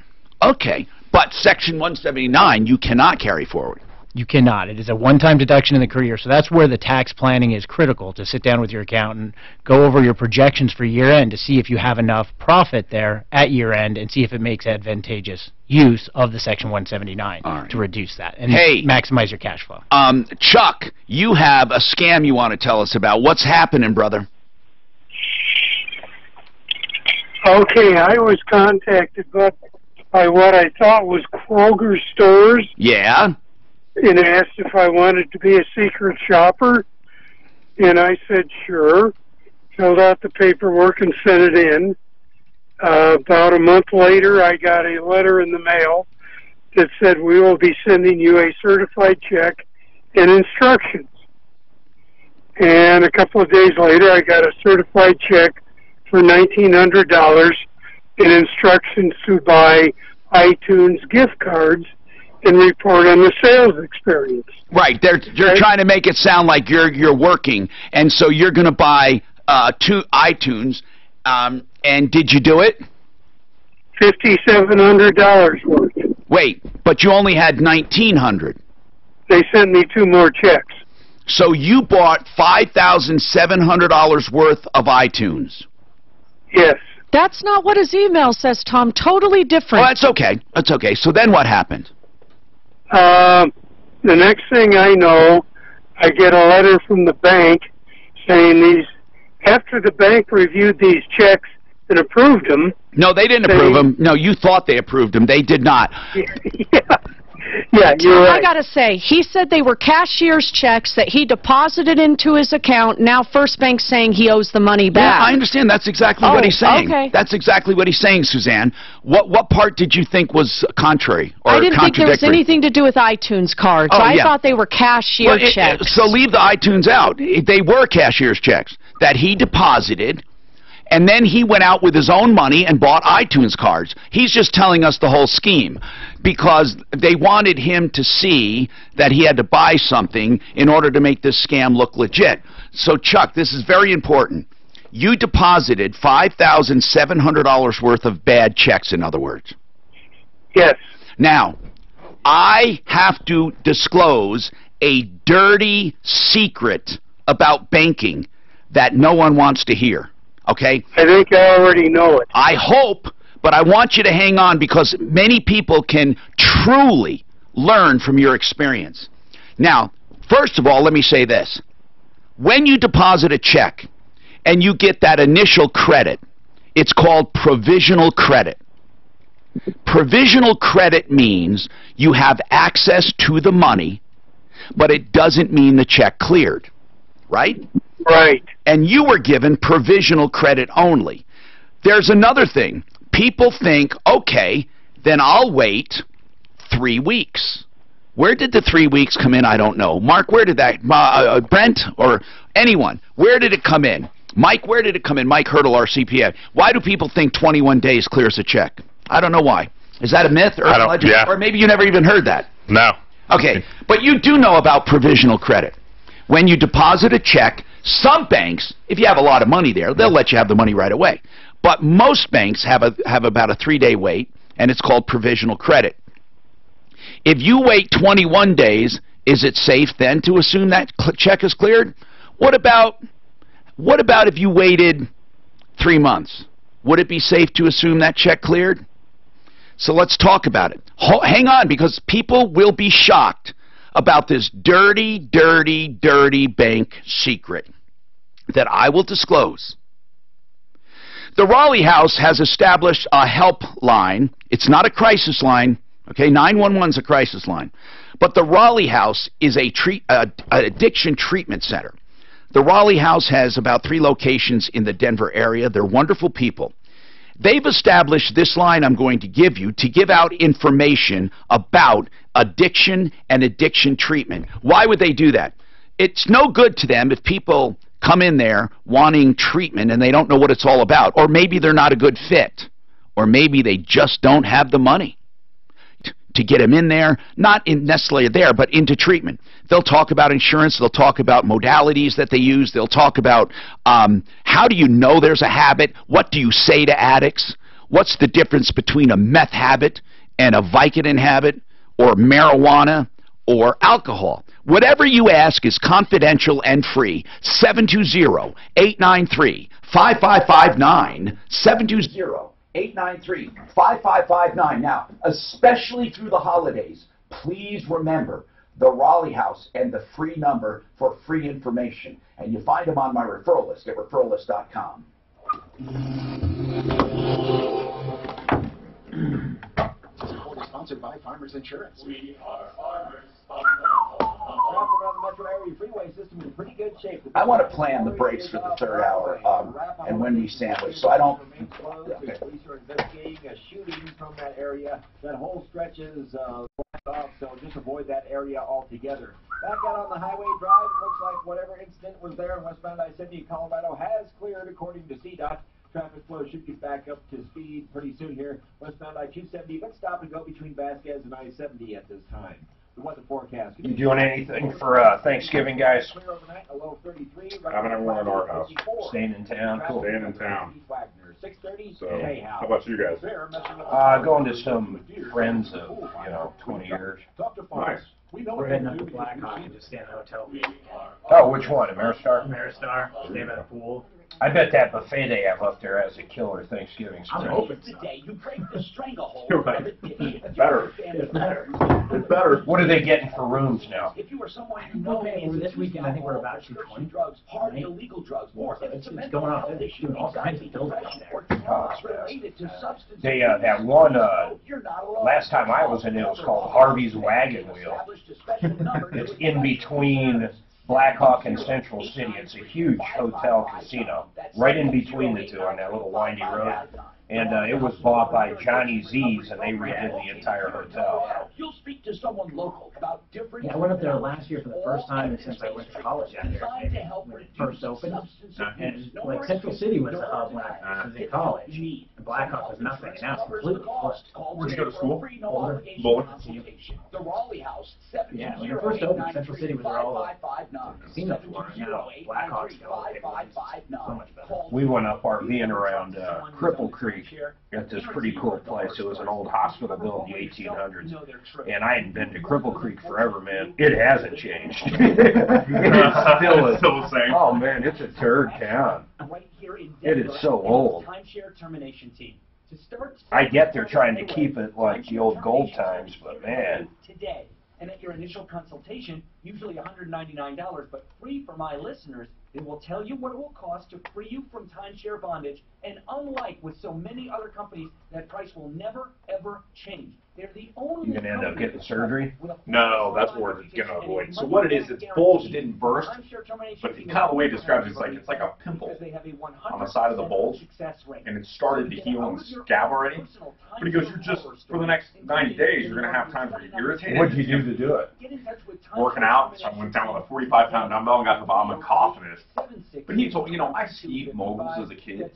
Okay, but Section 179 you cannot carry forward. You cannot. It is a one-time deduction in the career, so that's where the tax planning is critical, to sit down with your accountant, go over your projections for year-end to see if you have enough profit there at year-end and see if it makes advantageous use of the Section 179 to reduce that and maximize your cash flow. Chuck, you have a scam you want to tell us about. What's happening, brother? Okay, I was contacted by what I thought was Kroger stores. Yeah. And asked if I wanted to be a secret shopper. And I said, sure. Filled out the paperwork and sent it in. About a month later, I got a letter in the mail that said, we will be sending you a certified check and instructions. And a couple of days later, I got a certified check for $1,900 and instructions to buy iTunes gift cards and report on the sales experience. Right, they're trying to make it sound like you're working, and so you're going to buy 2 iTunes. And did you do it? $5,700 worth. Wait, but you only had $1,900. They sent me 2 more checks. So you bought $5,700 worth of iTunes. Yes. That's not what his email says, Tom. Totally different. Well, that's okay. That's okay. So then what happened? The next thing I know, I get a letter from the bank saying after the bank reviewed these checks and approved them. No, they didn't approve them. No, you thought they approved them. They did not. Yeah, you're right. I gotta say, he said they were cashier's checks that he deposited into his account. Now First Bank's saying he owes the money back. Yeah, I understand. That's exactly what he's saying. Okay. That's exactly what he's saying, Suzanne. What part did you think was contrary or I didn't think there was contradictory? anything to do with iTunes cards. I thought they were cashier checks. So leave the iTunes out. They were cashier's checks that he deposited, and then he went out with his own money and bought iTunes cards. He's just telling us the whole scheme because they wanted him to see that he had to buy something in order to make this scam look legit. So, Chuck, this is very important. You deposited $5,700 worth of bad checks, in other words. Yes. Now, I have to disclose a dirty secret about banking that no one wants to hear. Okay? I think I already know it. I hope, but I want you to hang on because many people can truly learn from your experience. Now, first of all, let me say this. When you deposit a check and you get that initial credit, it's called provisional credit. Provisional credit means you have access to the money, but it doesn't mean the check cleared. Right? Right. And you were given provisional credit only. There's another thing. People think, okay, then I'll wait 3 weeks. Where did the 3 weeks come in? I don't know. Mark, where did that, Brent or anyone, where did it come in? Mike, where did it come in? Mike Hurdle, our CPA. Why do people think 21 days clears a check? I don't know why. Is that a myth or a legend? Yeah. Or maybe you never even heard that. No. Okay, but you do know about provisional credit. When you deposit a check, some banks, if you have a lot of money there, they'll let you have the money right away. But most banks have about a 3-day wait, and it's called provisional credit. If you wait 21 days, is it safe then to assume that check is cleared? What about if you waited 3 months? Would it be safe to assume that check cleared? So let's talk about it. Hang on, because people will be shocked about this dirty, dirty, dirty bank secret that I will disclose. The Raleigh House has established a helpline. It's not a crisis line. Okay, 911 is a crisis line. But the Raleigh House is a addiction treatment center. The Raleigh House has about 3 locations in the Denver area. They're wonderful people. They've established this line I'm going to give you to give out information about addiction and addiction treatment. Why would they do that? It's no good to them if people come in there wanting treatment and they don't know what it's all about. Or maybe they're not a good fit. Or maybe they just don't have the money to get them in there, not necessarily there, but into treatment. They'll talk about insurance. They'll talk about modalities that they use. They'll talk about how do you know there's a habit? What do you say to addicts? What's the difference between a meth habit and a Vicodin habit, or marijuana, or alcohol? Whatever you ask is confidential and free. 720-893-5559. 720-893-5559. Now, especially through the holidays, please remember the Raleigh House and the free number for free information. And you find them on my referral list at referrallist.com. Support is sponsored by Farmers Insurance. We are farmers. Around the metro area freeway system in pretty good shape. I want to plan the breaks for the third hour and when we sandwich, so I don't. Okay. Police are investigating a shooting from that area. That whole stretch is blocked off, so just avoid that area altogether. Back out on the highway drive, it looks like whatever incident was there in westbound I-70 Colorado has cleared, according to CDOT. Traffic flow should get back up to speed pretty soon here. Westbound I-270, but stop and go between Vasquez and I-70 at this time. The weather forecast. You doing anything for Thanksgiving, guys? Having everyone at our house. Staying in town? Cool. Staying in town. So, how about you guys? Going to some friends of, 20 years. Nice. We're heading up to Blackhawk and just stay in a hotel. Oh, which one? Ameristar? Ameristar. Stay by the pool. I bet that buffet they have up there has a killer Thanksgiving I'm special. hoping The day you break the stranglehold. You're right. It's better. It's better. It's better. What are they getting for rooms now? If you are someone I don't know, this weekend I think we're about 220. drugs, hard illegal drugs, or if It's it's a going mental off. They're doing all kinds of buildings or there. related to substance They that one you're not alone. last time I was in it was called Harvey's Wagon Wheel. It's in between Blackhawk and Central City. It's a huge hotel casino right in between the two on that little windy road. And it was bought by Johnny Z's, and they redid the entire hotel. You'll speak to someone local about different. Yeah, I went up there last year for the first time since I went to college out there. When it first opened. And like Central City was the hub when I was in college. And Blackhawk was nothing. And now it's completely closed. Where'd you go to school? Boulder. The Raleigh House. Yeah, when it first opened, Central City was where all the casinos were. Now Blackhawk's got so much better. We went up RVing around Cripple Creek at this pretty cool place. It was an old hospital built in the 1800s. And I hadn't been to Cripple Creek forever, man. It hasn't changed. It is still the same. Oh, man, it's a turd town. It is so old. I get they're trying to keep it like the old gold times, but man. Today. And at your initial consultation, usually $199, but free for my listeners, they will tell you what it will cost to free you from timeshare bondage. And unlike with so many other companies, that price will never, ever change. They're the only. You gonna end up getting surgery? No, that's what it's gonna avoid. So what it is, it's bulge didn't burst, but kind of the way it describes it, it's like a pimple on the side of the bulge, and it started to heal and scab already. But he goes, you're just for the next 90 days, you're gonna have time for you irritated. What'd you do to do it? Working out, so I went down with a 45-pound dumbbell and got to the bottom and coughing it. But he told me, I skied moguls as a kid.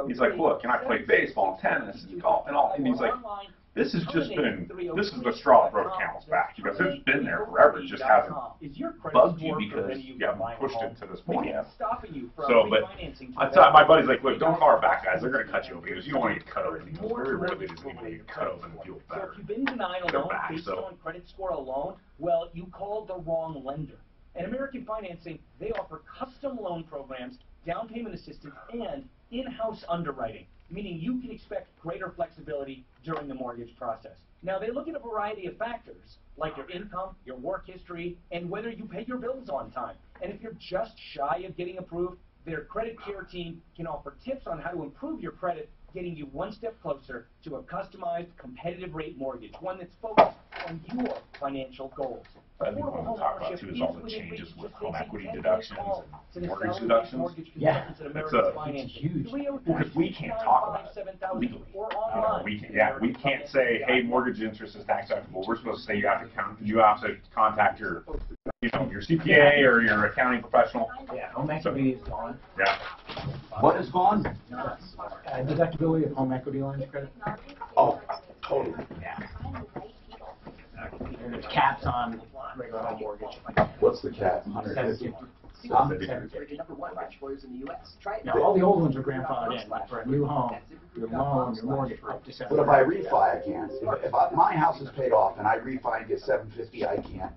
He's like, look, and I played baseball, tennis, and golf, and all. And he's like, this is the straw that broke the camel's back. He goes, it's been there forever, it just hasn't bugged you because you haven't pushed it to this point yet. So, but I thought my buddy's like, look, don't call our back guys, they're going to cut you open. He goes, you don't want to get cut open. He goes, very rarely does anybody get cut open and feel better. If you've been denied a loan based on credit score alone, well, you called the wrong lender. At American Financing, they offer custom loan programs, down payment assistance, and in-house underwriting. meaning you can expect greater flexibility during the mortgage process. Now, they look at a variety of factors, like your income, your work history, and whether you pay your bills on time. And if you're just shy of getting approved, their credit care team can offer tips on how to improve your credit, getting you one step closer to a customized, competitive rate mortgage, one that's focused on your financial goals. I think what we'll talk about too is all the changes with home equity deductions and mortgage deductions. Yeah, it's huge. Because we can't talk about it legally. We can't say, hey, mortgage interest is tax deductible. We're supposed to say you have to contact your your CPA or your accounting professional. Yeah, home equity is gone. Yeah. What is gone? Deductibility of home equity lines of credit. Oh, totally. Yeah. And there's caps on regular home mortgage. What's the cap? 150. Now, all the old ones are grandfathered in. For a new home, your loan, your mortgage, up to $700. But if I refi, I can't. If my house is paid off and I refi and get $750, I can't.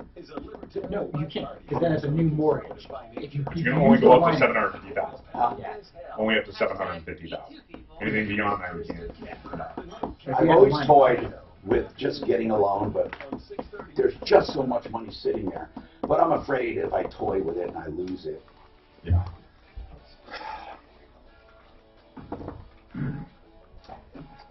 No, you can't, because then it's a new mortgage. If you can only go up to $750,000. Only up to $750,000. Anything beyond that, you can't. I've always toyed with just getting a loan, but there's just so much money sitting there. But I'm afraid if I toy with it and I lose it. Yeah.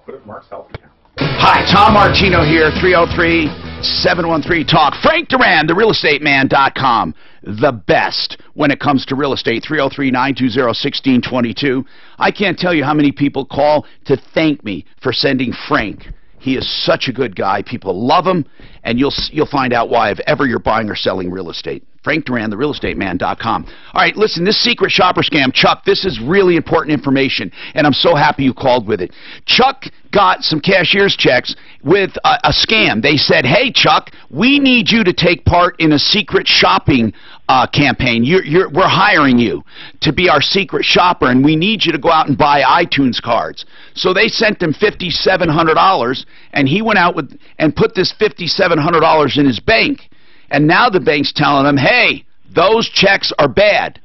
What if Mark's helping you? Hi, Tom Martino here, 303-713-TALK. Frank Duran, therealestateman.com. The best when it comes to real estate, 303-920-1622. I can't tell you how many people call to thank me for sending Frank. He is such a good guy. People love him, and you'll find out why if ever you're buying or selling real estate. Frank Duran, therealestateman.com. All right, listen, this secret shopper scam, Chuck, this is really important information, and I'm so happy you called with it. Chuck got some cashier's checks with a scam. They said, hey, Chuck, we need you to take part in a secret shopping campaign. We're hiring you to be our secret shopper, and we need you to go out and buy iTunes cards. So they sent him $5,700, and he went out and put this $5,700 in his bank. And now the bank's telling him, hey, those checks are bad.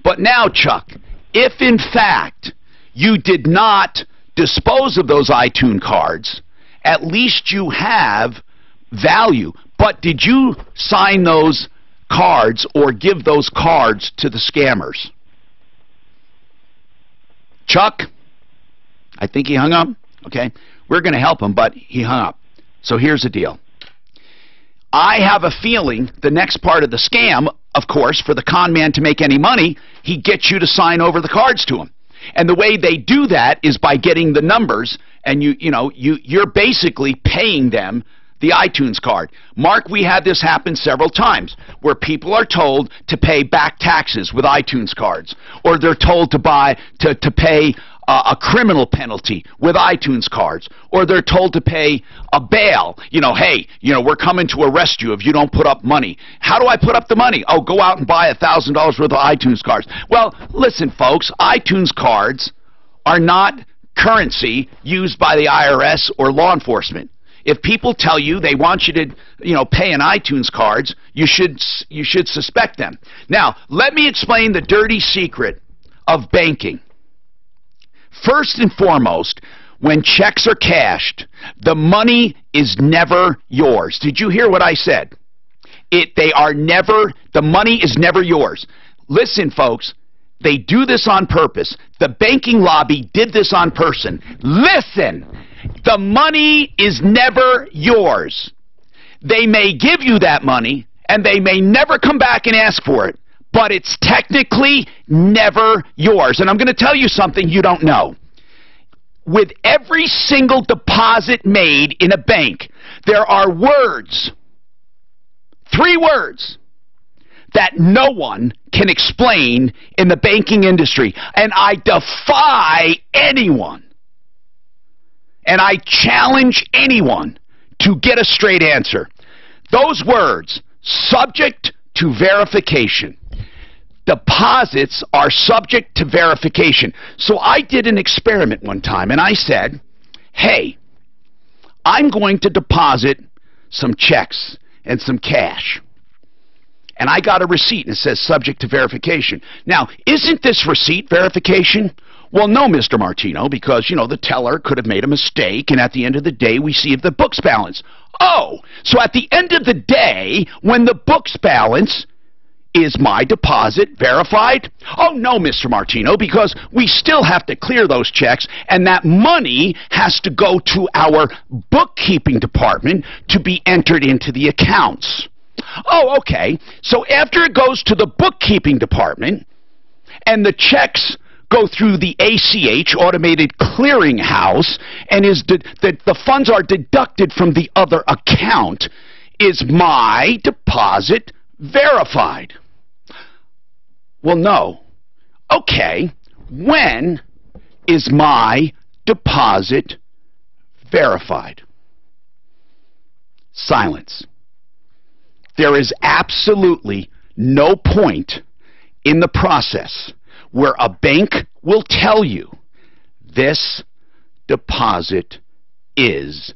But now, Chuck, if in fact you did not dispose of those iTunes cards, at least you have value. But did you sign those cards or give those cards to the scammers? Chuck, I think he hung up. Okay, we're going to help him, but he hung up. So here's the deal. I have a feeling the next part of the scam, of course, for the con man to make any money, he gets you to sign over the cards to him. And the way they do that is by getting the numbers, and you're basically paying them the iTunes card. Mark, we had this happen several times where people are told to pay back taxes with iTunes cards, or they're told to pay a criminal penalty with iTunes cards, or they're told to pay a bail. Hey, we're coming to arrest you if you don't put up money. How do I put up the money? Oh, go out and buy $1,000 worth of iTunes cards. Well, listen, folks, iTunes cards are not currency used by the IRS or law enforcement. If people tell you they want you to, pay in iTunes cards, you should suspect them. Now, let me explain the dirty secret of banking. First and foremost, when checks are cashed, the money is never yours. Did you hear what I said? The money is never yours. Listen, folks, they do this on purpose. The banking lobby did this on purpose. Listen, the money is never yours. They may give you that money, and they may never come back and ask for it, but it's technically never yours. And I'm going to tell you something you don't know. With every single deposit made in a bank, there are words, 3 words, that no one can explain in the banking industry. And I defy anyone, and I challenge anyone to get a straight answer. Those words, subject to verification. Deposits are subject to verification. So I did an experiment one time, and I said, hey, I'm going to deposit some checks and some cash. And I got a receipt, and it says subject to verification. Now, isn't this receipt verification? Well, no, Mr. Martino, because, you know, the teller could have made a mistake, and at the end of the day, we see the books balance. Oh, so at the end of the day, when the books balance, is my deposit verified? Oh, no, Mr. Martino, because we still have to clear those checks, and that money has to go to our bookkeeping department to be entered into the accounts. Oh, okay. So after it goes to the bookkeeping department, and the checks go through the ACH, Automated Clearinghouse, and the funds are deducted from the other account, is my deposit verified? Well, no. Okay, when is my deposit verified? Silence. There is absolutely no point in the process where a bank will tell you this deposit is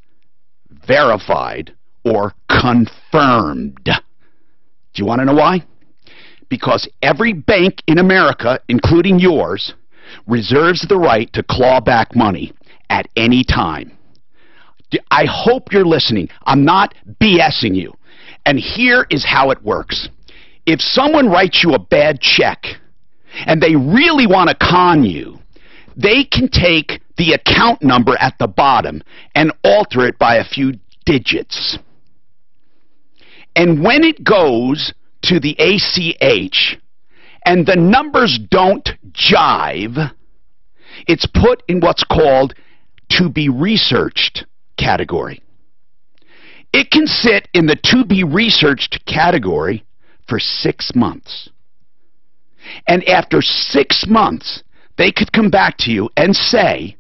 verified or confirmed. Do you want to know why? Because every bank in America, including yours, reserves the right to claw back money at any time. I hope you're listening. I'm not BSing you. And here is how it works. If someone writes you a bad check, and they really want to con you, they can take the account number at the bottom and alter it by a few digits. And when it goes to the ACH and the numbers don't jive, it's put in what's called to be researched category. It can sit in the to be researched category for 6 months. And after 6 months, they could come back to you and say,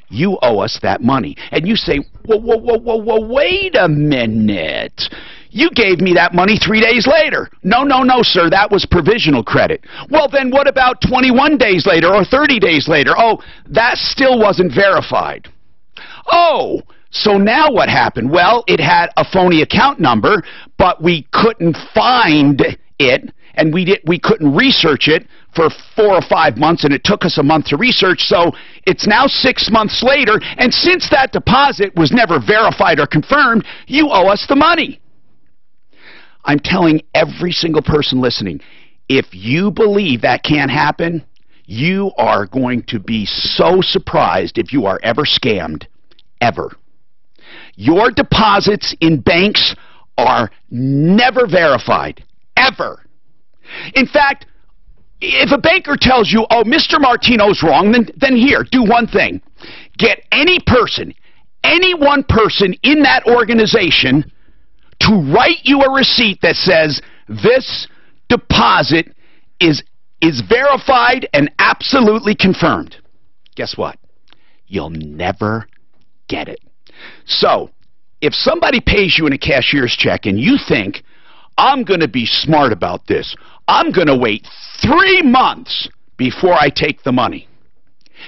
you owe us that money. And you say, whoa, wait a minute. You gave me that money 3 days later. No, sir, that was provisional credit. Well, then what about 21 days later or 30 days later? Oh, that still wasn't verified. Oh, so now what happened? Well, it had a phony account number, but we couldn't find it, and we couldn't research it for 4 or 5 months, and it took us a month to research, so it's now 6 months later, and since that deposit was never verified or confirmed, you owe us the money. I'm telling every single person listening, if you believe that can't happen, you are going to be so surprised if you are ever scammed, ever. Your deposits in banks are never verified, ever. In fact, if a banker tells you, oh, Mr. Martino's wrong, then here, do one thing. Get any one person in that organization to write you a receipt that says this deposit is verified and absolutely confirmed. Guess what? You'll never get it. So, if somebody pays you in a cashier's check and you think, I'm going to be smart about this, I'm going to wait 3 months before I take the money,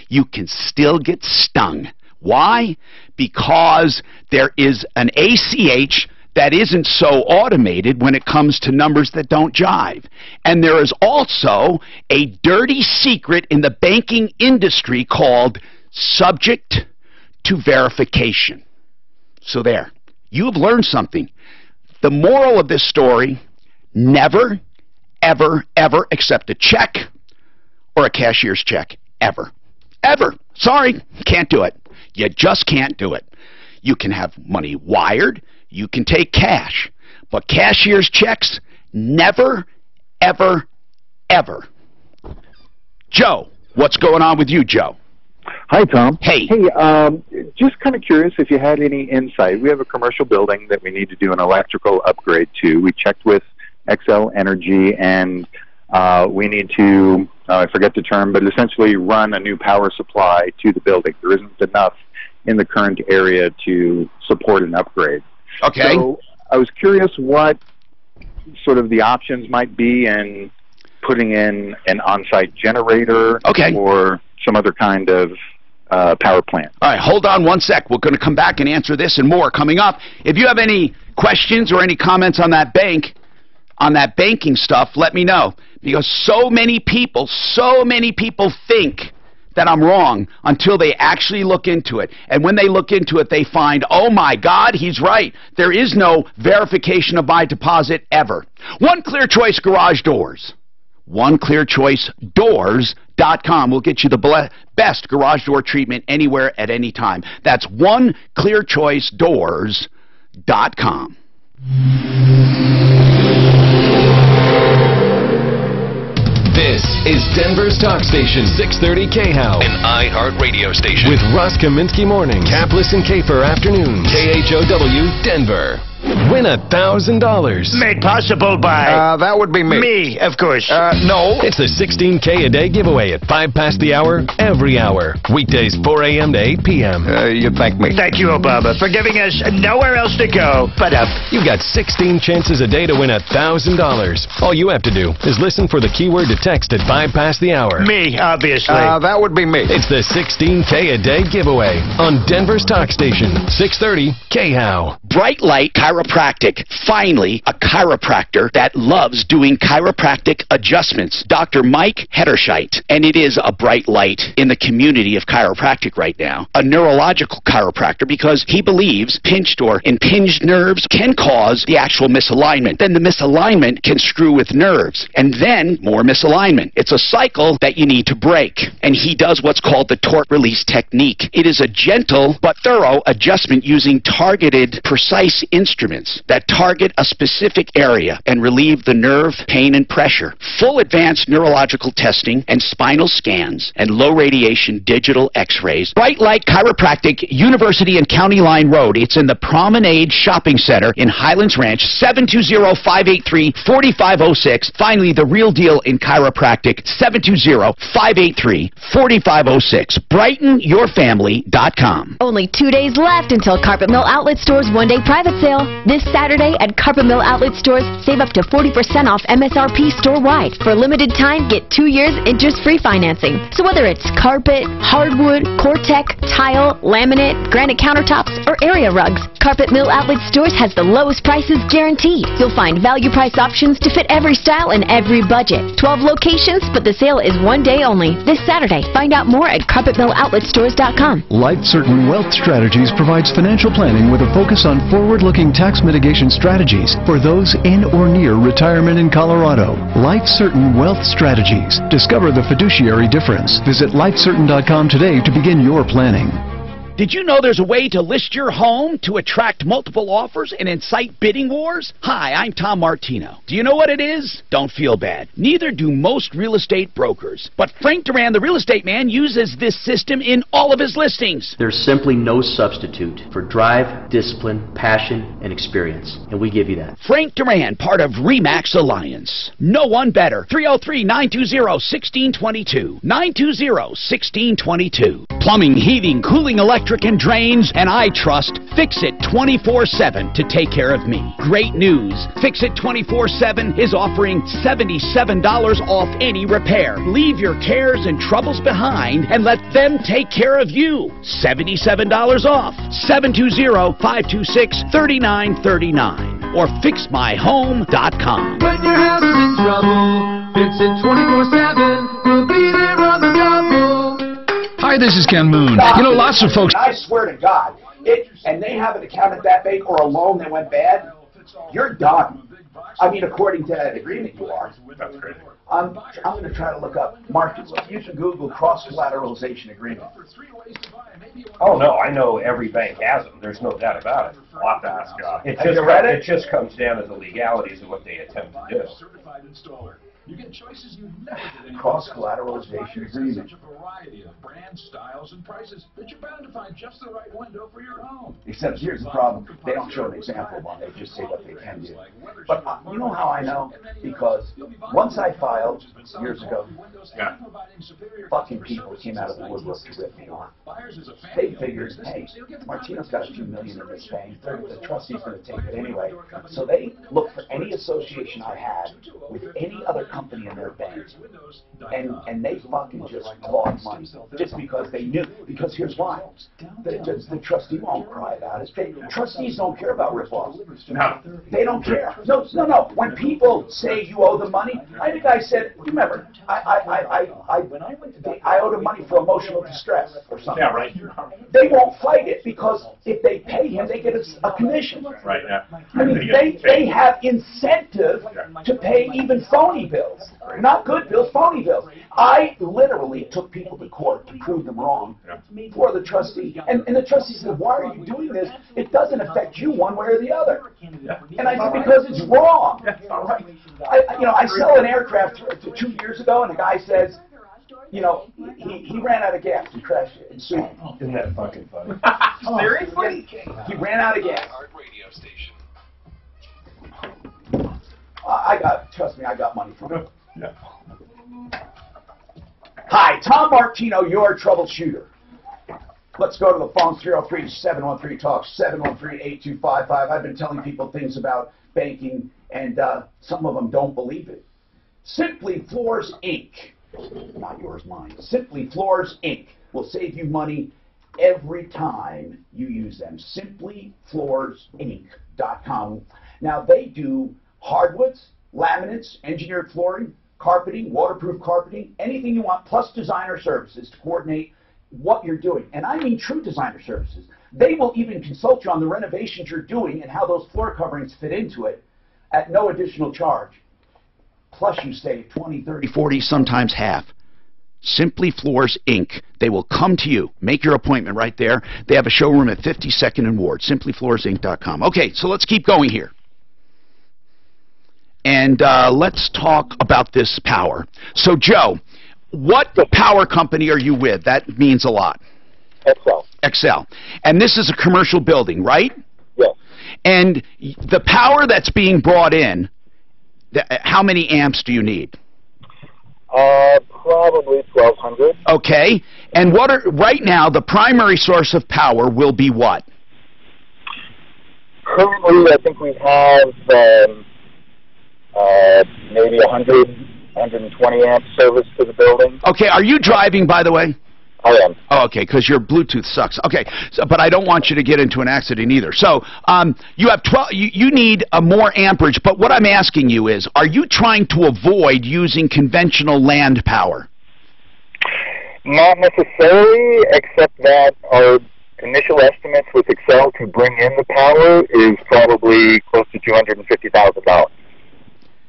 you can still get stung. Why? Because there is an ACH that isn't so automated when it comes to numbers that don't jive. And there is also a dirty secret in the banking industry called subject to verification. So there, you have learned something. The moral of this story, never, ever, ever accept a check or a cashier's check. Ever. Ever. Sorry, can't do it. You just can't do it. You can have money wired, you can take cash, but cashier's checks, never, ever, ever. Joe, what's going on with you, Joe? Hi, Tom. Hey. Hey, just kind of curious if you had any insight. We have a commercial building that we need to do an electrical upgrade to. We checked with XL Energy, and we need to, I forget the term, but essentially run a new power supply to the building. There isn't enough in the current area to support an upgrade. Okay. So I was curious what sort of the options might be in putting in an on-site generator or some other kind of power plant. All right, hold on one sec. We're going to come back and answer this and more coming up. If you have any questions or any comments on that banking stuff, let me know. Because so many people think that I'm wrong until they actually look into it. And when they look into it, they find, oh my God, he's right. There is no verification of my deposit ever. One Clear Choice Garage Doors. OneClearChoiceDoors.com will get you the best garage door treatment anywhere at any time. That's OneClearChoiceDoors.com. This is Denver's talk station, 630 KHOW, an iHeart radio station. With Ross Kaminsky mornings, Kaplis and Kafer afternoons, KHOW, Denver. Win $1,000. Made possible by... that would be me. Me, of course. No. It's the 16K a day giveaway at 5 past the hour, every hour. Weekdays, 4 a.m. to 8 p.m. You thank me. Thank you, Obama, for giving us nowhere else to go but up. You've got 16 chances a day to win $1,000. All you have to do is listen for the keyword to text at 5 past the hour. Me, obviously. That would be me. It's the 16K a day giveaway on Denver's talk station, 630 KHOW. Bright Light Chiropractic. Finally, a chiropractor that loves doing chiropractic adjustments. Dr. Mike Hederscheit. And it is a bright light in the community of chiropractic right now. A neurological chiropractor because he believes pinched or impinged nerves can cause the actual misalignment. Then the misalignment can screw with nerves. And then more misalignment. It's a cycle that you need to break. And he does what's called the torque release technique. It is a gentle but thorough adjustment using targeted, precise instruments that target a specific area and relieve the nerve, pain, and pressure. Full advanced neurological testing and spinal scans and low radiation digital x-rays. Bright Light Chiropractic, University and County Line Road. It's in the Promenade Shopping Center in Highlands Ranch, 720-583-4506. Finally, the real deal in chiropractic, 720-583-4506. BrightenYourFamily.com. Only 2 days left until Carpet Mill Outlet Store's one-day private sale. This Saturday at Carpet Mill Outlet Stores, save up to 40% off MSRP store-wide. For a limited time, get 2 years interest-free financing. So whether it's carpet, hardwood, Cortec, tile, laminate, granite countertops, or area rugs, Carpet Mill Outlet Stores has the lowest prices guaranteed. You'll find value price options to fit every style and every budget. 12 locations, but the sale is one day only. This Saturday. Find out more at CarpetMillOutletStores.com. Life Certain Wealth Strategies provides financial planning with a focus on forward-looking tax mitigation strategies for those in or near retirement in Colorado. Life Certain Wealth Strategies. Discover the fiduciary difference. Visit LifeCertain.com today to begin your planning. Did you know there's a way to list your home to attract multiple offers and incite bidding wars? Hi, I'm Tom Martino. Do you know what it is? Don't feel bad. Neither do most real estate brokers. But Frank Duran, the real estate man, uses this system in all of his listings. There's simply no substitute for drive, discipline, passion, and experience. And we give you that. Frank Duran, part of RE/MAX Alliance. No one better. 303-920-1622. 920-1622. Plumbing, heating, cooling, electric, and drains, and I trust Fix-It 24/7 to take care of me. Great news. Fix-It 24/7 is offering $77 off any repair. Leave your cares and troubles behind and let them take care of you. $77 off. 720-526-3939 or fixmyhome.com. When your house is in trouble, Fix-It 24/7. We'll be there on the double. Hi, this is Ken Moon. You know, lots of folks... I swear to God, and they have an account that big or a loan that went bad, you're done. I mean, according to that agreement, you are. That's crazy. I'm going to try to look up, Mark, you can Google cross-collateralization agreement. Oh, no, I know every bank has them. There's no doubt about it. I'll have to ask God. Have you read it? It just comes down to the legalities of what they attempt to do. You get choices you've never get anywhere. Cross-collateralization agreement. Such a variety of brands, styles, and prices that you're bound to find just the right window for your home. Except here's the problem. They don't show an example of one. They just say what they can do. But you know how I know? Because once I filed years ago, fucking people came out of the woodwork to rip me off. They figured, hey, Martino's got a few million in this bank. The trustee's going to take it anyway. So they looked for any association I had with any other company in their bank, and they fucking just clawed money just because they knew. Because here's why: the trustee won't cry about it. Trustees don't care about rip-offs. No. They don't care. No. When people say you owe them money, I think I said, remember, I owed him money for emotional distress or something. Yeah, right. They won't fight it because if they pay him, they get a commission. Right. Yeah. I mean, they have incentive to pay even phony bills, not good bills, phony bills. I literally took people to court to prove them wrong for the trustee, and the trustee said, "Why are you doing this? It doesn't affect you one way or the other." And I said, "Because it's wrong." I sell an aircraft 2 years ago, and the guy says, he ran out of gas and crashed it and sued me. Isn't that fucking funny? Seriously? He ran out of gas. Trust me, I got money from him. Yeah. Hi, Tom Martino, your troubleshooter. Let's go to the phone, 303-713-TALK, 713-8255. I've been telling people things about banking, and some of them don't believe it. Simply Floors, Inc., not yours, mine. Simply Floors, Inc. will save you money every time you use them. SimplyFloorsInc.com. Now, they do hardwoods, laminates, engineered flooring, carpeting, waterproof carpeting, anything you want, plus designer services to coordinate what you're doing. And I mean true designer services. They will even consult you on the renovations you're doing and how those floor coverings fit into it at no additional charge. Plus you save 20, 30, 40, sometimes half. Simply Floors, Inc. They will come to you. Make your appointment right there. They have a showroom at 52nd and Ward, SimplyFloorsInc.com. Okay, so let's keep going here. And let's talk about this power. So, Joe, what power company are you with? That means a lot. Excel. And this is a commercial building, right? Yes. And the power that's being brought in, how many amps do you need? Probably 1,200. Okay. And right now, the primary source of power will be what? Currently, I think we have maybe 100, 120 amp service to the building. Okay. Are you driving, by the way? I am. Oh, okay, because your Bluetooth sucks. Okay, but I don't want you to get into an accident either. So you have 12. You need a more amperage. But what I'm asking you is, are you trying to avoid using conventional land power? Not necessarily, except that our initial estimates with Excel to bring in the power is probably close to $250,000.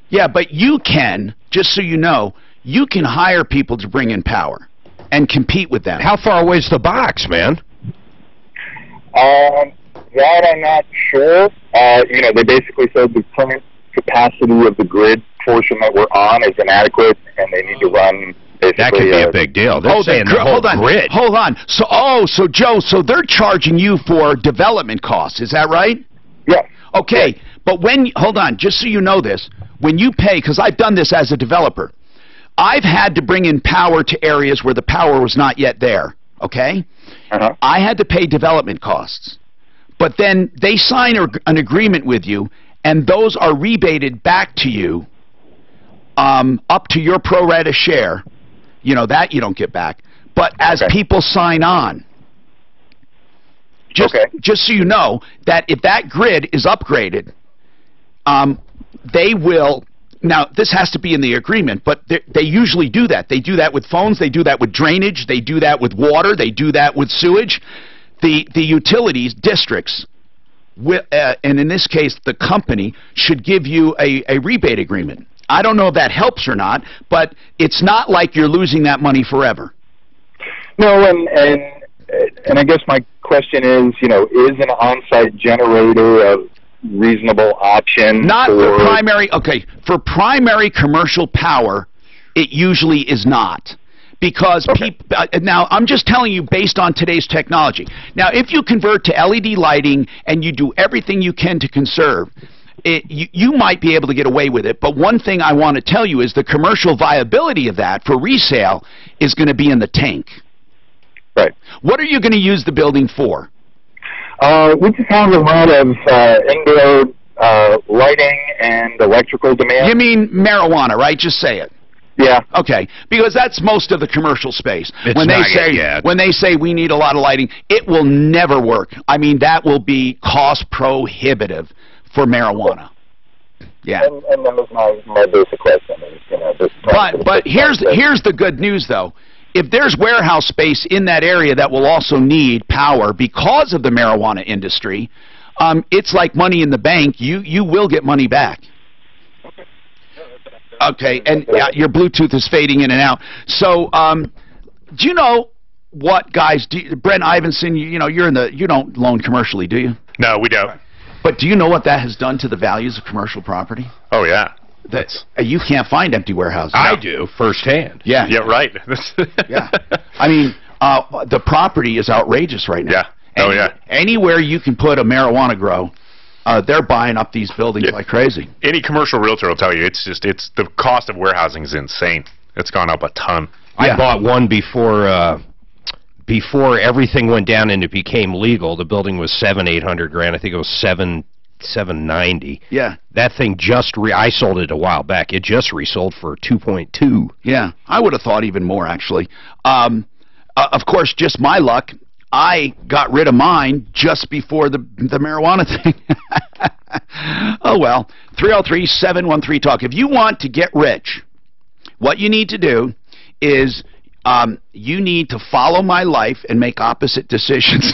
Yeah, but you can, just so you know, you can hire people to bring in power and compete with them. How far away is the box, man? That I'm not sure. They basically said the current capacity of the grid portion that we're on is inadequate, and they need to run basically... That could be a big deal. They're saying the whole grid. Hold on. So Joe, they're charging you for development costs, is that right? Yes. Okay, but hold on, just so you know this, when you pay, because I've done this as a developer, I've had to bring in power to areas where the power was not yet there, okay? I had to pay development costs. But then they sign an agreement with you, and those are rebated back to you up to your pro rata share. That you don't get back. But as people sign on, just so you know, that if that grid is upgraded, they will... Now, this has to be in the agreement, but they usually do that. They do that with phones. They do that with drainage. They do that with water. They do that with sewage. The utilities, districts, and in this case, the company, should give you a rebate agreement. I don't know if that helps or not, but it's not like you're losing that money forever. No, and I guess my question is, is an on-site generator a reasonable option? Not for primary. Okay, for primary commercial power, it usually is not, because now I'm just telling you based on today's technology. Now, if you convert to LED lighting and you do everything you can to conserve, you might be able to get away with it. But one thing I want to tell you is the commercial viability of that for resale is going to be in the tank. Right. What are you going to use the building for? We just have a lot of indoor lighting and electrical demand. You mean marijuana, right? Just say it. Yeah. Okay, because that's most of the commercial space. It's when they not say yet. when they say we need a lot of lighting, it will never work. I mean, that will be cost prohibitive for marijuana. Yeah. And that was my basic question. Is, just but here's the good news though. If there's warehouse space in that area that will also need power because of the marijuana industry, it's like money in the bank. You will get money back. Okay, and your Bluetooth is fading in and out. So, do you know what, guys? Brent Ivinson, you don't loan commercially, do you? No, we don't. But do you know what that has done to the values of commercial property? Oh yeah. You can't find empty warehouses. I do firsthand. Yeah. Yeah. Right. Yeah. I mean, the property is outrageous right now. Yeah. Anywhere you can put a marijuana grow, they're buying up these buildings like crazy. Any commercial realtor will tell you it's the cost of warehousing is insane. It's gone up a ton. I bought one before everything went down and it became legal. The building was $700-800 grand. I think it was $790. Yeah. That thing I sold it a while back. It just resold for 2.2. Yeah, I would have thought even more actually. Of course, just my luck. I got rid of mine just before the marijuana thing. Oh, well. 303-713-TALK. If you want to get rich, what you need to do is you need to follow my life and make opposite decisions.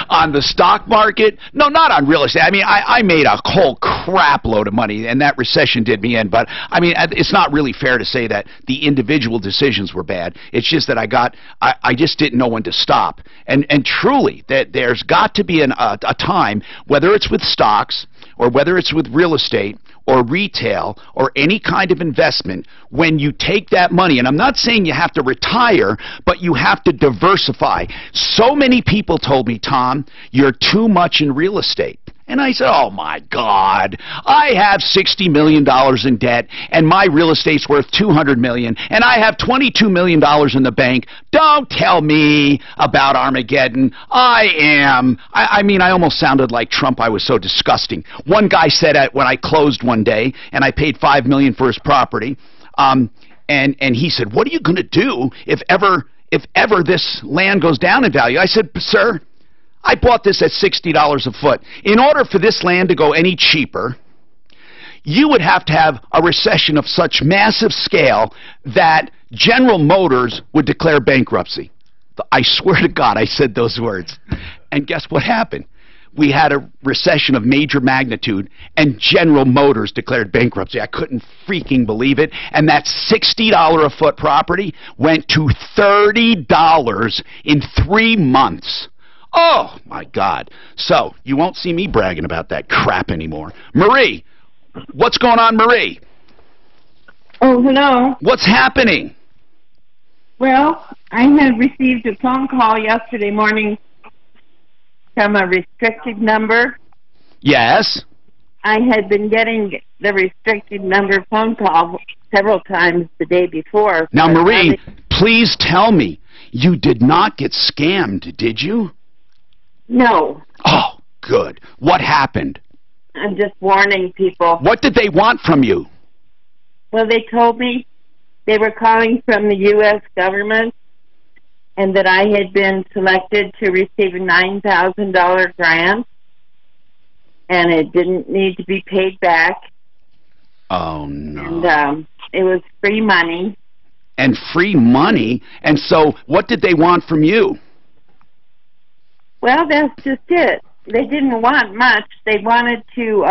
On the stock market? No, not on real estate. I mean, I made a whole crap load of money, and that recession did me in. But, I mean, it's not really fair to say that the individual decisions were bad. It's just that I just didn't know when to stop. And truly, there's got to be a time, whether it's with stocks or whether it's with real estate or retail or any kind of investment, when you take that money, and I'm not saying you have to retire, but you have to diversify. So many people told me, Tom, you're too much in real estate. And I said, oh, my God, I have $60 million in debt, and my real estate's worth $200 million, and I have $22 million in the bank. Don't tell me about Armageddon. I mean, I almost sounded like Trump. I was so disgusting. One guy said when I closed one day, and I paid $5 million for his property, and he said, what are you going to do if ever this land goes down in value? I said, sir, I bought this at $60 a foot. In order for this land to go any cheaper, you would have to have a recession of such massive scale that General Motors would declare bankruptcy. I swear to God, I said those words. And guess what happened? We had a recession of major magnitude, and General Motors declared bankruptcy. I couldn't freaking believe it. And that $60 a foot property went to $30 in 3 months. Oh, my God. So, you won't see me bragging about that crap anymore. Marie, what's going on, Marie? Oh, hello. What's happening? Well, I had received a phone call yesterday morning from a restricted number. Yes. I had been getting the restricted number phone call several times the day before. Now, Marie, please tell me, you did not get scammed, did you? No. Oh, good. What happened? I'm just warning people. What did they want from you? Well, they told me they were calling from the U.S. government and that I had been selected to receive a $9,000 grant and it didn't need to be paid back. Oh, no. And it was free money. And free money? And so what did they want from you? Well, that's just it. They didn't want much. They wanted to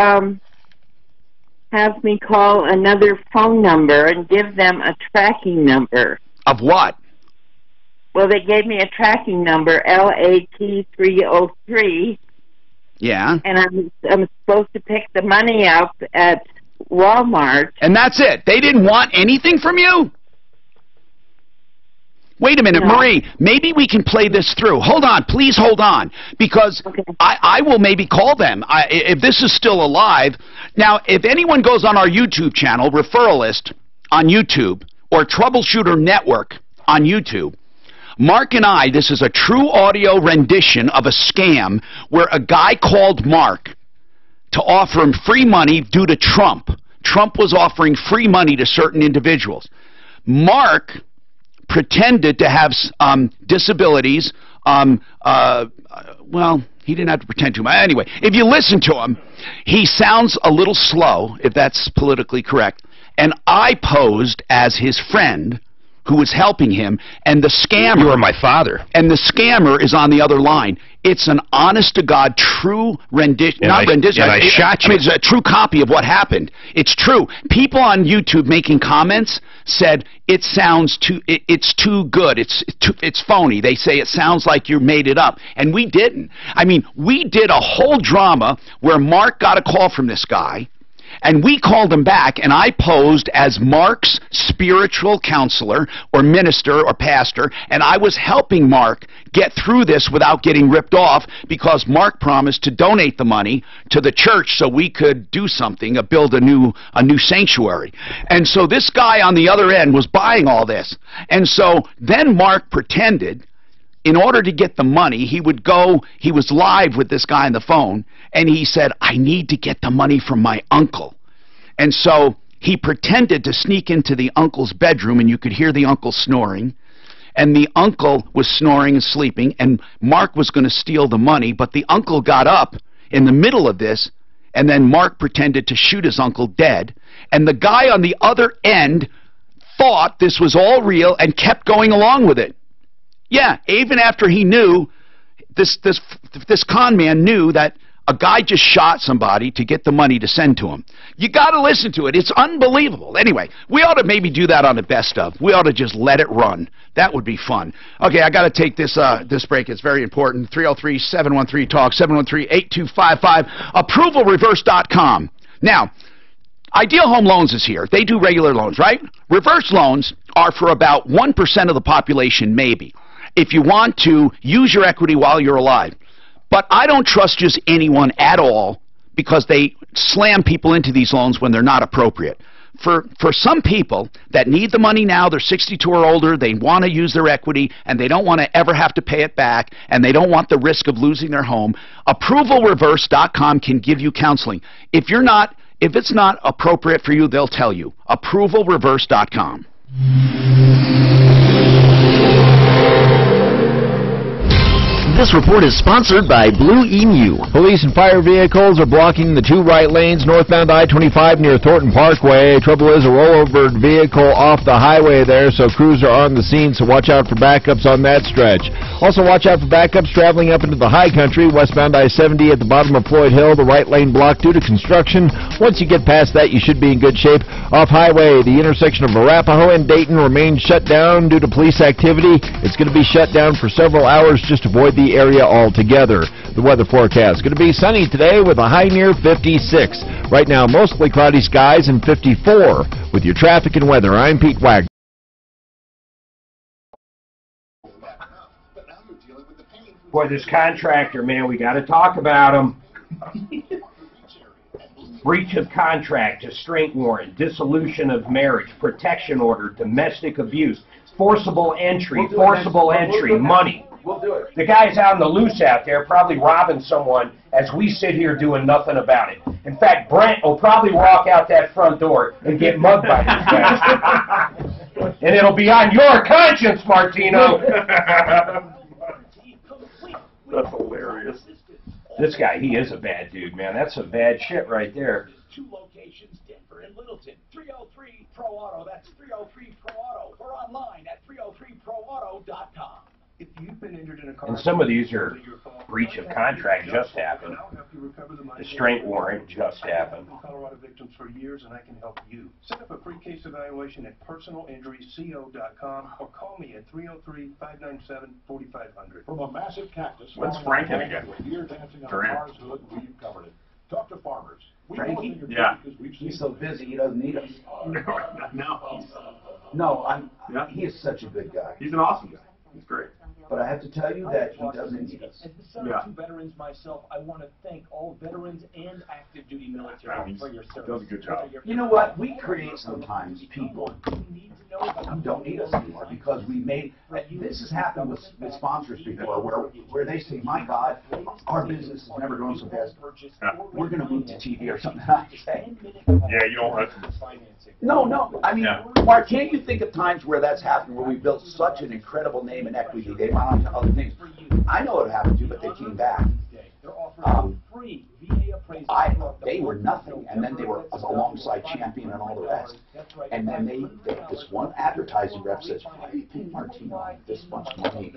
have me call another phone number and give them a tracking number. Of what? Well, they gave me a tracking number, LAT303. Yeah. And I'm supposed to pick the money up at Walmart. And that's it? They didn't want anything from you? Wait a minute, no. Marie, maybe we can play this through. Hold on, please hold on, because okay. I will maybe call them if this is still alive. Now, if anyone goes on our YouTube channel, Referralist on YouTube, or Troubleshooter Network on YouTube, Mark and I, this is a true audio rendition of a scam where a guy called Mark to offer him free money due to Trump. Trump was offering free money to certain individuals. Mark pretended to have disabilities. Well, he didn't have to pretend to. Anyway, if you listen to him, he sounds a little slow, if that's politically correct. And I posed as his friend who was helping him, and the scammer... You were my father. And the scammer is on the other line. It's an honest-to-God, true rendition... I shot you. I mean, it's a true copy of what happened. It's true. People on YouTube making comments said, it sounds too... It's too good. It's phony. They say it sounds like you made it up. And we didn't. I mean, we did a whole drama where Mark got a call from this guy, and we called him back, and I posed as Mark's spiritual counselor or minister or pastor, and I was helping Mark get through this without getting ripped off, because Mark promised to donate the money to the church so we could do something, build a new sanctuary. And so this guy on the other end was buying all this. And so then Mark pretended, in order to get the money, he was live with this guy on the phone, and he said, I need to get the money from my uncle. And so he pretended to sneak into the uncle's bedroom, and you could hear the uncle snoring. And the uncle was snoring and sleeping, and Mark was going to steal the money, but the uncle got up in the middle of this, and then Mark pretended to shoot his uncle dead. And the guy on the other end thought this was all real and kept going along with it. Yeah, even after he knew, this con man knew that a guy just shot somebody to get the money to send to him. You got to listen to it. It's unbelievable. Anyway, we ought to maybe do that on the best of. We ought to just let it run. That would be fun. Okay, I got to take this break. It's very important. 303-713-TALK, 713-8255, approvalreverse.com. Now, Ideal Home Loans is here. They do regular loans, right? Reverse loans are for about 1% of the population, maybe, if you want to use your equity while you're alive. But I don't trust just anyone at all, because they slam people into these loans when they're not appropriate. For some people that need the money now, they're 62 or older, they want to use their equity, and they don't want to ever have to pay it back, and they don't want the risk of losing their home, approvalreverse.com can give you counseling. If it's not appropriate for you, they'll tell you. approvalreverse.com. This report is sponsored by Blue Emu. Police and fire vehicles are blocking the two right lanes northbound I-25 near Thornton Parkway. Trouble is a rollover vehicle off the highway there, so crews are on the scene, so watch out for backups on that stretch. Also watch out for backups traveling up into the high country, westbound I-70 at the bottom of Floyd Hill, the right lane blocked due to construction. Once you get past that, you should be in good shape. Off highway, the intersection of Arapahoe and Dayton remains shut down due to police activity. It's going to be shut down for several hours. Just avoid the area altogether. The weather forecast going to be sunny today with a high near 56. Right now, mostly cloudy skies and 54. With your traffic and weather, I'm Pete Wagner. Boy, this contractor, man, we got to talk about him. Breach of contract, restraint warrant, dissolution of marriage, protection order, domestic abuse, forcible entry, money. We'll do it. The guy's out on the loose out there, probably robbing someone, as we sit here doing nothing about it. In fact, Brent will probably walk out that front door and get mugged by these guys. And it'll be on your conscience, Martino. That's hilarious. This guy, he is a bad dude, man. That's some bad shit right there. 2 locations, Denver and Littleton. 303 Pro Auto. That's 303 Pro Auto. Or online at 303proauto.com. If you've been injured in a car, And some of these are breach of contract just happened. Restraint warrant just happened. Colorado victims for years, and I can help you. Set up a free case evaluation at personalinjuryco.com or call me at 303-597-4500. From a massive cactus. When's Frank in again? Deer dancing on Durant. a car's hood, we've covered it. Talk to farmers. We Frankie? know that Yeah. because we've He's seen so busy he doesn't need us. No. No, Yeah. he is such a good guy. He's an awesome guy. He's great. But I have to tell you that he doesn't need us. As the son of 2 veterans myself, I want to thank all veterans and active duty military for your service. Does a good job. You know what? We create sometimes people who don't need us anymore because we made. This has happened with sponsors before, where they say, "My God, our business has never grown so fast. We're going to move to TV or something." I say, yeah, you don't want to. No. I mean, Mark, can't you think of times where that's happened, where we built such an incredible name and equity? They went on to other things. I know what happened to, but they came back. They were nothing, and then they were alongside Champion and all the rest. And then this one advertising rep says, "Why are you paying Martino this much money?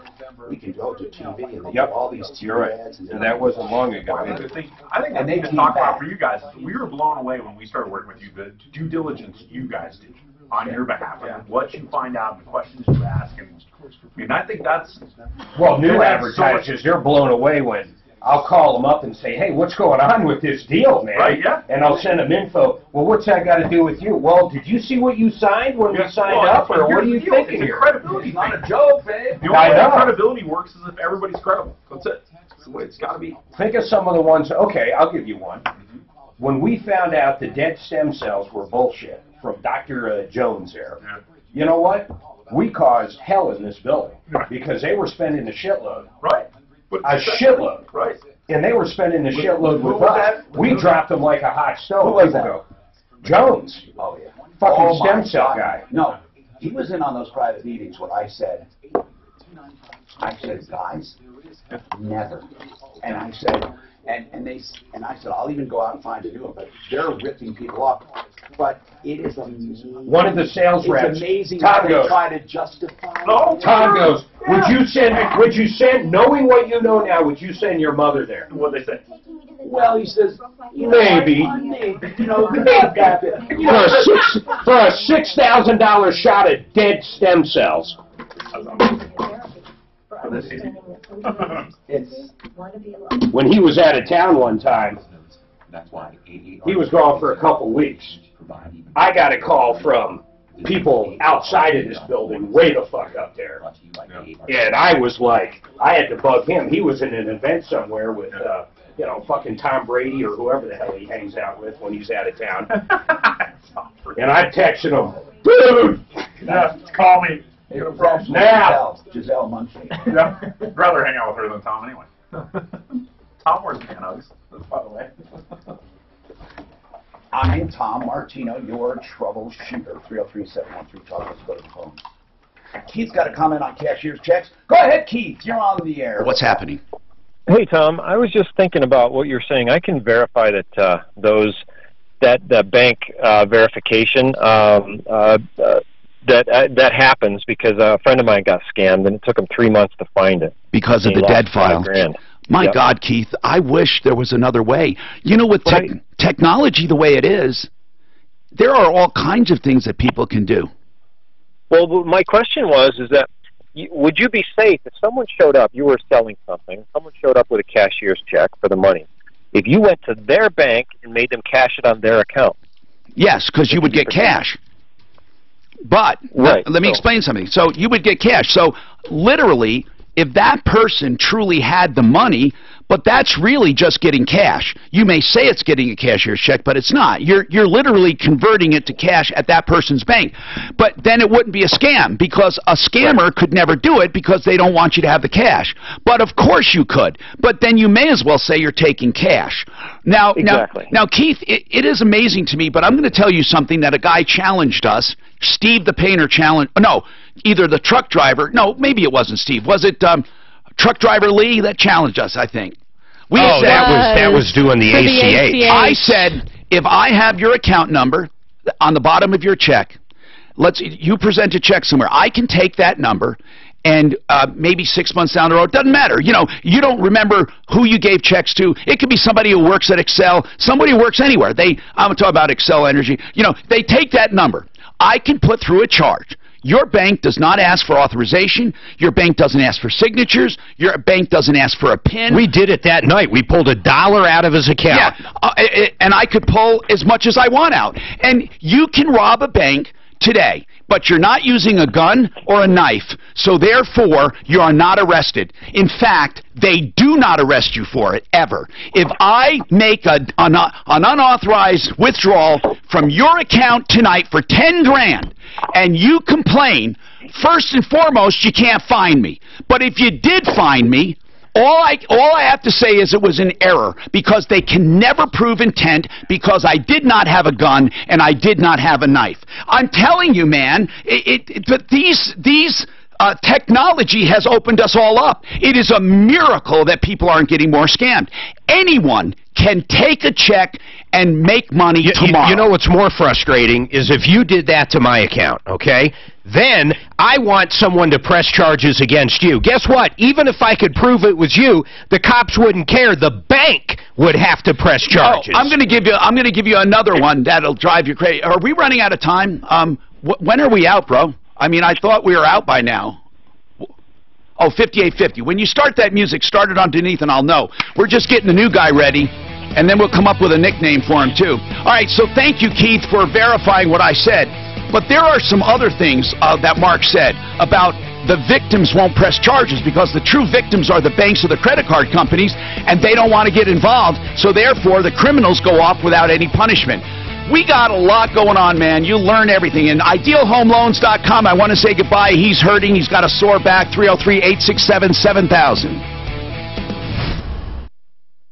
We can go to TV," and they get all these TV ads. And that wasn't long ago. I think what we can talk about for you guys is we were blown away when we started working with you. The due diligence you guys do on your behalf, and what you find out, and the questions you ask, and I mean, I think that's new advertisers. They're blown away when I'll call them up and say, "Hey, what's going on with this deal, man?" Right, yeah. And I'll send them info. Well, what's that got to do with you? Well, did you see what you signed when you signed up, or what are you thinking here? Credibility, not a joke, babe. The only way credibility works is if everybody's credible. That's it. That's the way it's got to be. Think of some of the ones. Okay, I'll give you one. When we found out the dead stem cells were bullshit from Dr. Jones there, you know what? We caused hell in this building because they were spending a shitload. Right. A shitload. Right. And they were spending a shitload with us. We dropped them like a hot stove. Who was that? Jones. Oh, yeah. Fucking stem cell guy. No, he was in on those private meetings where I said, "Guys, never." And I said, and I said, "I'll even go out and find a new one," but they're ripping people off. But it is amazing. One of the sales reps, it's amazing Tom how goes, they try to justify. No, Tom goes, would you send, knowing what you know now, would you send your mother there? What'd they say? Well, he says, maybe. You know, for a $6,000 shot at dead stem cells. When he was out of town one time, he was gone for a couple weeks. I got a call from people outside of this building, way the fuck up there. And I was like, I had to bug him. He was in an event somewhere with, fucking Tom Brady or whoever the hell he hangs out with when he's out of town. And I texted him, dude! Call me. Now! Giselle Munchkin. Yeah, I'd rather hang out with her than Tom anyway. Tom wears man hugs, by the way. I'm Tom Martino, your troubleshooter. 303-713. Talk. Let's go to the phone. Keith's got a comment on cashier's checks. Go ahead, Keith. You're on the air. What's happening? Hey, Tom. I was just thinking about what you're saying. I can verify that that bank verification that happens because a friend of mine got scammed and it took him 3 months to find it because of the dead file. My God, Keith, I wish there was another way. You know, with technology the way it is, there are all kinds of things that people can do. Well, my question is that would you be safe if someone showed up, you were selling something, someone showed up with a cashier's check for the money, if you went to their bank and made them cash it on their account? Yes, because you would get cash. But let me explain something. So you would get cash. So literally, if that person truly had the money, but that's really just getting cash. You may say it's getting a cashier's check, but it's not. You're literally converting it to cash at that person's bank. But then it wouldn't be a scam because a scammer could never do it because they don't want you to have the cash. But of course you could. But then you may as well say you're taking cash. Now, Keith, it is amazing to me, but I'm going to tell you something that a guy challenged us. Steve the painter challenged. No, either the truck driver. No, maybe it wasn't Steve. Was it truck driver Lee that challenged us? I think. That was doing the ACH. I said, if I have your account number on the bottom of your check, you present a check somewhere, I can take that number and maybe 6 months down the road, doesn't matter. You know, you don't remember who you gave checks to. It could be somebody who works at Excel, somebody who works anywhere. I'm talking about Excel Energy. You know, they take that number. I can put through a charge. Your bank does not ask for authorization. Your bank doesn't ask for signatures. Your bank doesn't ask for a PIN. We did it that night. We pulled $1 out of his account. Yeah, and I could pull as much as I want out. And you can rob a bank today. but you're not using a gun or a knife, so therefore you are not arrested. In fact, they do not arrest you for it, ever. If I make an unauthorized withdrawal from your account tonight for 10 grand and you complain, first and foremost, you can't fine me. But if you did fine me, all I have to say is it was an error, because they can never prove intent, because I did not have a gun and I did not have a knife. I'm telling you, man, but these technology has opened us all up. It is a miracle that people aren't getting more scammed. Anyone can take a check and make money tomorrow. You know what's more frustrating is if you did that to my account, okay? Then I want someone to press charges against you. Guess what? Even if I could prove it was you, the cops wouldn't care. The bank would have to press charges. Oh, I'm going to give you another one that'll drive you crazy. Are we running out of time? When are we out, bro? I mean, I thought we were out by now. Oh, 5850. When you start that music, start it underneath and I'll know. We're just getting the new guy ready, and then we'll come up with a nickname for him, too. All right, so thank you, Keith, for verifying what I said. But there are some other things that Mark said about the victims won't press charges, because the true victims are the banks or the credit card companies, and they don't want to get involved, so therefore the criminals go off without any punishment. We got a lot going on, man. You learn everything. And IdealHomeLoans.com, I want to say goodbye. He's hurting. He's got a sore back. 303-867-7000.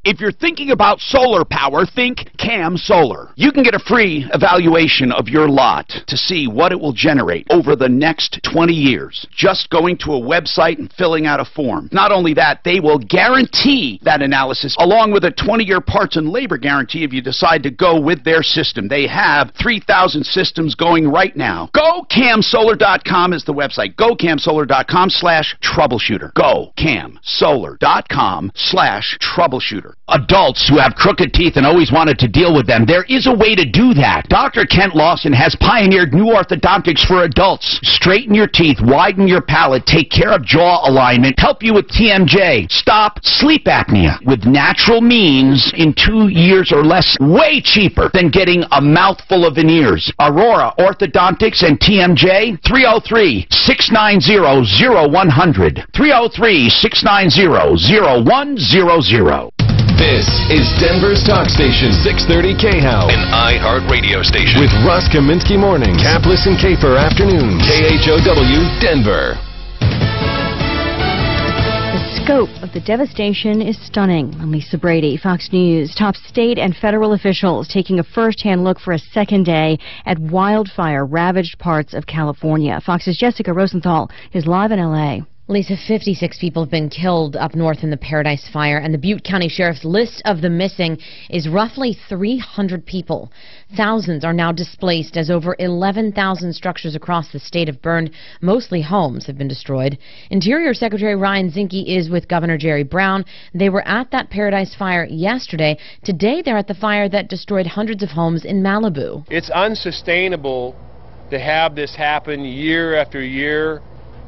If you're thinking about solar power, think Cam Solar. You can get a free evaluation of your lot to see what it will generate over the next 20 years, just going to a website and filling out a form. Not only that, they will guarantee that analysis along with a 20-year parts and labor guarantee if you decide to go with their system. They have 3,000 systems going right now. GoCamSolar.com is the website. GoCamSolar.com/troubleshooter. GoCamSolar.com/troubleshooter. Adults who have crooked teeth and always wanted to deal with them, there is a way to do that. Dr. Kent Lawson has pioneered new orthodontics for adults. Straighten your teeth, widen your palate, take care of jaw alignment, help you with TMJ, stop sleep apnea with natural means in 2 years or less, way cheaper than getting a mouthful of veneers. Aurora Orthodontics and TMJ, 303-690-0100, 303-690-0100. This is Denver's talk station, 630 KHOW, an iHeart radio station. With Russ Kaminsky mornings, Kaplis and Kafer afternoons, KHOW, Denver. The scope of the devastation is stunning. I'm Lisa Brady, Fox News. Top state and federal officials taking a first-hand look for a second day at wildfire-ravaged parts of California. Fox's Jessica Rosenthal is live in L.A. Lisa, 56 people have been killed up north in the Paradise Fire, and the Butte County Sheriff's list of the missing is roughly 300 people. Thousands are now displaced as over 11,000 structures across the state have burned. Mostly homes have been destroyed. Interior Secretary Ryan Zinke is with Governor Jerry Brown. They were at that Paradise Fire yesterday. Today they're at the fire that destroyed hundreds of homes in Malibu. It's unsustainable to have this happen year after year.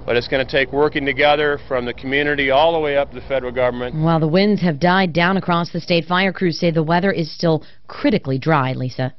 But it's going to take working together from the community all the way up to the federal government. While the winds have died down across the state, fire crews say the weather is still critically dry, Lisa.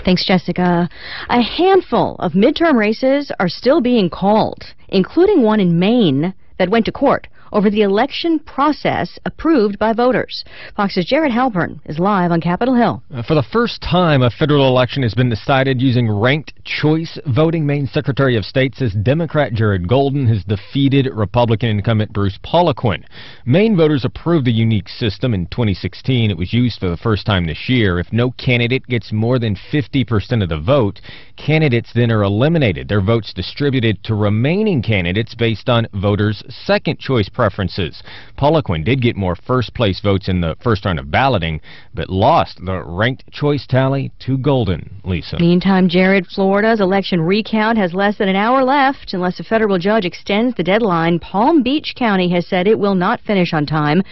Thanks, Jessica. A handful of midterm races are still being called, including one in Maine that went to court over the election process approved by voters. Fox's Jared Halpern is live on Capitol Hill. For the first time, a federal election has been decided using ranked choice voting. Maine Secretary of State says Democrat Jared Golden has defeated Republican incumbent Bruce Poliquin. Maine voters approved the unique system in 2016. It was used for the first time this year. If no candidate gets more than 50% of the vote, candidates then are eliminated. Their votes distributed to remaining candidates based on voters' second choice preferences. Poliquin did get more first-place votes in the first round of balloting, but lost the ranked choice tally to Golden. Lisa. Meantime, Jared, Florida's election recount has less than an hour left. Unless a federal judge extends the deadline, Palm Beach County has said it will not finish on time.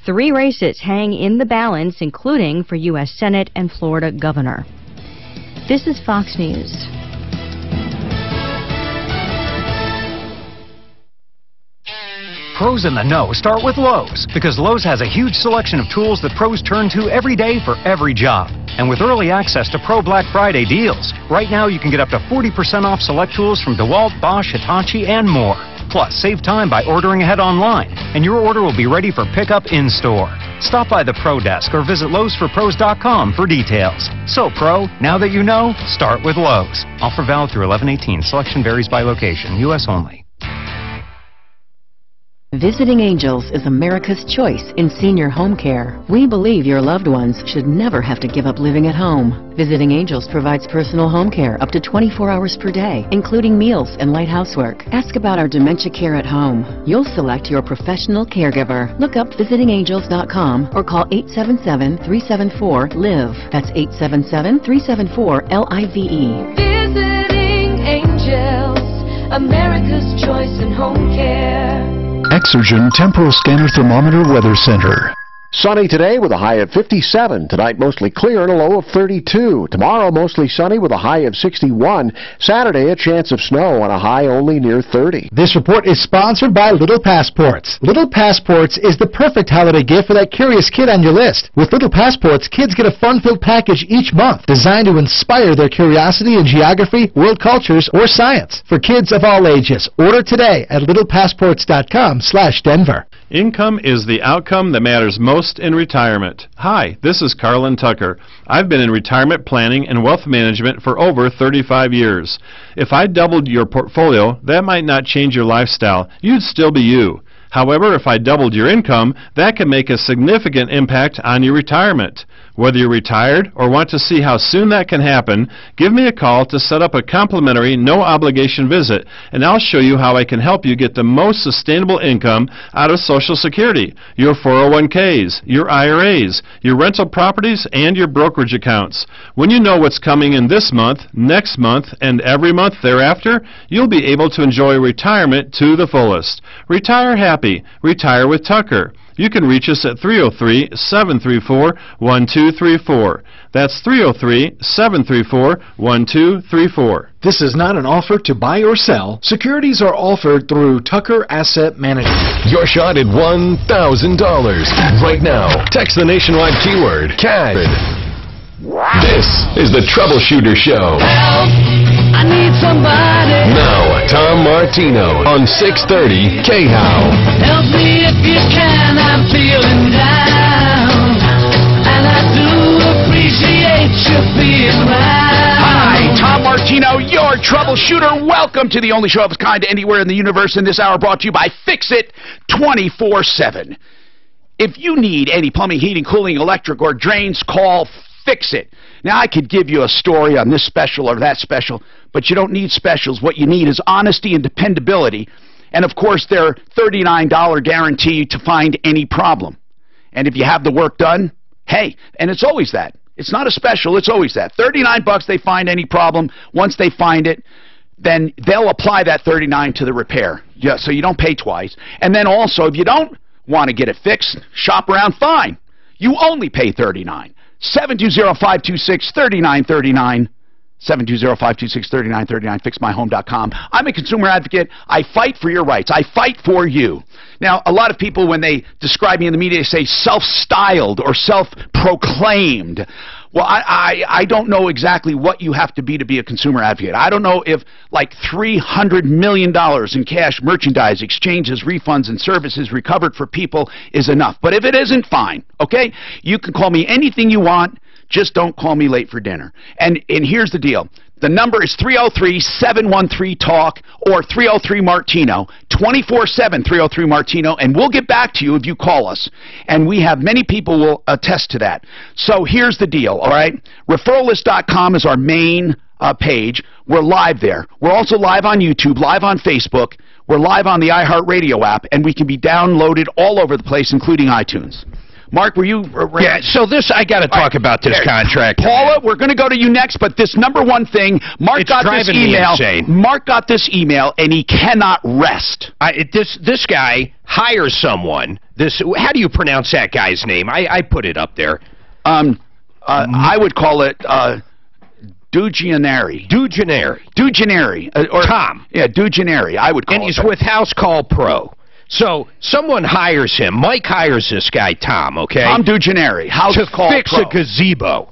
3 races hang in the balance, including for U.S. Senate and Florida governor. This is Fox News. Pros in the know start with Lowe's, because Lowe's has a huge selection of tools that pros turn to every day for every job. And with early access to Pro Black Friday deals, right now you can get up to 40% off select tools from DeWalt, Bosch, Hitachi, and more. Plus, save time by ordering ahead online, and your order will be ready for pickup in-store. Stop by the Pro Desk or visit Lowe'sForPros.com for details. So, Pro, now that you know, start with Lowe's. Offer valid through 11/18. Selection varies by location. U.S. only. Visiting Angels is America's choice in senior home care. We believe your loved ones should never have to give up living at home. Visiting Angels provides personal home care up to 24 hours per day, including meals and light housework. Ask about our dementia care at home. You'll select your professional caregiver. Look up visitingangels.com or call 877-374-LIVE. That's 877-374-LIVE. Visiting Angels, America's choice in home care. Exergen Temporal Scanner Thermometer Weather Center. Sunny today with a high of 57. Tonight mostly clear and a low of 32. Tomorrow mostly sunny with a high of 61. Saturday a chance of snow on a high only near 30. This report is sponsored by Little Passports. Little Passports is the perfect holiday gift for that curious kid on your list. With Little Passports, kids get a fun-filled package each month designed to inspire their curiosity in geography, world cultures, or science. For kids of all ages, order today at littlepassports.com/Denver. Income is the outcome that matters most in retirement. Hi, this is Carlin Tucker. I've been in retirement planning and wealth management for over 35 years. If I doubled your portfolio, that might not change your lifestyle. You'd still be you. However, if I doubled your income, that can make a significant impact on your retirement. Whether you're retired or want to see how soon that can happen, give me a call to set up a complimentary, no-obligation visit, and I'll show you how I can help you get the most sustainable income out of Social Security, your 401ks, your IRAs, your rental properties, and your brokerage accounts. When you know what's coming in this month, next month, and every month thereafter, you'll be able to enjoy retirement to the fullest. Retire happy. Retire with Tucker. You can reach us at 303-734-1234. That's 303-734-1234. This is not an offer to buy or sell. Securities are offered through Tucker Asset Management. Your shot at $1,000. Right now, text the nationwide keyword CAD. This is the Troubleshooter Show. Help! I need somebody. Now, Tom Martino on 630 KHOW. Help me if you can, I'm feeling down. And I do appreciate you being around. Hi, Tom Martino, your troubleshooter. Welcome to the only show of its kind anywhere in the universe. In this hour brought to you by Fix It 24/7. If you need any plumbing, heating, cooling, electric, or drains, call Fix It. Now, I could give you a story on this special or that special, but you don't need specials. What you need is honesty and dependability, and, of course, their $39 guarantee to find any problem. And if you have the work done, hey, and it's always that. It's not a special. It's always that. $39, they find any problem. Once they find it, then they'll apply that $39 to the repair, so you don't pay twice. And then also, if you don't want to get it fixed, shop around, fine. You only pay $39. 720-526-3939. 720-526-3939, fixmyhome.com. I'm a consumer advocate. I fight for your rights. I fight for you. Now, a lot of people, when they describe me in the media, say self-styled or self-proclaimed. Well, I don't know exactly what you have to be a consumer advocate. I don't know if like $300 million in cash, merchandise, exchanges, refunds, and services recovered for people is enough. But if it isn't, fine, okay? You can call me anything you want. Just don't call me late for dinner. And here's the deal. The number is 303-713-TALK or 303-MARTINO, 24/7 303-MARTINO, and we'll get back to you if you call us. And we have many people will attest to that. So here's the deal, all right? Referralist.com is our main page. We're live there. We're also live on YouTube, live on Facebook. We're live on the iHeartRadio app, and we can be downloaded all over the place, including iTunes. Mark, were you... Yeah, so this, I got to talk about this contract. Paula, we're going to go to you next, but this number one thing, Mark got this email. Mark got this email, and he cannot rest. This guy hires someone. How do you pronounce that guy's name? I put it up there. I would call it... Dujaneri. Or Tom. Yeah, Dujaneri, I would call it. And he's with House Call Pro. So someone hires him. Mike hires this guy, Tom, okay? Tom Dujaneri, House Call Pro. To fix a gazebo.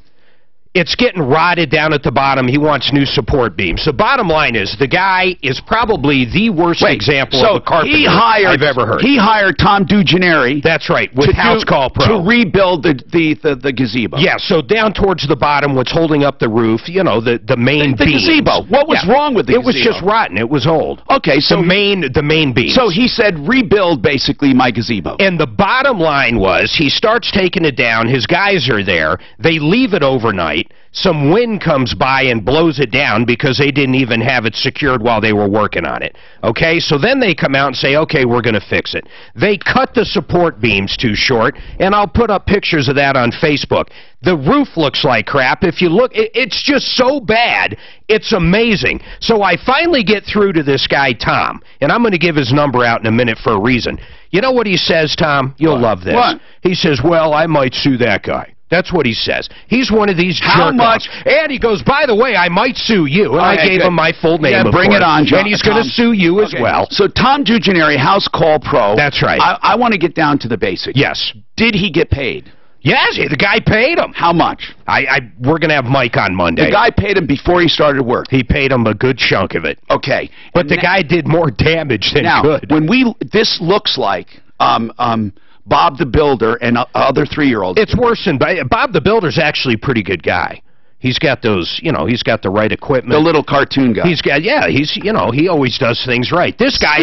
It's getting rotted down at the bottom. He wants new support beams. The bottom line is the guy is probably the worst example of a carpenter I've ever heard. He hired Tom DeGennari. That's right, with House Call Pro. To rebuild the gazebo. Yeah, so down towards the bottom, what's holding up the roof, you know, the main beams. The gazebo. What was wrong with the gazebo? It was just rotten. It was old. Okay, so the main beams. So he said, rebuild basically my gazebo. And the bottom line was, he starts taking it down. His guys are there. They leave it overnight. Some wind comes by and blows it down because they didn't even have it secured while they were working on it. Okay, so then they come out and say, okay, we're going to fix it. They cut the support beams too short, and I'll put up pictures of that on Facebook. The roof looks like crap. If you look, it's just so bad, it's amazing. So I finally get through to this guy, Tom, and I'm going to give his number out in a minute for a reason. You know what he says, Tom? You'll love this. What? He says, well, I might sue that guy. That's what he says. He's one of these How much? And he goes, by the way, I might sue you. And I gave him my full name. Yeah, bring it on, John. And he's going to sue you as well. So Tom DeGennari, House Call Pro. That's right. I want to get down to the basics. Yes. Did he get paid? Yes, the guy paid him. How much? We're going to have Mike on Monday. The guy paid him before he started work. He paid him a good chunk of it. Okay. But the guy did more damage than good. When this looks like Bob the Builder and other 3-year-olds. It's worse than Bob the Builder's actually a pretty good guy. He's got those, you know, he's got the right equipment. The little cartoon guy. He's got, you know, he always does things right. This guy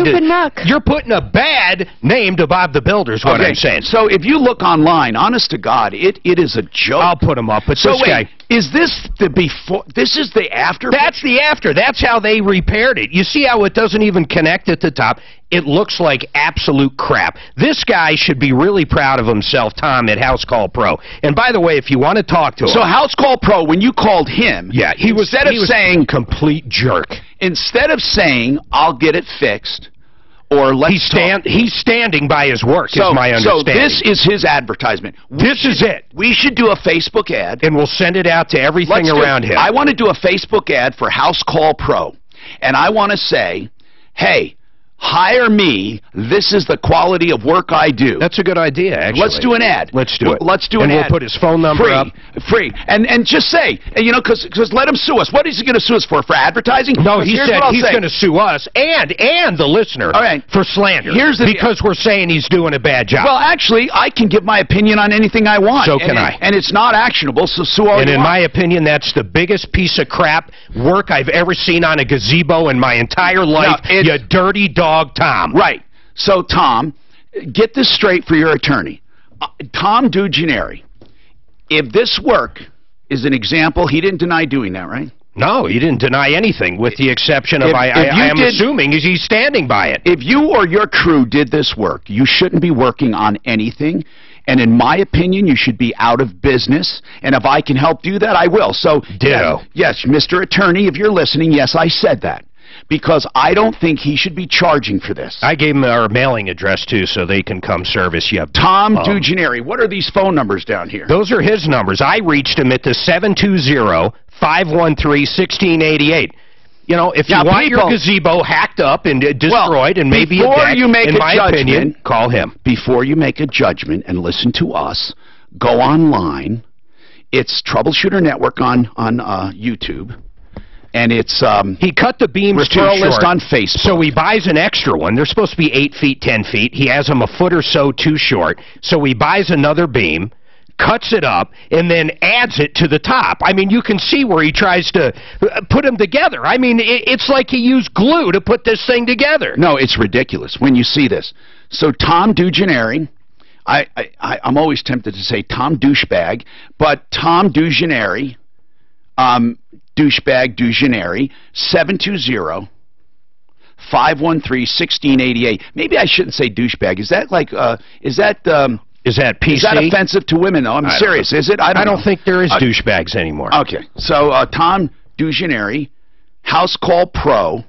you're putting a bad name to Bob the Builder is what I'm saying. So if you look online, honest to God, it is a joke. I'll put him up. But so this guy, is this the before? This is the after? That's the after. That's how they repaired it. You see how it doesn't even connect at the top? It looks like absolute crap. This guy should be really proud of himself, Tom, at House Call Pro. And by the way, if you want to talk to him. So House Call Pro, when you called him, he was saying complete jerk. Instead of saying, I'll get it fixed, or let's he's standing by his work, is my understanding. So this is his advertisement. This is it. We should do a Facebook ad. And we'll send it out to everything around him. I want to do a Facebook ad for House Call Pro. And I want to say, hey, hire me. This is the quality of work I do. That's a good idea, actually. Let's do an ad. Let's do it. Let's do an ad. And we'll put his phone number up. Free. And just say, you know, because let him sue us. What is he going to sue us for? For advertising? No, he said he's going to sue us and the listener for slander. Because we're saying he's doing a bad job. Well, actually, I can give my opinion on anything I want. So can I. And it's not actionable, so sue all you want. And in my opinion, that's the biggest piece of crap work I've ever seen on a gazebo in my entire life, you dirty dog, Tom. Right. So, Tom, get this straight for your attorney. Tom DeGennari, if this work is an example, he didn't deny doing that, right? No, he didn't deny anything, with the exception of, I am assuming, he's standing by it. If you or your crew did this work, you shouldn't be working on anything. And in my opinion, you should be out of business. And if I can help do that, I will. So, ditto. Yes, Mr. Attorney, if you're listening, yes, I said that. Because I don't think he should be charging for this. I gave him our mailing address, too, so they can come service you. Tom DeGennari. What are these phone numbers down here? Those are his numbers. I reached him at the 720-513-1688. You know, if you want your gazebo hacked up and destroyed and maybe a deck, in my opinion, call him. Before you make a judgment and listen to us, go online. It's Troubleshooter Network on YouTube. And it's he cut the beams too short. List on Facebook. So he buys an extra one. They're supposed to be 8 feet, 10 feet. He has them a foot or so too short. So he buys another beam, cuts it up, and then adds it to the top. I mean, you can see where he tries to put them together. I mean, it's like he used glue to put this thing together. No, it's ridiculous when you see this. So Tom DeGennari, I'm always tempted to say Tom Douchebag, but Tom DeGennari, Douchebag DeGennari, 720-513-1688. Maybe I shouldn't say douchebag. Is that like is that PC? Is that offensive to women, though? I'm serious. Is it? I don't think there is douchebags anymore. Okay. So, Tom DeGennari, House Call Pro.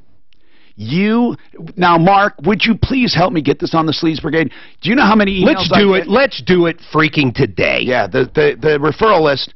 Now, Mark, would you please help me get this on the Sleaze Brigade? Do you know how many emails Let's do it freaking today. Yeah, the referral list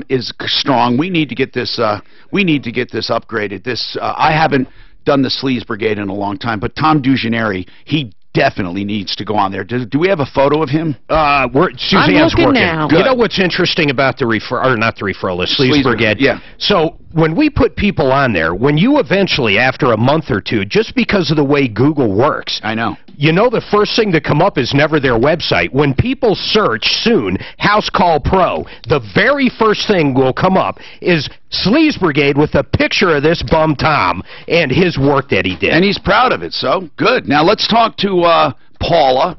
is strong. We need to get this upgraded. I haven't done the Sleaze Brigade in a long time, but Tom DeGennari, he definitely needs to go on there. Do we have a photo of him? Suzanne's working. now. You know what's interesting about the not the referral list, Sleaze Brigade? Yeah. So when we put people on there, when you eventually, after a month or two, just because of the way Google works, I know. You know the first thing to come up is never their website. When people search soon, House Call Pro, the very first thing will come up is Sleaze Brigade with a picture of this bum Tom and his work that he did. And he's proud of it, so good. Now let's talk to Paula.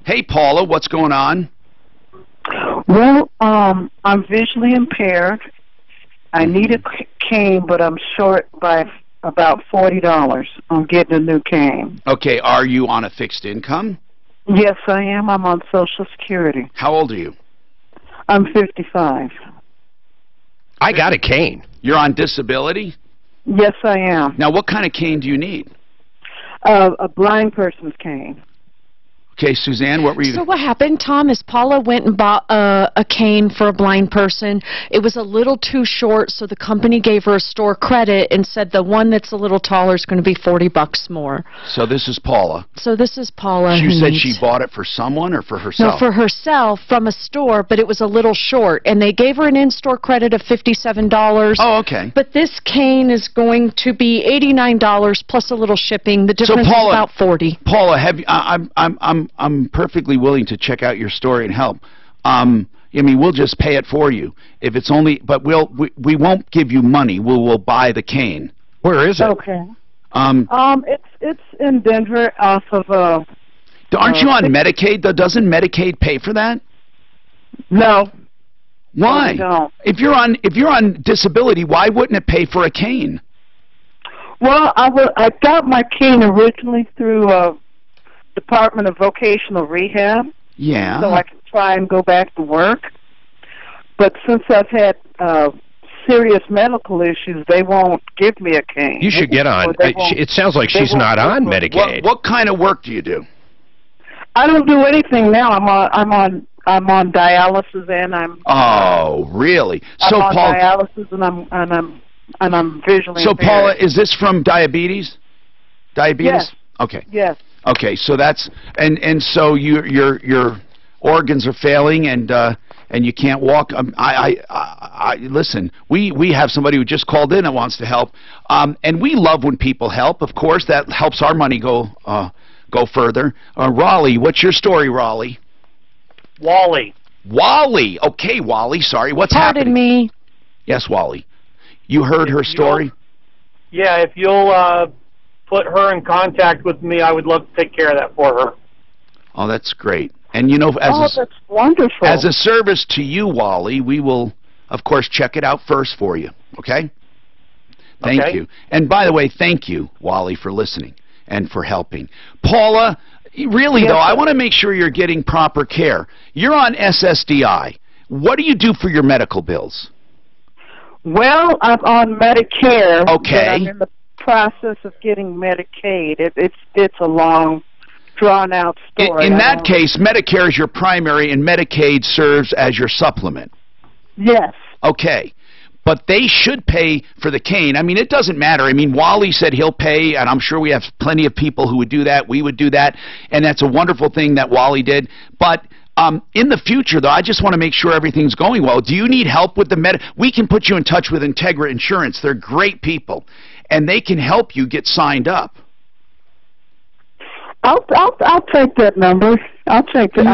Hey, Paula, what's going on? Well, I'm visually impaired. I need a cane, but I'm short by about $40 on getting a new cane. Okay, are you on a fixed income? Yes, I am. I'm on Social Security. How old are you? I'm 55. I got a cane. You're on disability? Yes, I am. Now, what kind of cane do you need? A blind person's cane. Okay, Suzanne, what were you... So what happened, Tom, is Paula went and bought a cane for a blind person. It was a little too short, so the company gave her a store credit and said the one that's a little taller is going to be $40 more. So this is Paula. So this is Paula. You said she bought it for someone or for herself? No, for herself from a store, but it was a little short. And they gave her an in-store credit of $57. Oh, okay. But this cane is going to be $89 plus a little shipping. The difference is about $40. Paula, I'm perfectly willing to check out your story and help. I mean, we'll just pay it for you if it's only. But we won't give you money. We'll buy the cane. Where is it? Okay. It's in Denver off of Aren't you on Medicaid though? Doesn't Medicaid pay for that? No. Why? No. If you're on disability, why wouldn't it pay for a cane? Well, I got my cane originally through Department of Vocational Rehab. Yeah. So I can try and go back to work. But since I've had serious medical issues, they won't give me a cane. You should get on. It sounds like she's not on Medicaid. What kind of work do you do? I don't do anything now. I'm on dialysis and I'm. Oh, really? So I'm on Paul, dialysis and I'm visually So impaired. Paula, is this from diabetes? Diabetes? Yes. Okay. Yes. Okay, so that's and so your organs are failing and you can't walk. I listen. We have somebody who just called in that wants to help, and we love when people help. Of course, that helps our money go further. Raleigh, what's your story, Raleigh? Wally. Wally. Okay, Wally. Sorry, what's Pardon happening? me. Yes, Wally. You heard her story? Yeah, if you'll put her in contact with me, I would love to take care of that for her. Oh, that's great. And you know, that's wonderful. As a service to you, Wally, we will, of course, check it out first for you. Okay? Thank you. And by the way, thank you, Wally, for listening and for helping. Paula, really though, I want to make sure you're getting proper care. You're on SSDI. What do you do for your medical bills? Well, I'm on Medicare. Okay. But I'm in the process of getting Medicaid. It's a long, drawn-out story. In that case, Medicare is your primary, and Medicaid serves as your supplement. Yes. Okay. But they should pay for the cane. I mean, it doesn't matter. I mean, Wally said he'll pay, and I'm sure we have plenty of people who would do that. We would do that, and that's a wonderful thing that Wally did. But in the future, though, I just want to make sure everything's going well. Do you need help with the We can put you in touch with Integra Insurance. They're great people, and they can help you get signed up. I'll take that number. I'll take it.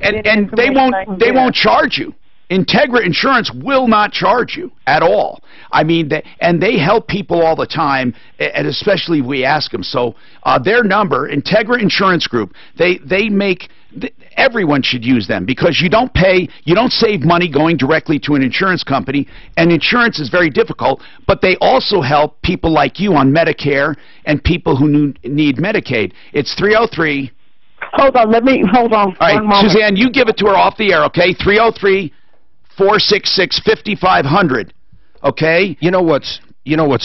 And they won't charge you. Integra Insurance will not charge you at all. I mean, they help people all the time, and especially if we ask them. So their number, Integra Insurance Group, they make. Everyone should use them because you don't save money going directly to an insurance company, and insurance is very difficult, but they also help people like you on Medicare and people who need Medicaid. It's 303. Hold on, hold on. All right, one moment. Suzanne, you give it to her off the air, okay? 303-466-5500, okay? You know what's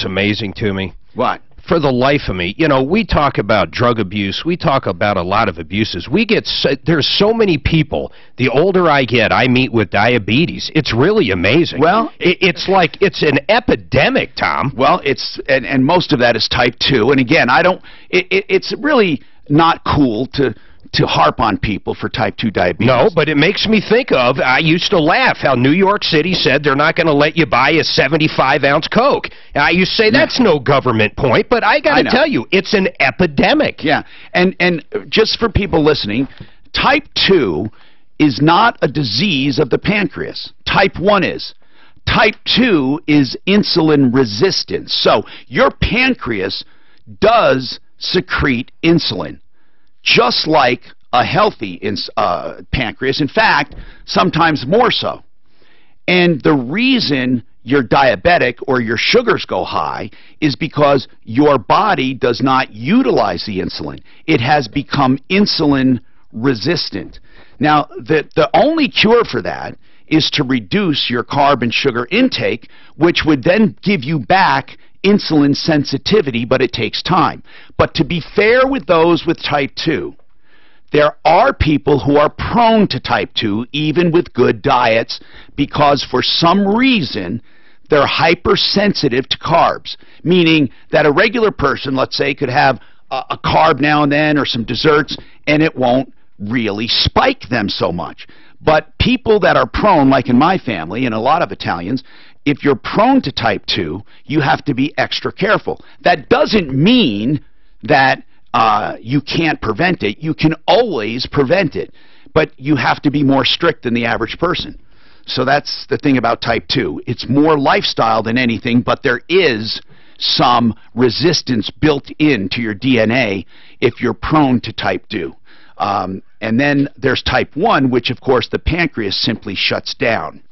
amazing to me? What? For the life of me, we talk about drug abuse. We talk about a lot of abuses. There's so many people. The older I get, I meet with diabetes. It's really amazing. Well, it's like it's an epidemic, Tom. Well, and most of that is type 2. And again, it's really not cool to harp on people for type 2 diabetes. No, but it makes me think of, I used to laugh how New York City said they're not going to let you buy a 75-ounce Coke. I used to say that's no government point, but I got to tell you, it's an epidemic. Yeah, and just for people listening, type 2 is not a disease of the pancreas. Type 1 is. Type 2 is insulin resistance. So your pancreas does secrete insulin, just like a healthy pancreas. In fact, sometimes more so. And the reason you're diabetic or your sugars go high is because your body does not utilize the insulin. It has become insulin resistant. Now, the only cure for that is to reduce your carb and sugar intake, which would then give you back insulin sensitivity, but it takes time. But to be fair with those with type 2, there are people who are prone to type 2, even with good diets, because for some reason they're hypersensitive to carbs, meaning that a regular person, let's say, could have a carb now and then or some desserts, and it won't really spike them so much. But people that are prone, like in my family and a lot of Italians, if you're prone to type 2, you have to be extra careful. That doesn't mean that you can't prevent it. You can always prevent it, but you have to be more strict than the average person. So that's the thing about type 2. It's more lifestyle than anything, but there is some resistance built into your DNA if you're prone to type 2. And then there's type 1, which of course the pancreas simply shuts down.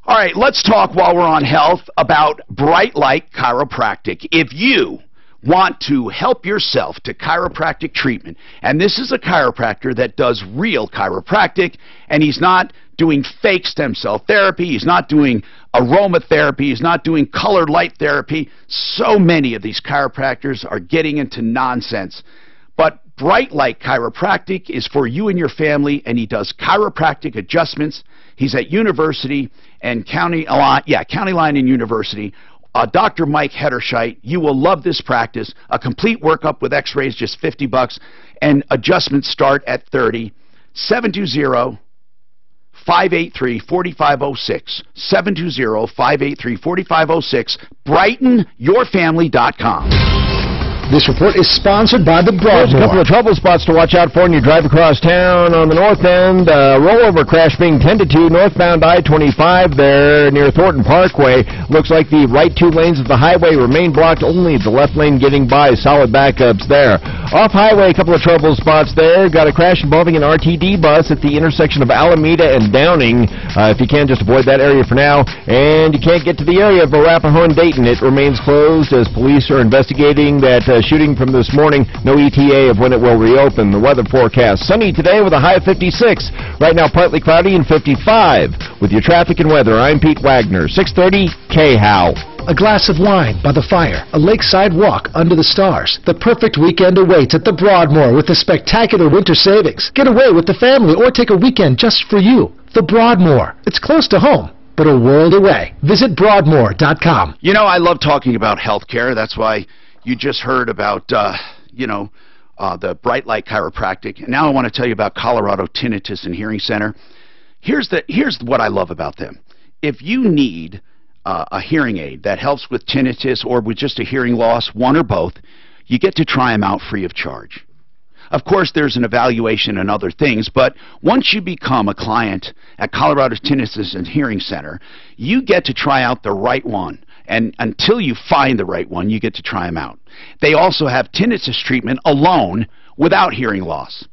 All right, let's talk while we're on health about Bright Light Chiropractic. If you want to help yourself to chiropractic treatment, and this is a chiropractor that does real chiropractic, and he's not doing fake stem cell therapy, he's not doing aromatherapy, he's not doing colored light therapy. So many of these chiropractors are getting into nonsense. But Bright Light Chiropractic is for you and your family, and he does chiropractic adjustments. He's at University and County Line and University. Dr. Mike Hederscheit, you will love this practice. A complete workup with x-rays, just $50, and adjustments start at $30. 720-583-4506. 720-583-4506. BrightenYourFamily.com. This report is sponsored by the Broadmoor. There's a couple of trouble spots to watch out for when you drive across town on the north end. Rollover crash being tended to northbound I-25 there near Thornton Parkway. Looks like the right two lanes of the highway remain blocked, only the left lane getting by. Solid backups there. Off-highway, a couple of trouble spots there. Got a crash involving an RTD bus at the intersection of Alameda and Downing. If you can, just avoid that area for now. And you can't get to the area of Arapahoe and Dayton. It remains closed as police are investigating that shooting from this morning. No ETA of when it will reopen. The weather forecast: sunny today with a high of 56. Right now partly cloudy and 55. With your traffic and weather, I'm Pete Wagner, 630 KHOW. A glass of wine by the fire, a lakeside walk under the stars. The perfect weekend awaits at the Broadmoor with the spectacular winter savings. Get away with the family or take a weekend just for you. The Broadmoor. It's close to home, but a world away. Visit Broadmoor.com. You know, I love talking about healthcare. That's why you just heard about, the Bright Light Chiropractic. And now I want to tell you about Colorado Tinnitus and Hearing Center. Here's what I love about them. If you need a hearing aid that helps with tinnitus or with just a hearing loss, one or both, you get to try them out free of charge. Of course, there's an evaluation and other things, but once you become a client at Colorado Tinnitus and Hearing Center, you get to try out the right one. And until you find the right one, you get to try them out. They also have tinnitus treatment alone without hearing loss.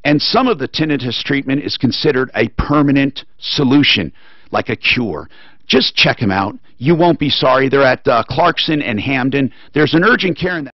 And some of the tinnitus treatment is considered a permanent solution, like a cure. Just check them out. You won't be sorry. They're at Clarkson and Hamden. There's an urgent care in that.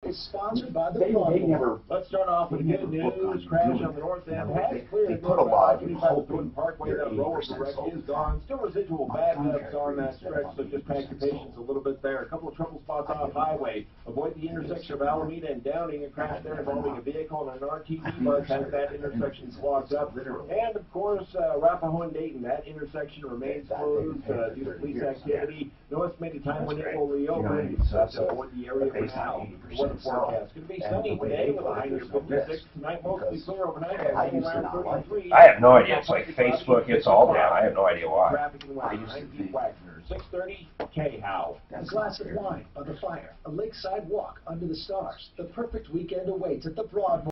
is sponsored by the They never. Let's start off with good news. Crash on the north end has cleared. They put a lot of hope in Parkway. That roller wreck is gone. Still residual bad nuts on that stretch, so just pack your patience a little bit there. A couple of trouble spots off highway. Avoid the intersection of Alameda and Downing. A crash there involving a vehicle and an RTD bus has that intersection clogged up. And of course, Arapahoe and Dayton, that intersection remains closed due to police activity. No estimated time when it will reopen. That's avoid the area for now. Weather forecast could be sunny today with a high near 56. Tonight mostly clear overnight. Around 33. I have no idea. It's like Facebook, it's all down. I have no idea why. Traffic and weather. 6:30. K-How. A glass of wine by the fire. A lakeside walk under the stars. The perfect weekend awaits at the Broadmoor.